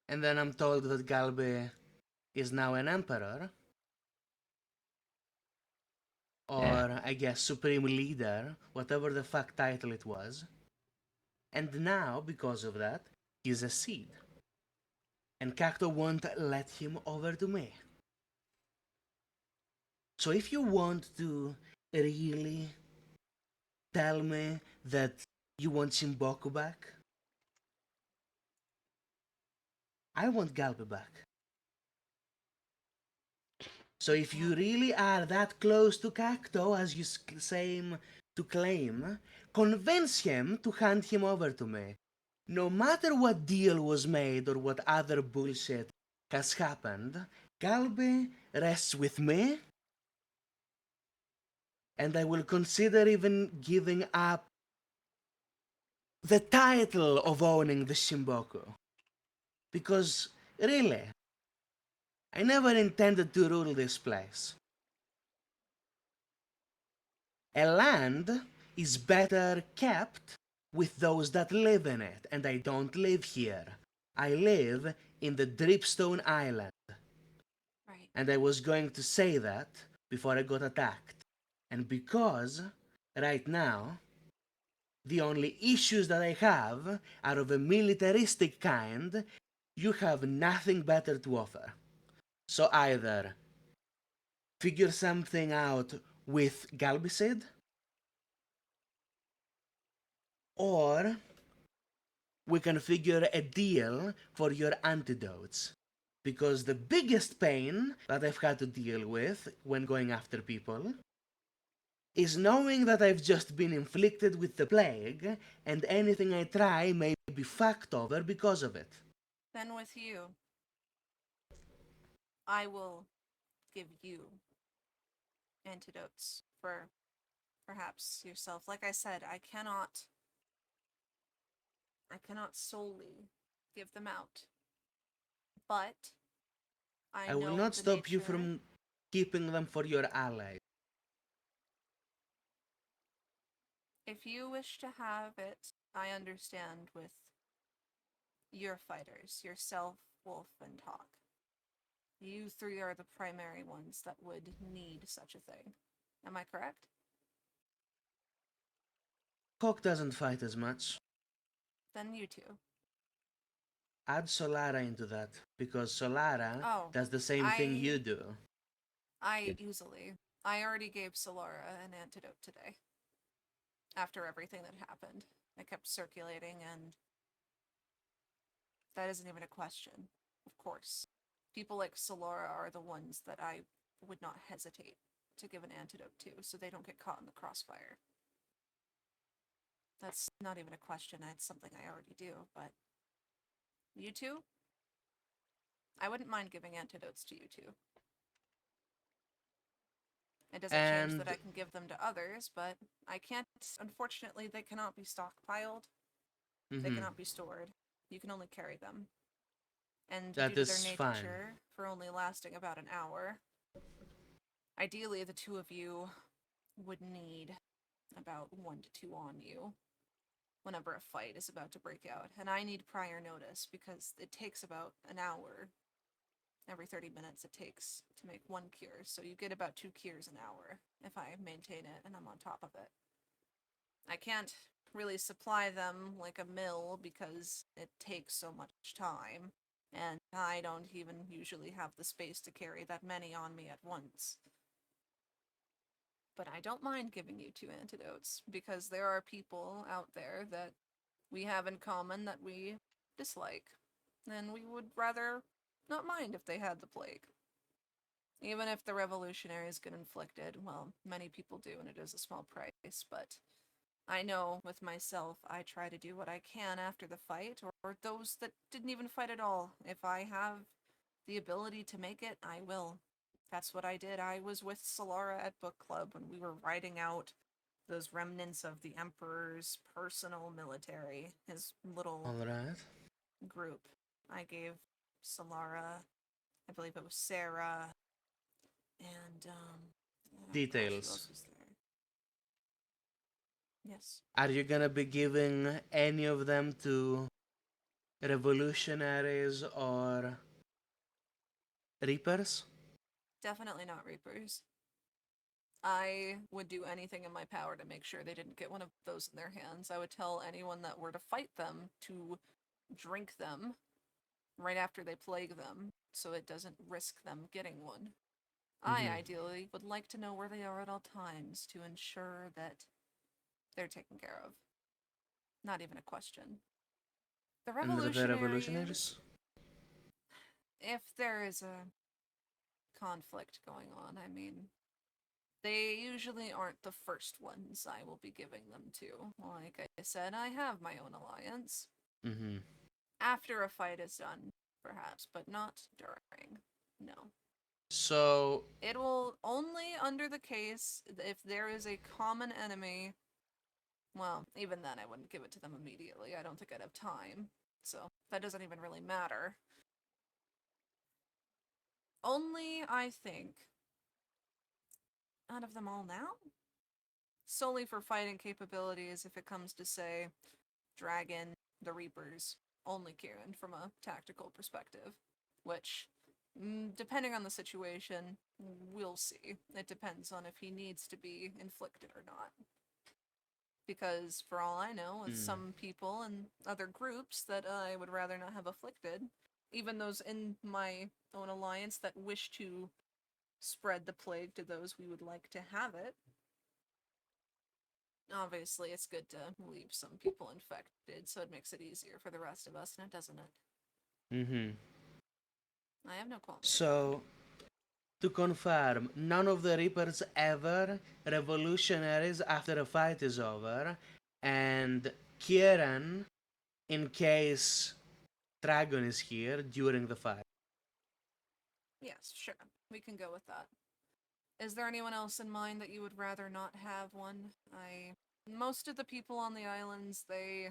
And then I'm told that Galbe is now an emperor. Or, I guess, supreme leader, whatever the fuck title it was. And now, because of that, he's a seed. And Cacto won't let him over to me. So if you want to really tell me that you want Shimboku back, I want Galbe back. So if you really are that close to Cacto as you to claim, convince him to hand him over to me. No matter what deal was made or what other bullshit has happened, Galby rests with me, and I will consider even giving up the title of owning the Shimboku. Because, really, I never intended to rule this place. A land is better kept with those that live in it, and I don't live here. I live in the Dripstone Island, Right. and I was going to say that before I got attacked. And because, right now, the only issues that I have are of a militaristic kind, you have nothing better to offer. So either figure something out with Galbicid, or we can figure a deal for your antidotes. Because the biggest pain that I've had to deal with when going after people is knowing that I've just been inflicted with the plague and anything I try may be fucked over because of it. Then with you, I will give you antidotes for perhaps yourself. Like I said, I cannot solely give them out. But I I will know not the stop you nature. from keeping them for your allies. If you wish to have it, I understand with your fighters, yourself, Wolf, and Hawk. You three are the primary ones that would need such a thing. Am I correct? Hawk doesn't fight as much. Then you two. Add Solara into that, because Solara Oh, does the same thing you do. I already gave Solara an antidote today. After everything that happened. I kept circulating, and that isn't even a question. Of course. People like Solara are the ones that I would not hesitate to give an antidote to, so they don't get caught in the crossfire. That's not even a question. It's something I already do, but you two? I wouldn't mind giving antidotes to you two. It doesn't change that And I can give them to others, but I can't. Unfortunately, they cannot be stockpiled. They cannot be stored. You can only carry them. And due that to their is fine. nature, for only lasting about an hour, ideally the two of you would need about 1 to 2 on you whenever a fight is about to break out. And I need prior notice because it takes about an hour. Every 30 minutes it takes to make 1 cure. So you get about 2 cures an hour if I maintain it and I'm on top of it. I can't really supply them like a mill because it takes so much time. And I don't even usually have the space to carry that many on me at once. But I don't mind giving you 2 antidotes, because there are people out there that we have in common that we dislike, and we would rather not mind if they had the plague. Even if the revolutionaries get inflicted, well, many people do, and it is a small price, but I know with myself, I try to do what I can after the fight, or those that didn't even fight at all. If I have the ability to make it, I will. That's what I did. I was with Solara at book club when we were writing out those remnants of the Emperor's personal military, his little Alright. group. I gave Solara, I believe it was Sarah, and oh gosh, who Details. else was there? Yes. Are you gonna be giving any of them to revolutionaries or reapers? Definitely not Reapers. I would do anything in my power to make sure they didn't get one of those in their hands. I would tell anyone that were to fight them to drink them right after they plague them, so it doesn't risk them getting one. I ideally would like to know where they are at all times to ensure that they're taken care of. Not even a question. The And the revolutionaries, revolutionaries? if there is a conflict going on, I mean, they usually aren't the first ones I will be giving them to. Like I said, I have my own alliance. Mm-hmm. After a fight is done, perhaps, but not during. No. So, It will only under the case if there is a common enemy. Well, even then, I wouldn't give it to them immediately. I don't think I'd have time. So, that doesn't even really matter. Only, I think, out of them all now? Solely for fighting capabilities, if it comes to, say, Dragon, the Reapers, only Kieran from a tactical perspective. Which, depending on the situation, we'll see. It depends on if he needs to be inflicted or not. Because, for all I know, with some people and other groups that I would rather not have afflicted, even those in my own alliance that wish to spread the plague to those we would like to have it, obviously it's good to leave some people infected, so it makes it easier for the rest of us, now doesn't it? mm-hmm. I have no qualms with So, to confirm, none of the Reapers ever revolutionaries after a fight is over, and Kieran, in case Dragon is here during the fight. that. Yes, sure. We can go with that. Is there anyone else in mind that you would rather not have one? Most of the people on the islands, they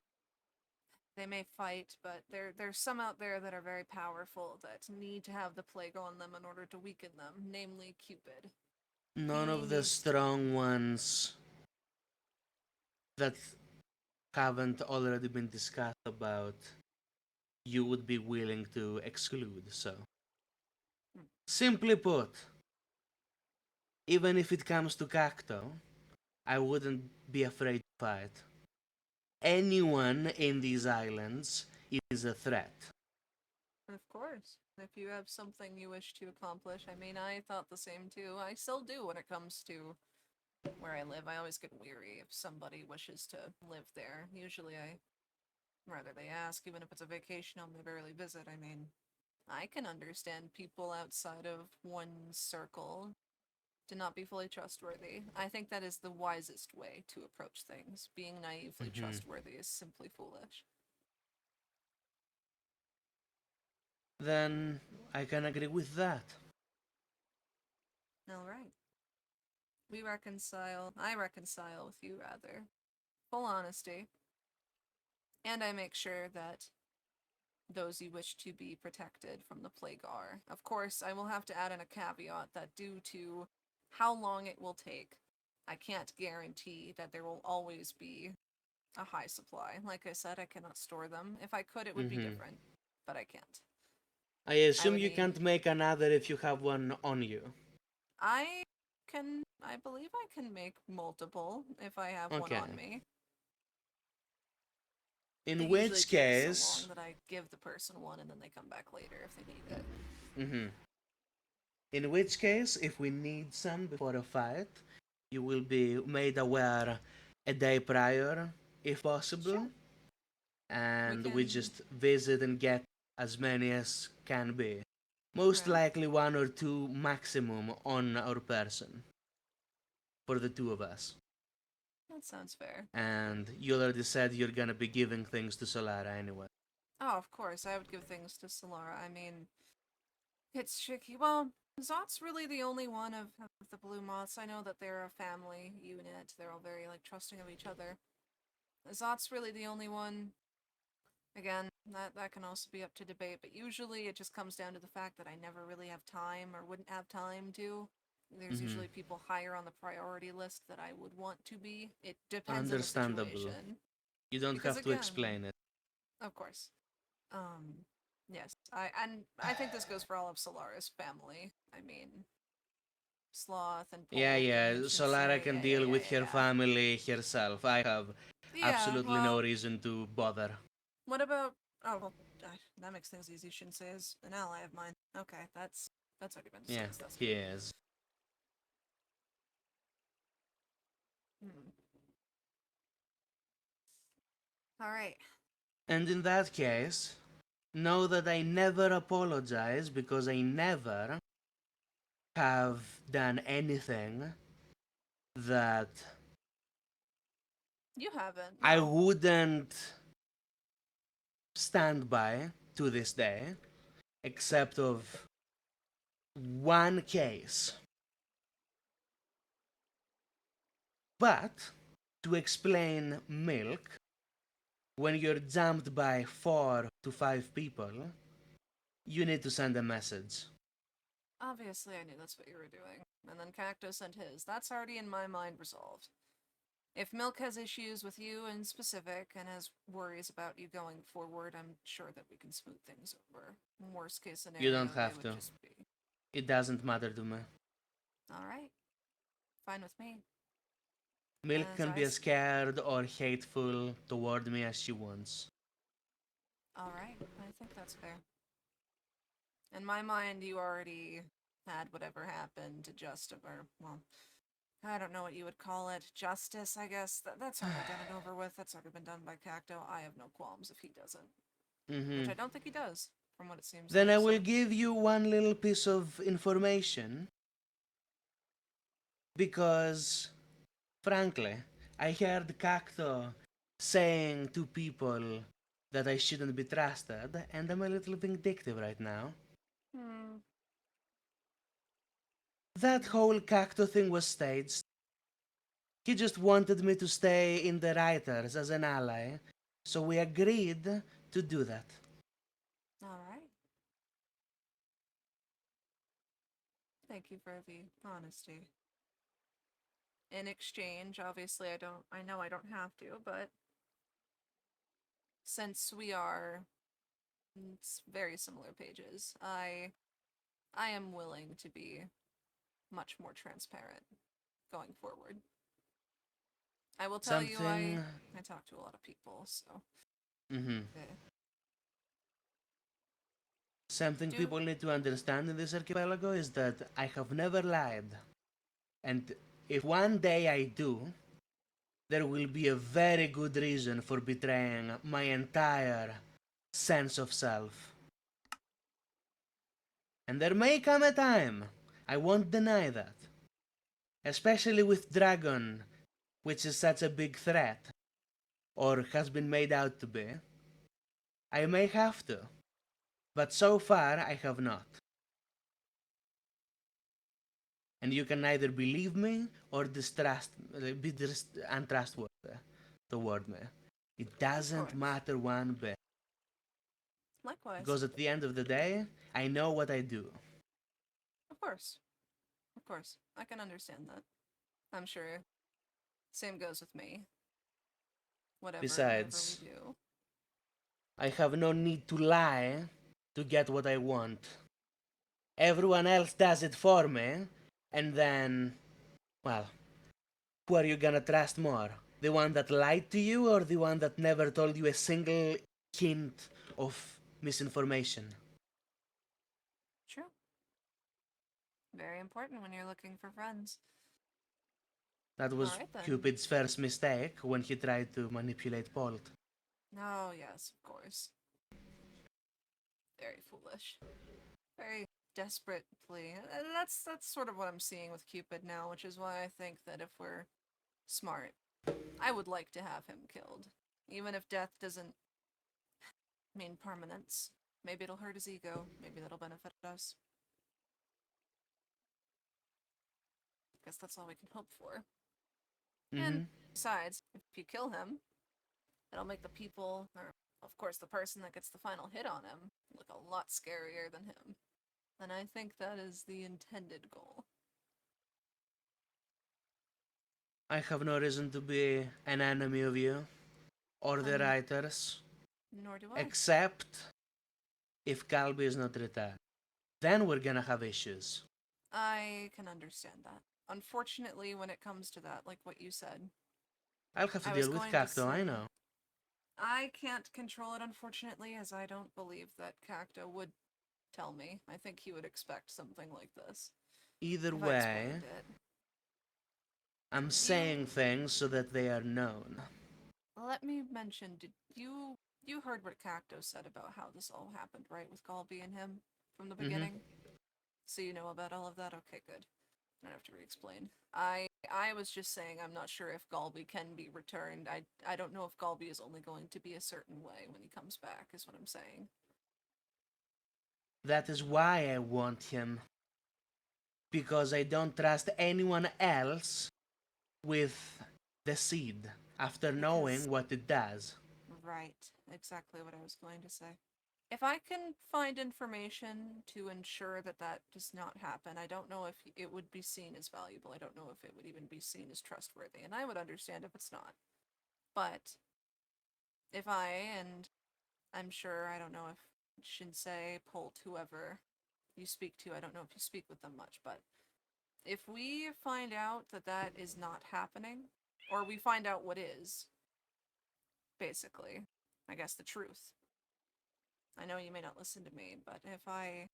may fight, but there's some out there that are very powerful that need to have the plague on them in order to weaken them, namely Cupid. None He of the needs to- strong ones that haven't already been discussed about you would be willing to exclude, so. Simply put, even if it comes to Cacto, I wouldn't be afraid to fight. Anyone in these islands is a threat. Of course. If you have something you wish to accomplish, I mean, I thought the same too. I still do when it comes to where I live. I always get weary if somebody wishes to live there. Usually rather they ask, even if it's a vacation home they barely visit. I mean, I can understand people outside of one circle to not be fully trustworthy. I think that is the wisest way to approach things. Being naively trustworthy is simply foolish. Then I can agree with that. Alright. I reconcile with you rather. Full honesty. And I make sure that those you wish to be protected from the plague are. Of course, I will have to add in a caveat that due to how long it will take, I can't guarantee that there will always be a high supply. Like I said, I cannot store them. If I could, it would be different, but I can't. I assume would you need- can't make another if you have one on you. I believe I can make multiple if I have one Okay. on me. In It which usually takes case, so long that I give the person one and then they come back later if they need it. in which case, if we need some before a fight, you will be made aware a day prior, if possible. Sure. And we can- just visit and get as many as can be. Most Right. likely one or two maximum on our person. For the two of us. That sounds fair. And you already said you're gonna be giving things to Solara anyway. Oh, of course, I would give things to Solara. I mean, it's tricky. Well, Zot's really the only one of the Blue Moths. I know that they're a family unit. They're all very, like, trusting of each other. Zot's really the only one. Again, that can also be up to debate, but usually it just comes down to the fact that I never really have time or wouldn't have time to. There's usually people higher on the priority list that I would want to be. It depends on the Understandable. situation. You don't Because have to again- explain it. Of course. Yes. I think this goes for all of Solara's family. I mean, Sloth and Polk Yeah, and Solara Minshinsei, can yeah, deal yeah, with her yeah. family herself. I have Yeah, absolutely well, no reason to bother. what about... Oh, well, that makes things easy. Shinsei is an ally of mine. Okay, that's already been Yeah, discussed. That's he good. is. Alright. And in that case, know that I never apologize because I never have done anything that You haven't. I No. wouldn't stand by to this day, except of one case. But to explain milk, when you're jumped by 4 to 5 people, you need to send a message. Obviously, I knew that's what you were doing. And then Cacto sent his. That's already in my mind resolved. If Milk has issues with you in specific and has worries about you going forward, I'm sure that we can smooth things over. Worst case scenario, You don't they have would to. just be. It doesn't matter to me. Alright. Fine with me. Milk As can I be as s- scared or hateful toward me as she wants. Alright, I think that's fair. In my mind, you already had whatever happened to or, well, I don't know what you would call it. Justice, I guess. That's already done and over with. That's already been done by Cacto. I have no qualms if he doesn't. Which I don't think he does, from what it seems Then like. I will So, give you one little piece of information because, frankly, I heard Cacto saying to people that I shouldn't be trusted, and I'm a little vindictive right now. hmm. That whole Cacto thing was staged. He just wanted me to stay in the writers as an ally, so we agreed to do that. Alright. Thank you for the honesty. In exchange, obviously, I know I don't have to, but since we are very similar pages, I am willing to be much more transparent going forward. I will tell you, Something. I talk to a lot of people, so Mhm. eh. Something Do people need to understand in this archipelago is that I have never lied. And if one day I do, there will be a very good reason for betraying my entire sense of self. And there may come a time, I won't deny that. Especially with Dragon, which is such a big threat, or has been made out to be. I may have to, but so far I have not. And you can either believe me or be untrustworthy toward me. It of doesn't course. matter one bit. Likewise. Because at the end of the day, I know what I do. Of course. Of course. I can understand that. I'm sure same goes with me. Whatever we Besides, do. I have no need to lie to get what I want. Everyone else does it for me, and then, well, who are you gonna trust more? The one that lied to you or the one that never told you a single hint of misinformation? True. Very important when you're looking for friends. That was Alright then. Cupid's first mistake when he tried to manipulate Bolt. Oh, yes, of course. Very foolish. Very desperately. That's sort of what I'm seeing with Cupid now, which is why I think that if we're smart, I would like to have him killed. Even if death doesn't mean permanence. Maybe it'll hurt his ego. Maybe that'll benefit us. Guess that's all we can hope for. And Mm-hmm. besides, if you kill him, it'll make the people, or of course the person that gets the final hit on him, look a lot scarier than him. And I think that is the intended goal. I have no reason to be an enemy of you or the Um, writers, Nor do I. except if Calby is not retired. Then we're gonna have issues. I can understand that. Unfortunately, when it comes to that, like what you said, I'll have to I was deal with going to Cacto, I say know. I can't control it, unfortunately, as I don't believe that Cacto would tell me. I think he would expect something like this Either if I way, explained it. I'm You saying things so that they are known. let me mention, did you heard what Cacto said about how this all happened, right, with Galby and him from the Mm-hmm. beginning? So you know about all of that? Okay, good. I have to re-explain. I was just saying I'm not sure if Galby can be returned. I don't know if Galby is only going to be a certain way when he comes back, is what I'm saying. That is why I want him. Because I don't trust anyone else with the seed after knowing what it does. Right, exactly what I was going to say. If I can find information to ensure that that does not happen, I don't know if it would be seen as valuable. I don't know if it would even be seen as trustworthy, and I would understand if it's not. But if and I'm sure, I don't know if Shinsei, Polt, whoever you speak to, I don't know if you speak with them much, but if we find out that that is not happening, or we find out what is, basically, I guess the truth. I know you may not listen to me, but if I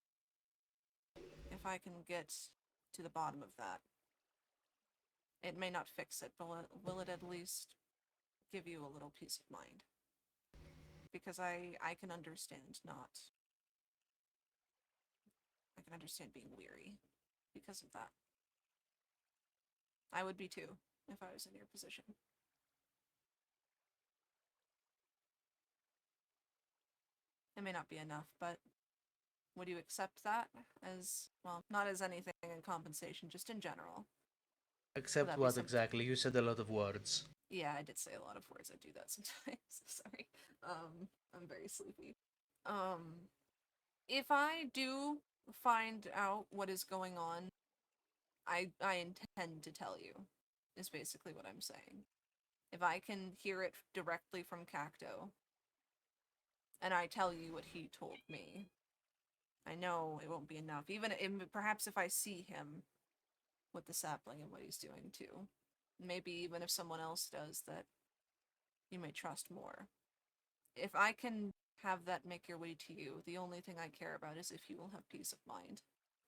can get to the bottom of that, it may not fix it, but will it at least give you a little peace of mind? Because I can understand I can understand being weary because of that. I would be too if I was in your position. It may not be enough, but would you accept that as, well, not as anything in compensation, just in general? Except that be what some- exactly? You said a lot of words. Yeah, I did say a lot of words. I do that sometimes. Sorry. I'm very sleepy. If I do find out what is going on, I intend to tell you, is basically what I'm saying. If I can hear it directly from Cacto, and I tell you what he told me, I know it won't be enough. Perhaps if I see him with the sapling and what he's doing too. Maybe even if someone else does that, you may trust more. If I can have that make your way to you, the only thing I care about is if you will have peace of mind.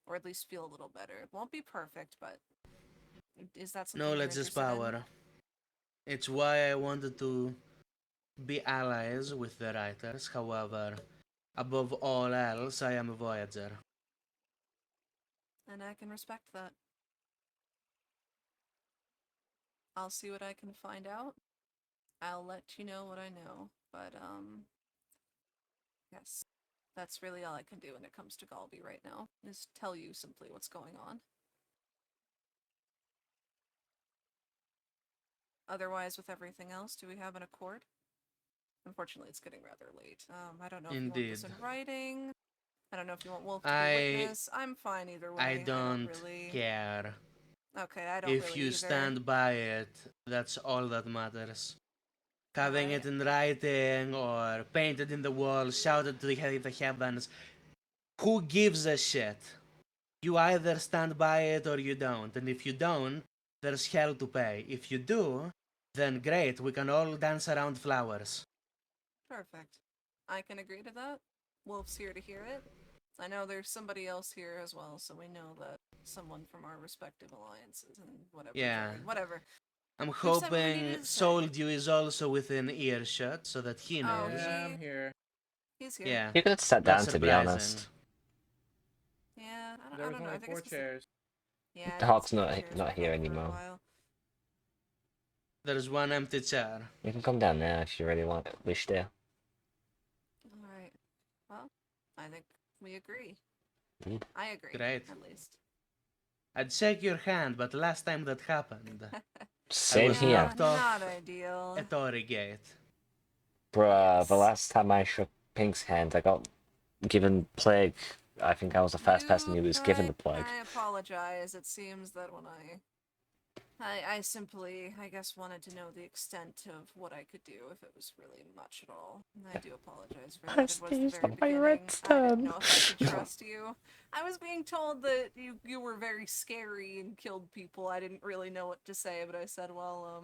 Or at least feel a little better. It won't be perfect, but is that something you're Knowledge is interested in? power. It's why I wanted to be allies with the writers. However, above all else, I am a voyager. And I can respect that. I'll see what I can find out. I'll let you know what I know. But, yes. That's really all I can do when it comes to Galby right now, is tell you simply what's going on. Otherwise, with everything else, do we have an accord? Unfortunately, it's getting rather late. I don't know if you want this in Indeed. writing. I don't know if you want Wolf to be I witness. I'm fine either way. I don't really care. Okay, I don't If really you either. stand by it, that's all that matters. Having Alright. it in writing or painted in the wall, shouted to the heavens, who gives a shit? You either stand by it or you don't, and if you don't, there's hell to pay. If you do, then great, we can all dance around flowers. Perfect. I can agree to that. Wolf's here to hear it. I know there's somebody else here as well, so we know that someone from our respective alliances and whatever. Yeah. Whatever. I'm We've said what we hoping needed to say. Soldew is also within earshot so that he Oh, knows. Yeah, I'm here. He's here. Yeah, You could have sat that's down, to be surprising. honest. Yeah, I There was don't know. only I think 4 it's chairs. Yeah, I Hawk's think the chairs not were here full for a anymore. while. There's one empty chair. You can come down there if you really wish to. Alright. Well, I think we agree. Mm. I agree, Great. at least. I'd shake your hand, but last time that happened, Same was here. knocked off Not ideal. a Tory gate. Bruh, the Yes. last time I shook Pink's hand, I got given plague. I think I was the first person who was given the plague. I apologize. It seems that when I simply, I guess, wanted to know the extent of what I could do, if it was really much at all. And I do apologize for that. It was the Prestige very on my beginning. redstone. I didn't know if I could trust you. I was being told that you were very scary and killed people. I didn't really know what to say, but I said, well,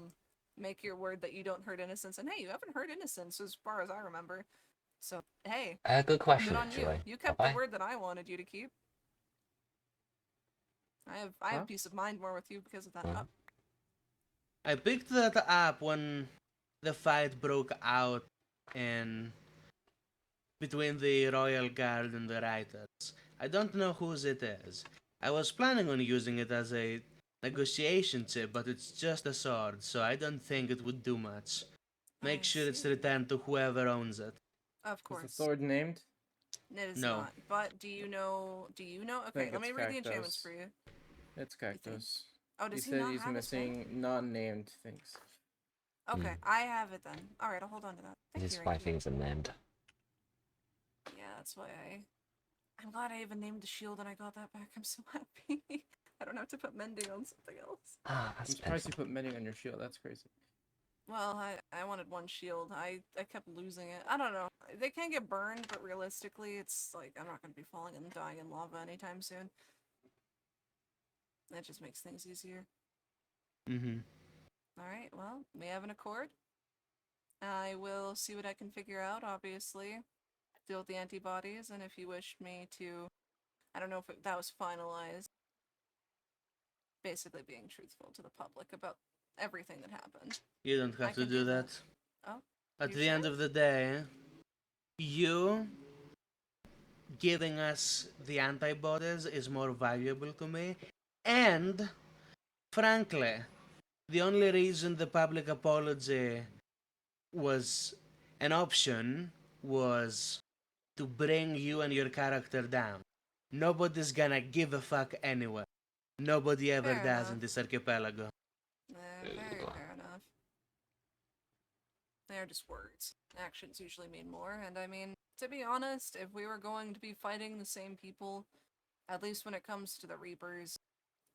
make your word that you don't hurt innocents. And hey, you haven't hurt innocents as far as I remember. So, hey, Good question, good on you. actually. You kept the word that I wanted you to keep. I have Huh? peace of mind more with you because of that. Huh? Oh, I picked that up when the fight broke out in between the Royal Guard and the Writers. I don't know whose it is. I was planning on using it as a negotiation chip, but it's just a sword, so I don't think it would do much. Make I sure it's see. returned to whoever owns it. Of Is the course. sword named? It is No. not. But do you know? Do you know? I Okay, think let me it's read the enchantments Cactus. for you. It's Cactus. Oh, He does he said not he's have a spell? missing non-named things. Okay, I have it then. All right, I'll hold on to that. Thank This you, is why Ranky. things are named. Yeah, that's why I'm glad I even named the shield and I got that back. I'm so happy. I don't have to put mending on something else. Ah, I'm that's surprised you painful. put mending on your shield. That's crazy. Well, I wanted one shield. I kept losing it. I don't know. They can get burned, but realistically, it's like I'm not going to be falling and dying in lava anytime soon. That just makes things easier. Mm-hmm. Alright, well, we have an accord. I will see what I can figure out, obviously. Deal with the antibodies, and if you wish me to... I don't know if that was finalized. Basically being truthful to the public about everything that happened. You don't I have to can do do that. Oh, At you the end sure? of the day, you giving us the antibodies is more valuable to me. And, frankly, the only reason the public apology was an option was to bring you and your character down. Nobody's gonna give a fuck anyway. Nobody ever Fair does enough. in this archipelago. Very fair enough. They're just words. Actions usually mean more, and I mean, to be honest, if we were going to be fighting the same people, at least when it comes to the Reapers,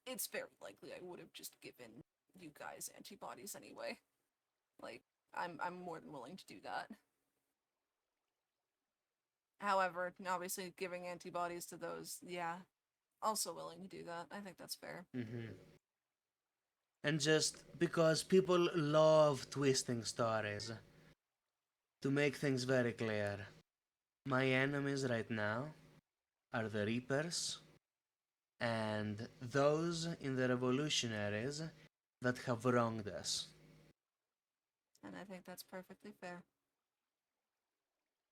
it's very likely I would have just given you guys antibodies anyway. Like, I'm more than willing to do that. However, obviously giving antibodies to those, yeah, also willing to do that. I think that's fair. Mm-hmm. And just because people love twisting stories, to make things very clear, my enemies right now are the Reapers and those in the revolutionaries that have wronged us. And I think that's perfectly fair.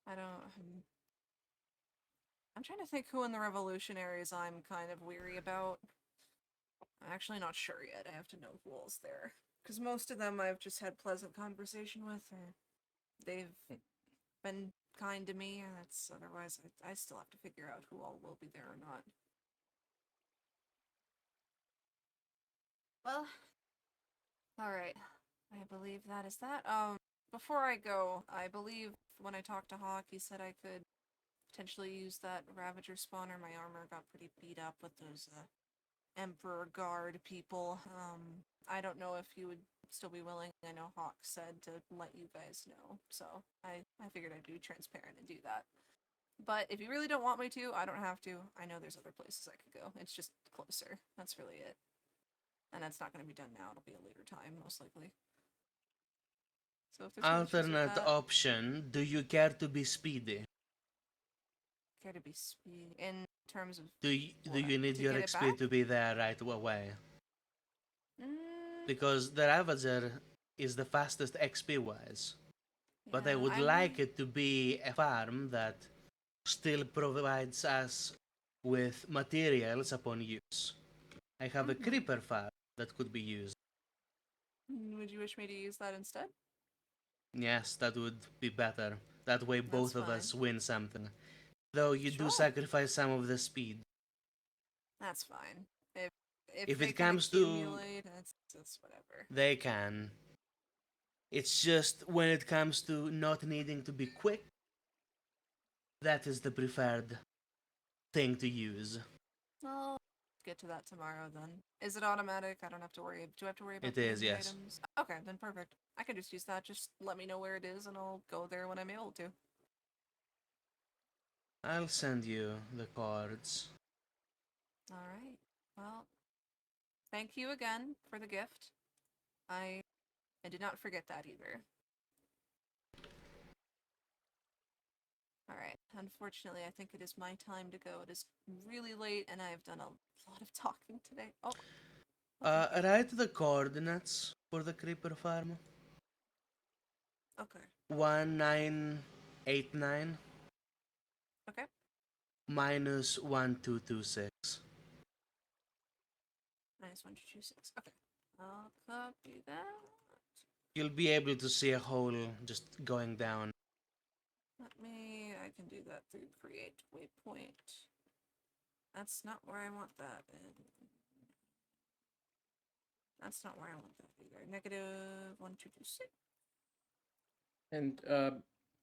I don't... I'm trying to think who in the revolutionaries I'm kind of weary about. I'm actually not sure yet. I have to know who all's there. Because most of them I've just had pleasant conversation with, or they've been kind to me. That's otherwise I still have to figure out who all will be there or not. Well, alright. I believe that is that. Before I go, I believe when I talked to Hawk, he said I could potentially use that Ravager spawner. My armor got pretty beat up with those, Emperor Guard people. I don't know if you would still be willing. I know Hawk said to let you guys know, so I figured I'd be transparent and do that. But if you really don't want me to, I don't have to. I know there's other places I could go. It's just closer. That's really it. And that's not going to be done now. It'll be a later time, most likely. So if there's no issues with Alternate that, option, do you care to be speedy? care to be speed in terms of Do what? you need To your get it XP back? to be there right away? Mm, Because the Ravager is the fastest XP wise. But I yeah, would like it to be a farm that still provides us with materials upon use. I have a Mhm. creeper farm that could be used. Would you wish me to use that instead? Yes, that would be better. That way That's both of fine. us win something. Though you do Sure. sacrifice some of the speed. That's fine. If If they it can comes to... accumulate, that's whatever. They can. It's just when it comes to not needing to be quick, that is the preferred thing to use. I'll get to that tomorrow then. Is it automatic? I don't have to worry. Do I have to worry about It is, putting the yes. items? Okay, then perfect. I can just use that. Just let me know where it is and I'll go there when I'm able to. I'll send you the cards. Alright. Well, thank you again for the gift. I did not forget that either. Alright. Unfortunately, I think it is my time to go. It is really late and I have done a lot of talking today. Oh. well, thank you. Write the coordinates for the creeper farm. Okay. 1989 Okay. minus 1226. -1, 2, 2, 6. Okay. I'll copy that. You'll be able to see a hole just going down. I can do that through create waypoint. That's not where I want that in. That's not where I want that either. -1, 2, 2, 6. And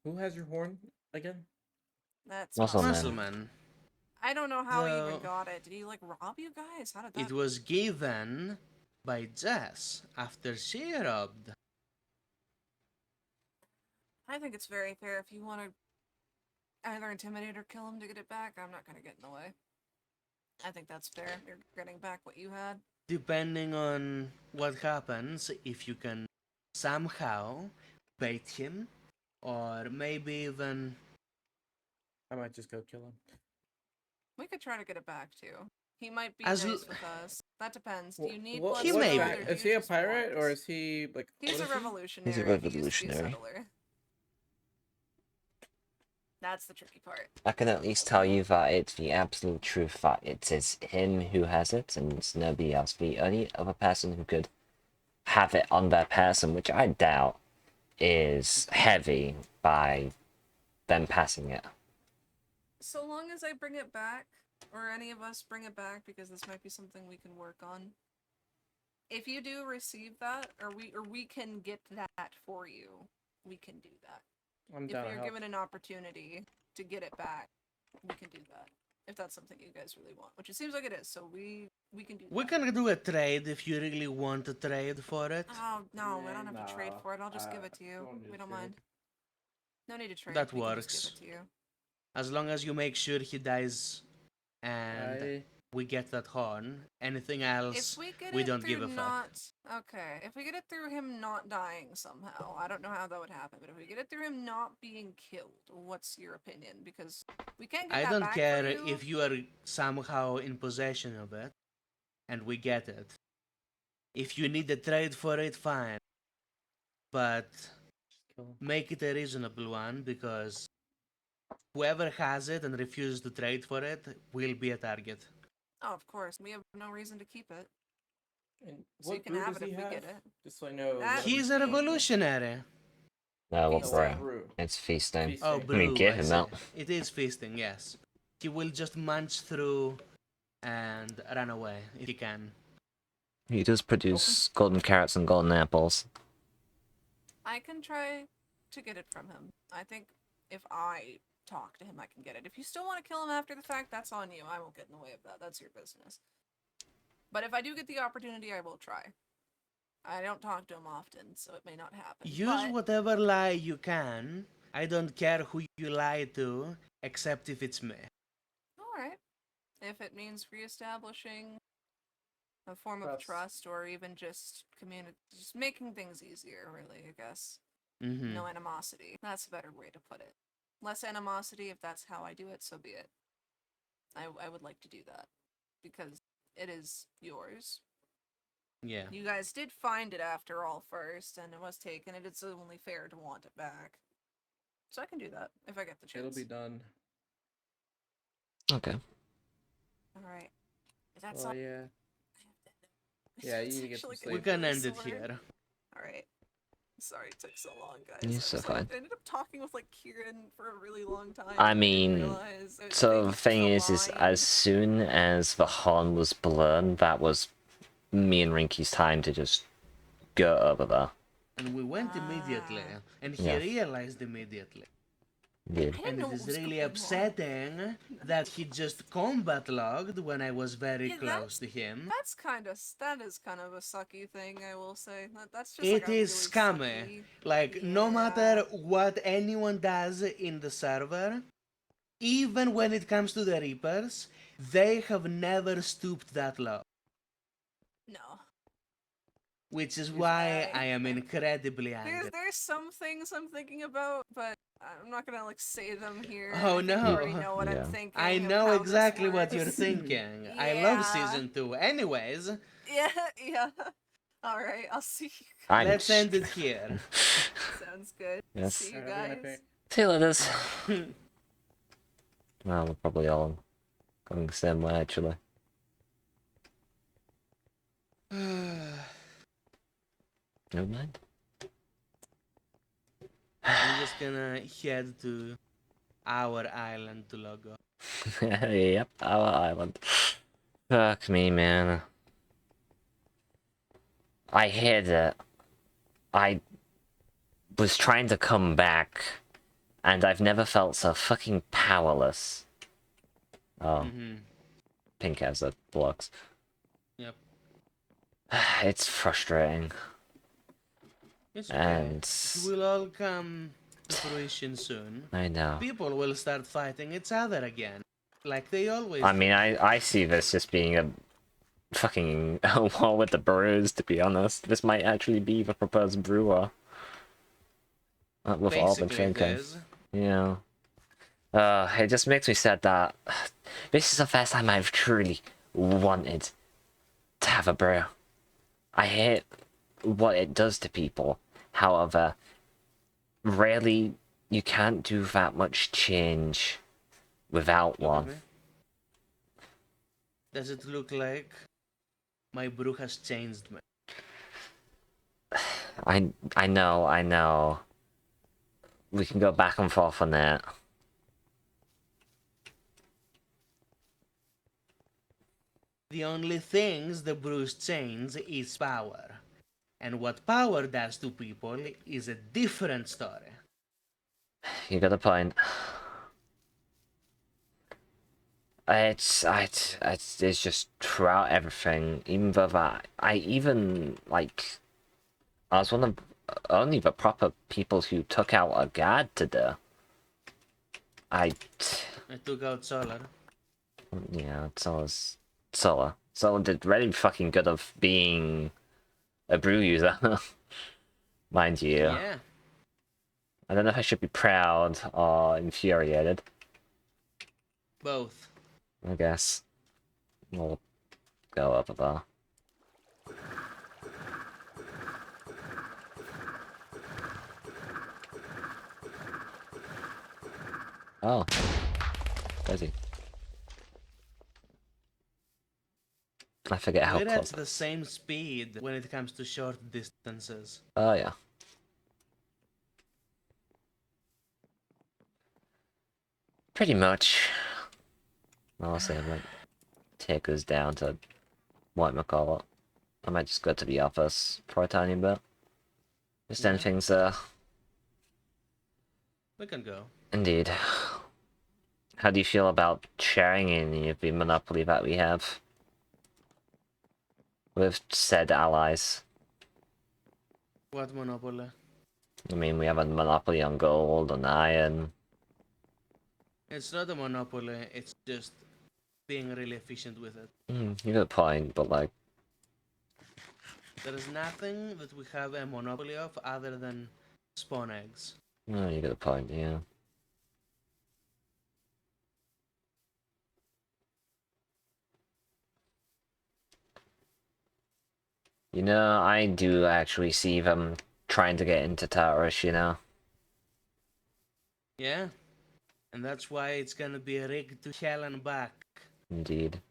who has your horn again? That's Muscle Man. Muscleman. I don't know how he even The- got it. Did he like rob you guys? How did that? It was given by Jess after she robbed. I think it's very fair if you want to either intimidate or kill him to get it back. I'm not gonna get in the way. I think that's fair. You're getting back what you had. Depending on what happens, if you can somehow bait him, or maybe even I might just go kill him. We could try to get it back too. He might be As nice l- with us. That depends. Do Wh- you need what- blood He what may spilled, be. or do Is you he a just pirate want- or is he like? He's what a is he? revolutionary. He's a He used to be revolutionary. settler. That's the tricky part. I can at least tell you that it's the absolute truth that it is him who has it and it's nobody else. The only other person who could have it on their person, which I doubt, is Heavy by them passing it. So long as I bring it back, or any of us bring it back, because this might be something we can work on. If you do receive that, or we can get that for you, we can do that. I'm If down to we are help. given an opportunity to get it back, we can do that. If that's something you guys really want, which it seems like it is, so we can do that. we can do a trade if you really want to trade for it. Oh no, I don't have to trade Nah, for it. I'll just give it to you. don't need We to don't trade. mind. No need to trade. That we can works. just give it to you. As long as you make sure he dies and I we get that horn. Anything else, If we get we it don't through give a fuck. not okay, if we get it through him not dying somehow, I don't know how that would happen, but if we get it through him not being killed, what's your opinion? Because we can't get I that don't back care for you. if you are somehow in possession of it and we get it. If you need a trade for it, fine. But just kill him. make it a reasonable one because whoever has it and refuses to trade for it will be a target. Oh, of course. We have no reason to keep it. And So you what can brew have does it he if we have? get it. Just so I know. That- what He's I'm a looking for. revolutionary. No, what Feasting. brew? Brew. It's feasting. Feasting. Oh, I mean, brew, give I him see. that. It is feasting, yes. He will just munch through and run away if he can. He does produce golden carrots and golden apples. I can try to get it from him. I think if I talk to him, I can get it. If you still want to kill him after the fact, that's on you. I won't get in the way of that. That's your business. But if I do get the opportunity, I will try. I don't talk to him often, so it may not happen. Use but whatever lie you can. I don't care who you lie to, except if it's me. Alright. If it means reestablishing a form of Trust. trust or even just just making things easier, really, I guess. Mm-hmm. No animosity. That's a better way to put it. Less animosity, if that's how I do it, so be it. I would like to do that. Because it is yours. Yeah. You guys did find it after all first, and it was taken, and it's only fair to want it back. So I can do that, if I get the chance. It'll be done. Okay. Alright. That's Oh all. yeah. Yeah, you need to get some sleep. We can end it here. Alright. Sorry it took so long, guys. You're I so was, like, fine. I ended up talking with like Kieran for a really long time. I didn't mean, realize it So the was thing the is line. as soon as the horn was blown, that was me and Rinky's time to just go over there. And we went immediately, Ah. and he Yeah. realized immediately. Yeah. I didn't And know it what is was really going on. upsetting that he just combat logged when I was very Yeah, close to him. That is kind of a sucky thing, I will say. That's just It like a is really scummy. sucky- Like, no Yeah. matter what anyone does in the server, even when it comes to the Reapers, they have never stooped that low. No. Which is why Right. I am incredibly angry. There's some things I'm thinking about, but I'm not gonna like say them here. Oh, I think you already no. know what Yeah. I'm thinking. I of know how this exactly what you're works. thinking. I love Yeah. season 2. Anyways, Yeah. All right, I'll see you. I'm let's end it here. Sounds good. Yes. See you Alright, have a good night, guys. Pick. See you later. Well, we're probably all going the same way, actually. No mind. I'm just gonna head to our island to log off. Yep, our island. Fuck me, man. I hid it. I was trying to come back, and I've never felt so fucking powerless. Oh, Mm-hmm. Pink has the blocks. Yep. It's frustrating. It's okay. And It will all come to fruition soon. I know. People will start fighting each other again, like they always I do. mean, I see this just being a fucking war with the brews, to be honest. This might actually be the proposed brewer. With all the Basically, it thinking. is. Yeah. It just makes me sad that this is the first time I've truly wanted to have a brew. I hate what it does to people. However, rarely you can't do that much change without Look at one. me. Does it look like my brew has changed me? I know. We can go back and forth on that. The only things the brews change is power. And what power does to people is a different story. You got a point. It's just throughout everything. Even though that I even like, I was one of only the proper people who took out a guard today. I took out Solar. Yeah, Sola's Sola. Sola did really fucking good of being a brew user, mind you. Yeah. I don't know if I should be proud or infuriated. Both. I guess we'll go over there. Oh, busy. I forget how We're close. at the same speed when it comes to short distances. Oh yeah. Pretty much. Honestly, I might take us down to whatchamacallit. I might just go to the office for a tiny bit. Just end Yeah. things We can go. Indeed. How do you feel about sharing any of the monopoly that we have with said allies? What monopoly? I mean, we have a monopoly on gold, on iron. It's not a monopoly, it's just being really efficient with it. You got a point, but like, There is nothing that we have a monopoly of other than spawn eggs. oh, you got a point, yeah. You know, I do actually see them trying to get into Tartarus, you know? Yeah? And that's why it's gonna be rigged to hell and back. Indeed.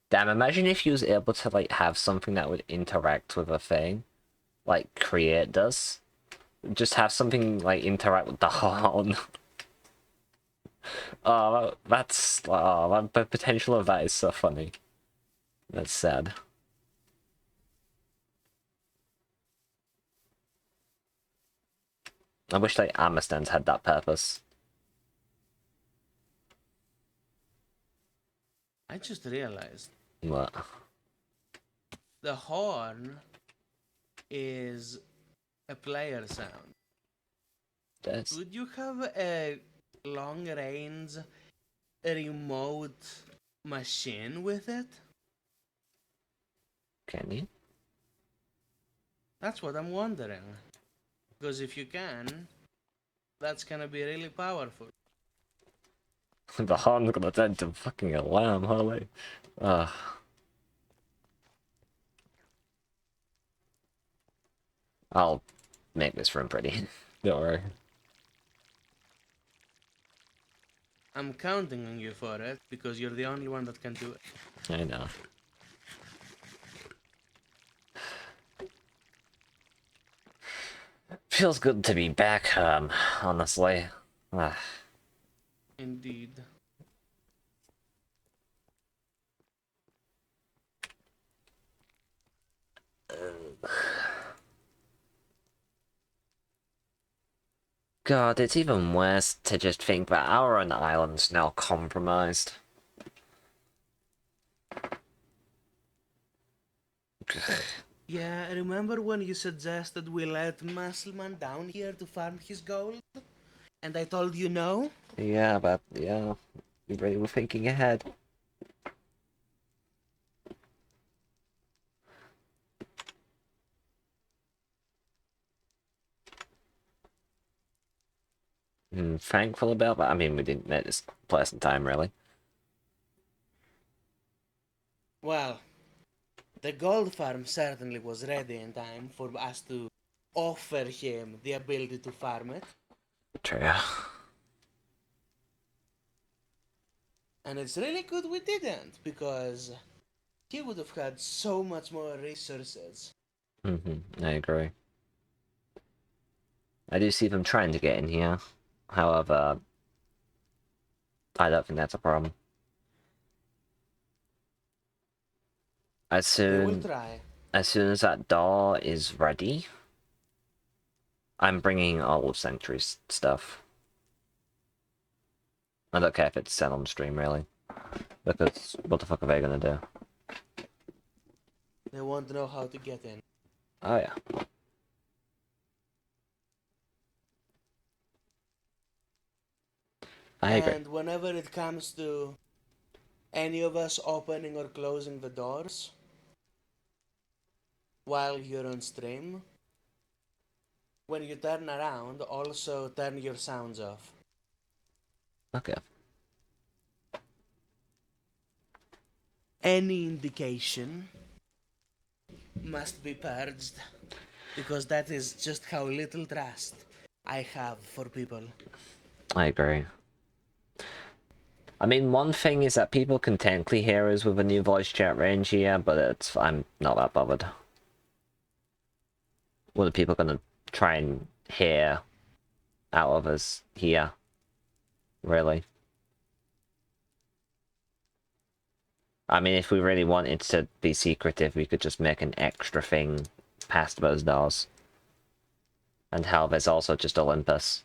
Damn, imagine if you was able to, like, have something that would interact with a thing. Like Create does. Just have something, like, interact with the horn. Oh, the potential of that is so funny. That's sad. I wish, like, armor stands had that purpose. I just realized What? the horn is a player sound. That's... Would you have a long range remote machine with it? Can you? That's what I'm wondering. Because if you can, that's gonna be really powerful. The horn's gonna turn into fucking alarm, holy. Ugh. I'll make this room pretty. Don't worry. I'm counting on you for it because you're the only one that can do it. I know. Feels good to be back home, honestly. Ah. Indeed. God, it's even worse to just think that our own island's now compromised. Yeah, remember when you suggested we let Muscleman down here to farm his gold? And I told you no? Yeah, but yeah, we really were thinking ahead. Thankful about that. I mean, we didn't make this pleasant time, really. Well, the gold farm certainly was ready in time for us to offer him the ability to farm it. True. And it's really good we didn't, because he would have had so much more resources. I agree. I do see them trying to get in here. However, I don't think that's a problem. As They will soon try. as soon as that door is ready, I'm bringing all of Sanctuary's stuff. I don't care if it's set on stream, really. Because what the fuck are they gonna do? They won't know how to get in. Oh yeah. I agree. And whenever it comes to any of us opening or closing the doors while you're on stream, when you turn around, also turn your sounds off. Okay. Any indication must be purged, because that is just how little trust I have for people. I agree. I mean, one thing is that people can technically hear us with a new voice chat range here, but I'm not that bothered. What are people gonna try and hear out of us here? Really? I mean, if we really wanted to be secretive, we could just make an extra thing past those doors. And hell, there's also just Olympus.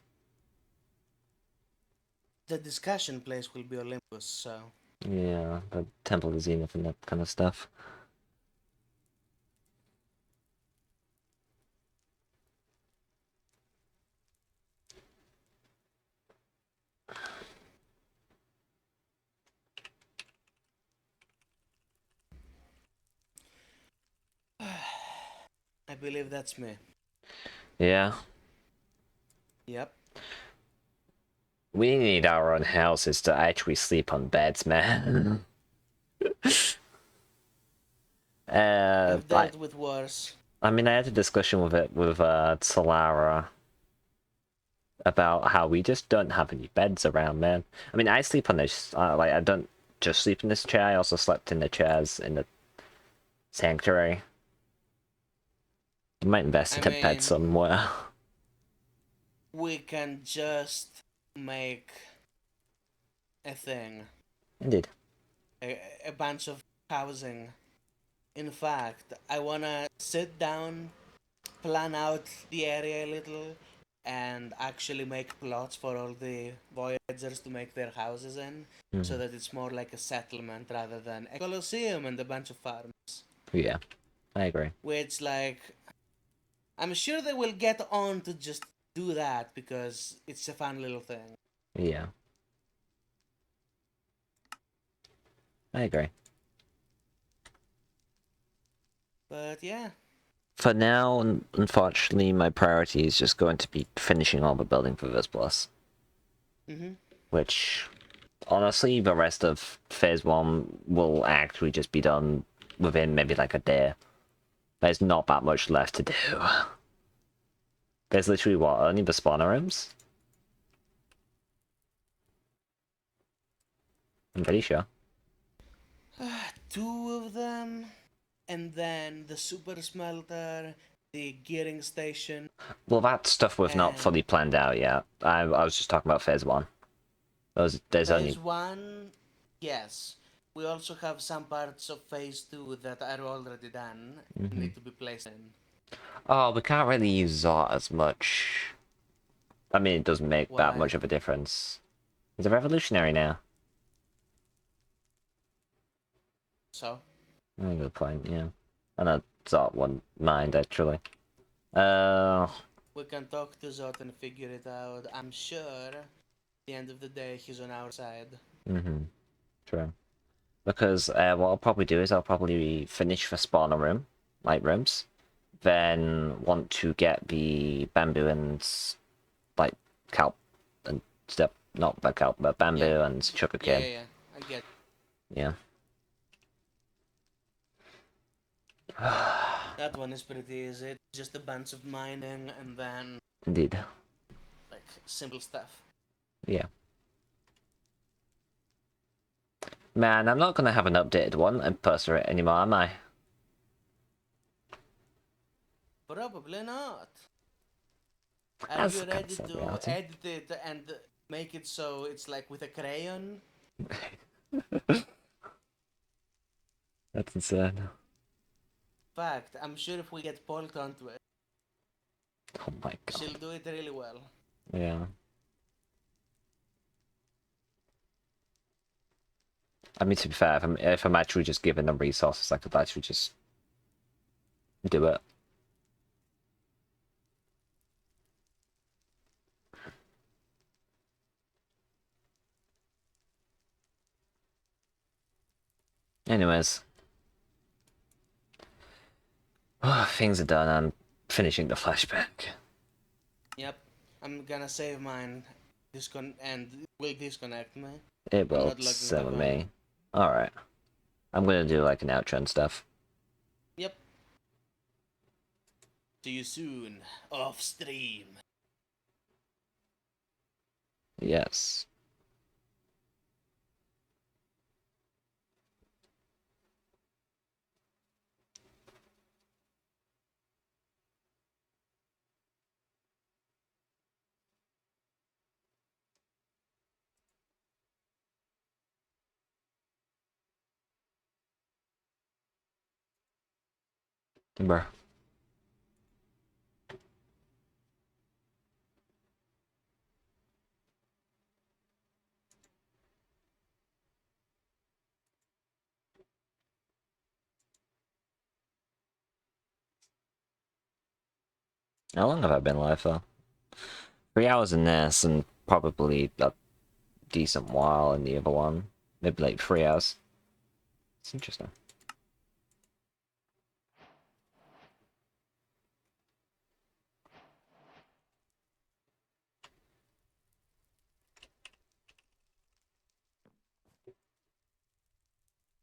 The discussion place will be Olympus, so... Yeah, the Temple of Zenith and that kind of stuff. I believe that's me. Yeah. Yep. We need our own houses to actually sleep on beds, man. I've dealt with worse. I mean, I had a discussion with Solara about how we just don't have any beds around, man. I mean, I sleep on this, like, I don't just sleep in this chair, I also slept in the chairs in the sanctuary. You might invest in a bed somewhere. We can just make a thing. Indeed. A bunch of housing. In fact, I wanna sit down, plan out the area a little, and actually make plots for all the Voyagers to make their houses in, so that it's more like a settlement rather than a Colosseum and a bunch of farms. Yeah, I agree. Which, like, I'm sure they will get on to just do that because it's a fun little thing. Yeah. I agree. But yeah. For now, unfortunately, my priority is just going to be finishing all the building for this plus. Which, honestly, the rest of Phase 1 will actually just be done within maybe like a day. There's not that much left to do. There's literally, what, only the spawner rooms? I'm pretty sure. 2 of them, and then the super smelter, the gearing station. Well, that stuff we've not And- fully planned out yet. I was just talking about phase 1. There's only... Phase 1, yes. We also have some parts of phase 2 that are already done and need to be placed in. Oh, we can't really use Zot as much. I mean, it doesn't make that Why? much of a difference. He's a revolutionary now. So, Oh, good point, yeah. I know Zot wouldn't mind, actually. we can talk to Zot and figure it out. I'm sure at the end of the day he's on our side. True. Because what I'll probably do is I'll probably finish the spawner room, like rooms, then want to get the bamboo and like kelp and stuff, not the kelp, but bamboo Yeah. and sugarcane. Yeah, I get. Yeah. That one is pretty easy. Just a bunch of mining and then Indeed. like simple stuff. Yeah. Man, I'm not gonna have an updated one and poster it anymore, am I? Probably not. Are That's you kind of ready sad to reality. edit it and make it so it's like with a crayon? That's insane. Fact, I'm sure if we get Paul onto it, Oh my god. she'll do it really well. Yeah. I mean, to be fair, if I'm actually just given the resources, I could actually just do it. Anyways. Things are done. I'm finishing the flashback. Yep, I'm gonna save mine. And will disconnect me. It I'm will not logging summon back on. me. Alright. I'm gonna do like an outro and stuff. Yep. See you soon, off stream. Yes. Bruh. How long have I been live for? 3 hours in this and probably a decent while in the other one. Maybe like 3 hours. It's interesting.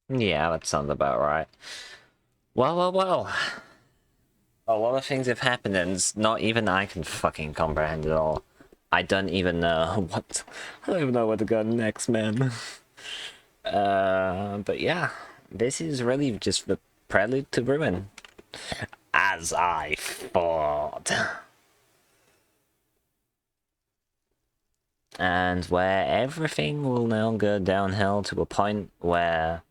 Yeah, that sounds about right. Well. A lot of things have happened and not even I can fucking comprehend it all. I don't even know what... I don't even know where to go next, man. But yeah. This is really just the prelude to ruin. As I thought. And where everything will now go downhill to a point where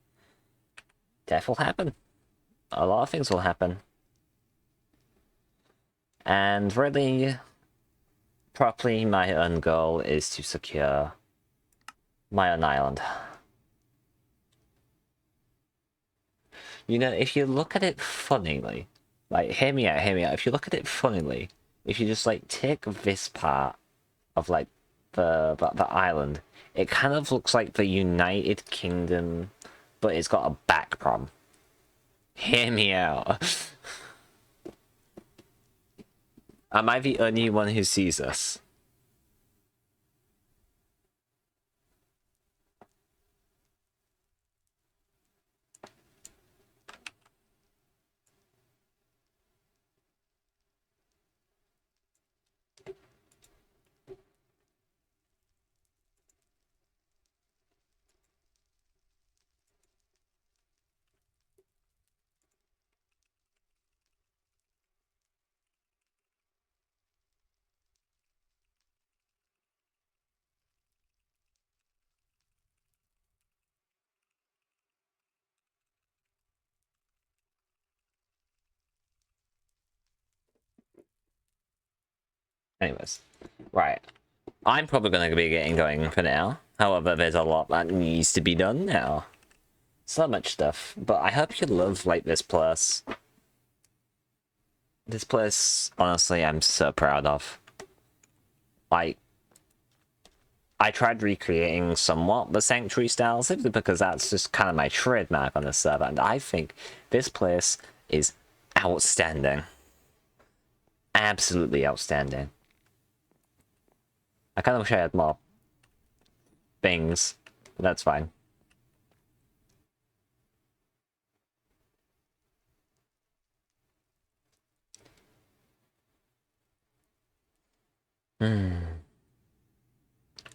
death will happen. A lot of things will happen. And really, properly, my own goal is to secure my own island. You know, if you look at it funnily, like, hear me out, if you look at it funnily, if you just, like, take this part of, like, the island, it kind of looks like the United Kingdom, but it's got a back problem. Hear me out. Am I the only one who sees this? Anyways, right. I'm probably going to be getting going for now. However, there's a lot that needs to be done now. So much stuff. But I hope you love, like, this place. This place, honestly, I'm so proud of. Like, I tried recreating somewhat the Sanctuary style, simply because that's just kind of my trademark on this server, and I think this place is outstanding. Absolutely outstanding. I kind of wish I had more things, but that's fine.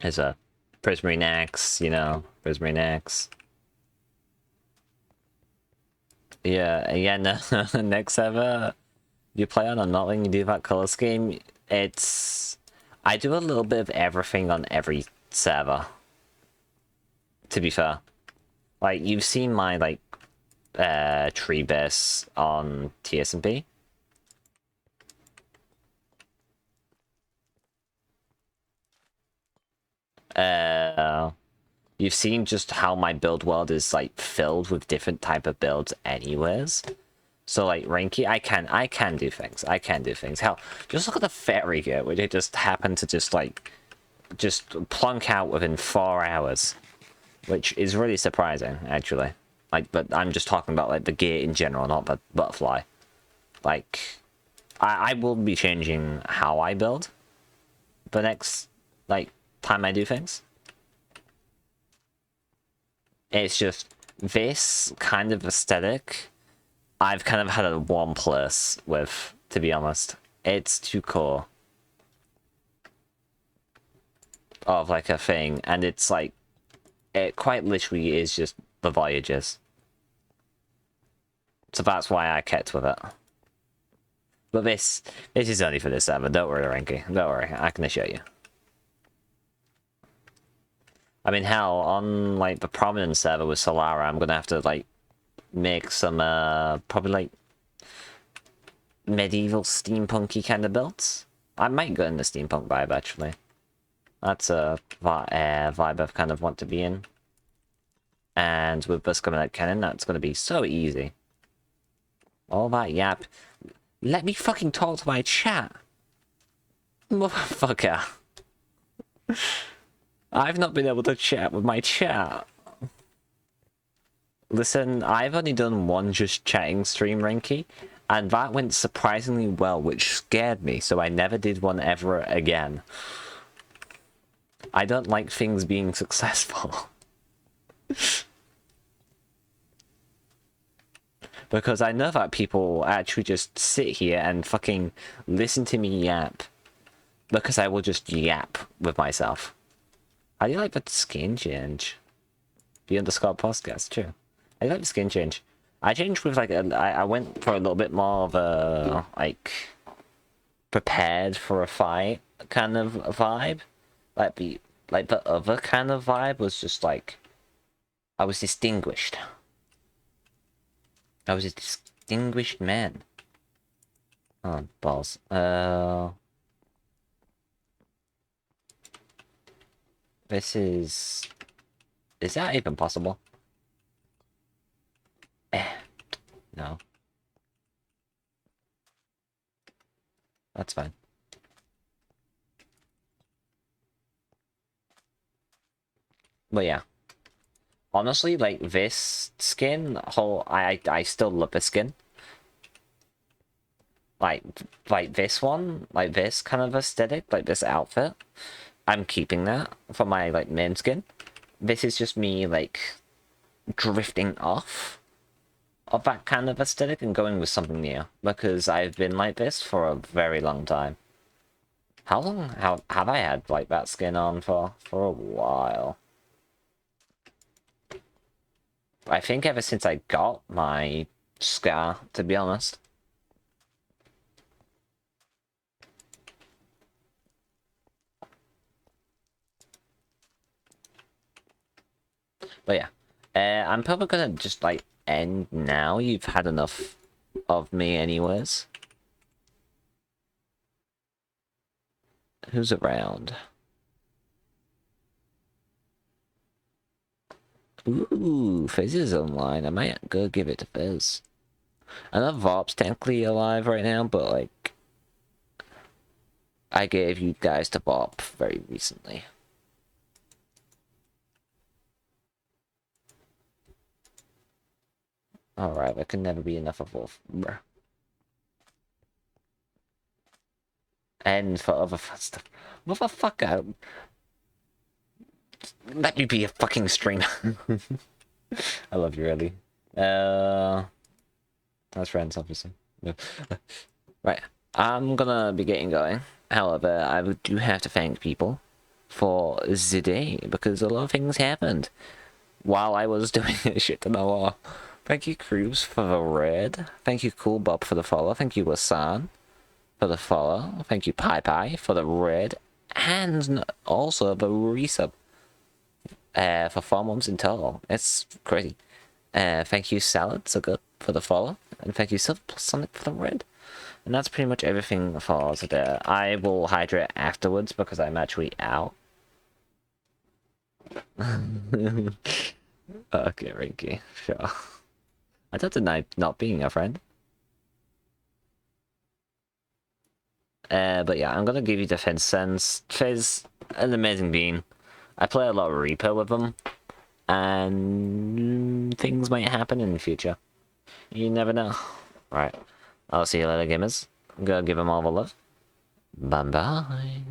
There's a Prismarine Axe, you know, Prismarine Axe. Yeah, no, next server you play on, I'm not letting you do that color scheme. I do a little bit of everything on every server, to be fair. Like, you've seen my, like, tree base on CSMP. You've seen just how my build world is, like, filled with different type of builds anyways. So, like, Ranky, I can do things. I can do things. Hell, just look at the fairy here, which it just happened to just, like, just plunk out within 4 hours. Which is really surprising, actually. Like, but I'm just talking about, like, the gear in general, not the butterfly. Like, I will be changing how I build the next, like, time I do things. It's just this kind of aesthetic I've kind of had a warm place with, to be honest. It's too cool of, like, a thing, and it's like, it quite literally is just the Voyages. So that's why I kept with it. But this is only for this server, don't worry, Ranky. Don't worry, I can assure you. I mean, hell, on, like, the prominent server with Solara, I'm gonna have to, like, make some, probably, like, medieval steampunky kind of builds. I might go in the steampunk vibe, actually. That's a vibe I kind of want to be in. And with this coming out cannon, that's gonna be so easy. All that yap. Let me fucking talk to my chat. Motherfucker. I've not been able to chat with my chat. Listen, I've only done one just chatting stream, Ranky, and that went surprisingly well, which scared me, so I never did one ever again. I don't like things being successful. Because I know that people actually just sit here and fucking listen to me yap. Because I will just yap with myself. How do you like the skin change? The underscore podcast, true. I like the skin change. I changed with, like, I went for a little bit more of a, like, prepared for a fight kind of vibe. Like the other kind of vibe was just like, I was distinguished. I was a distinguished man. Oh, balls. This is that even possible? No. That's fine. But yeah. Honestly, like, this skin, I still love this skin. Like this one, like this kind of aesthetic, like this outfit. I'm keeping that for my, like, main skin. This is just me, like, drifting off of that kind of aesthetic and going with something new. Because I've been like this for a very long time. How long have I had, like, that skin on for? For a while. I think ever since I got my scar, to be honest. But yeah, I'm probably gonna just, like, end now. You've had enough of me anyways. Who's around? Ooh, Fizz is online. I might go give it to Fizz. I know Vop's technically alive right now, but like, I gave you guys to Vop very recently. Alright, there can never be enough of Wolf. And for other fun stuff. Motherfucker! Let me be a fucking streamer. I love you, really. That's friends, obviously. No. Right, I'm gonna be getting going. However, I do have to thank people for the day, because a lot of things happened while I was doing a shit ton of law. Thank you, Cruz, for the red. Thank you, Cool Bob, for the follow. Thank you, Wasan, for the follow. Thank you, Pi Pi, for the red. And also the resub. For 4 months in total. It's crazy. Thank you, Salad, so good, for the follow. And thank you, Silver Plus Sonic, for the red. And that's pretty much everything for today. I will hydrate afterwards because I'm actually out. Okay, Rinky, sure. I don't deny not being a friend. But yeah, I'm gonna give you Defense Sense. Fizz, an amazing being. I play a lot of Reaper with them, and things might happen in the future. You never know. Right, I'll see you later, gamers. I'm gonna give them all the love. Bye-bye.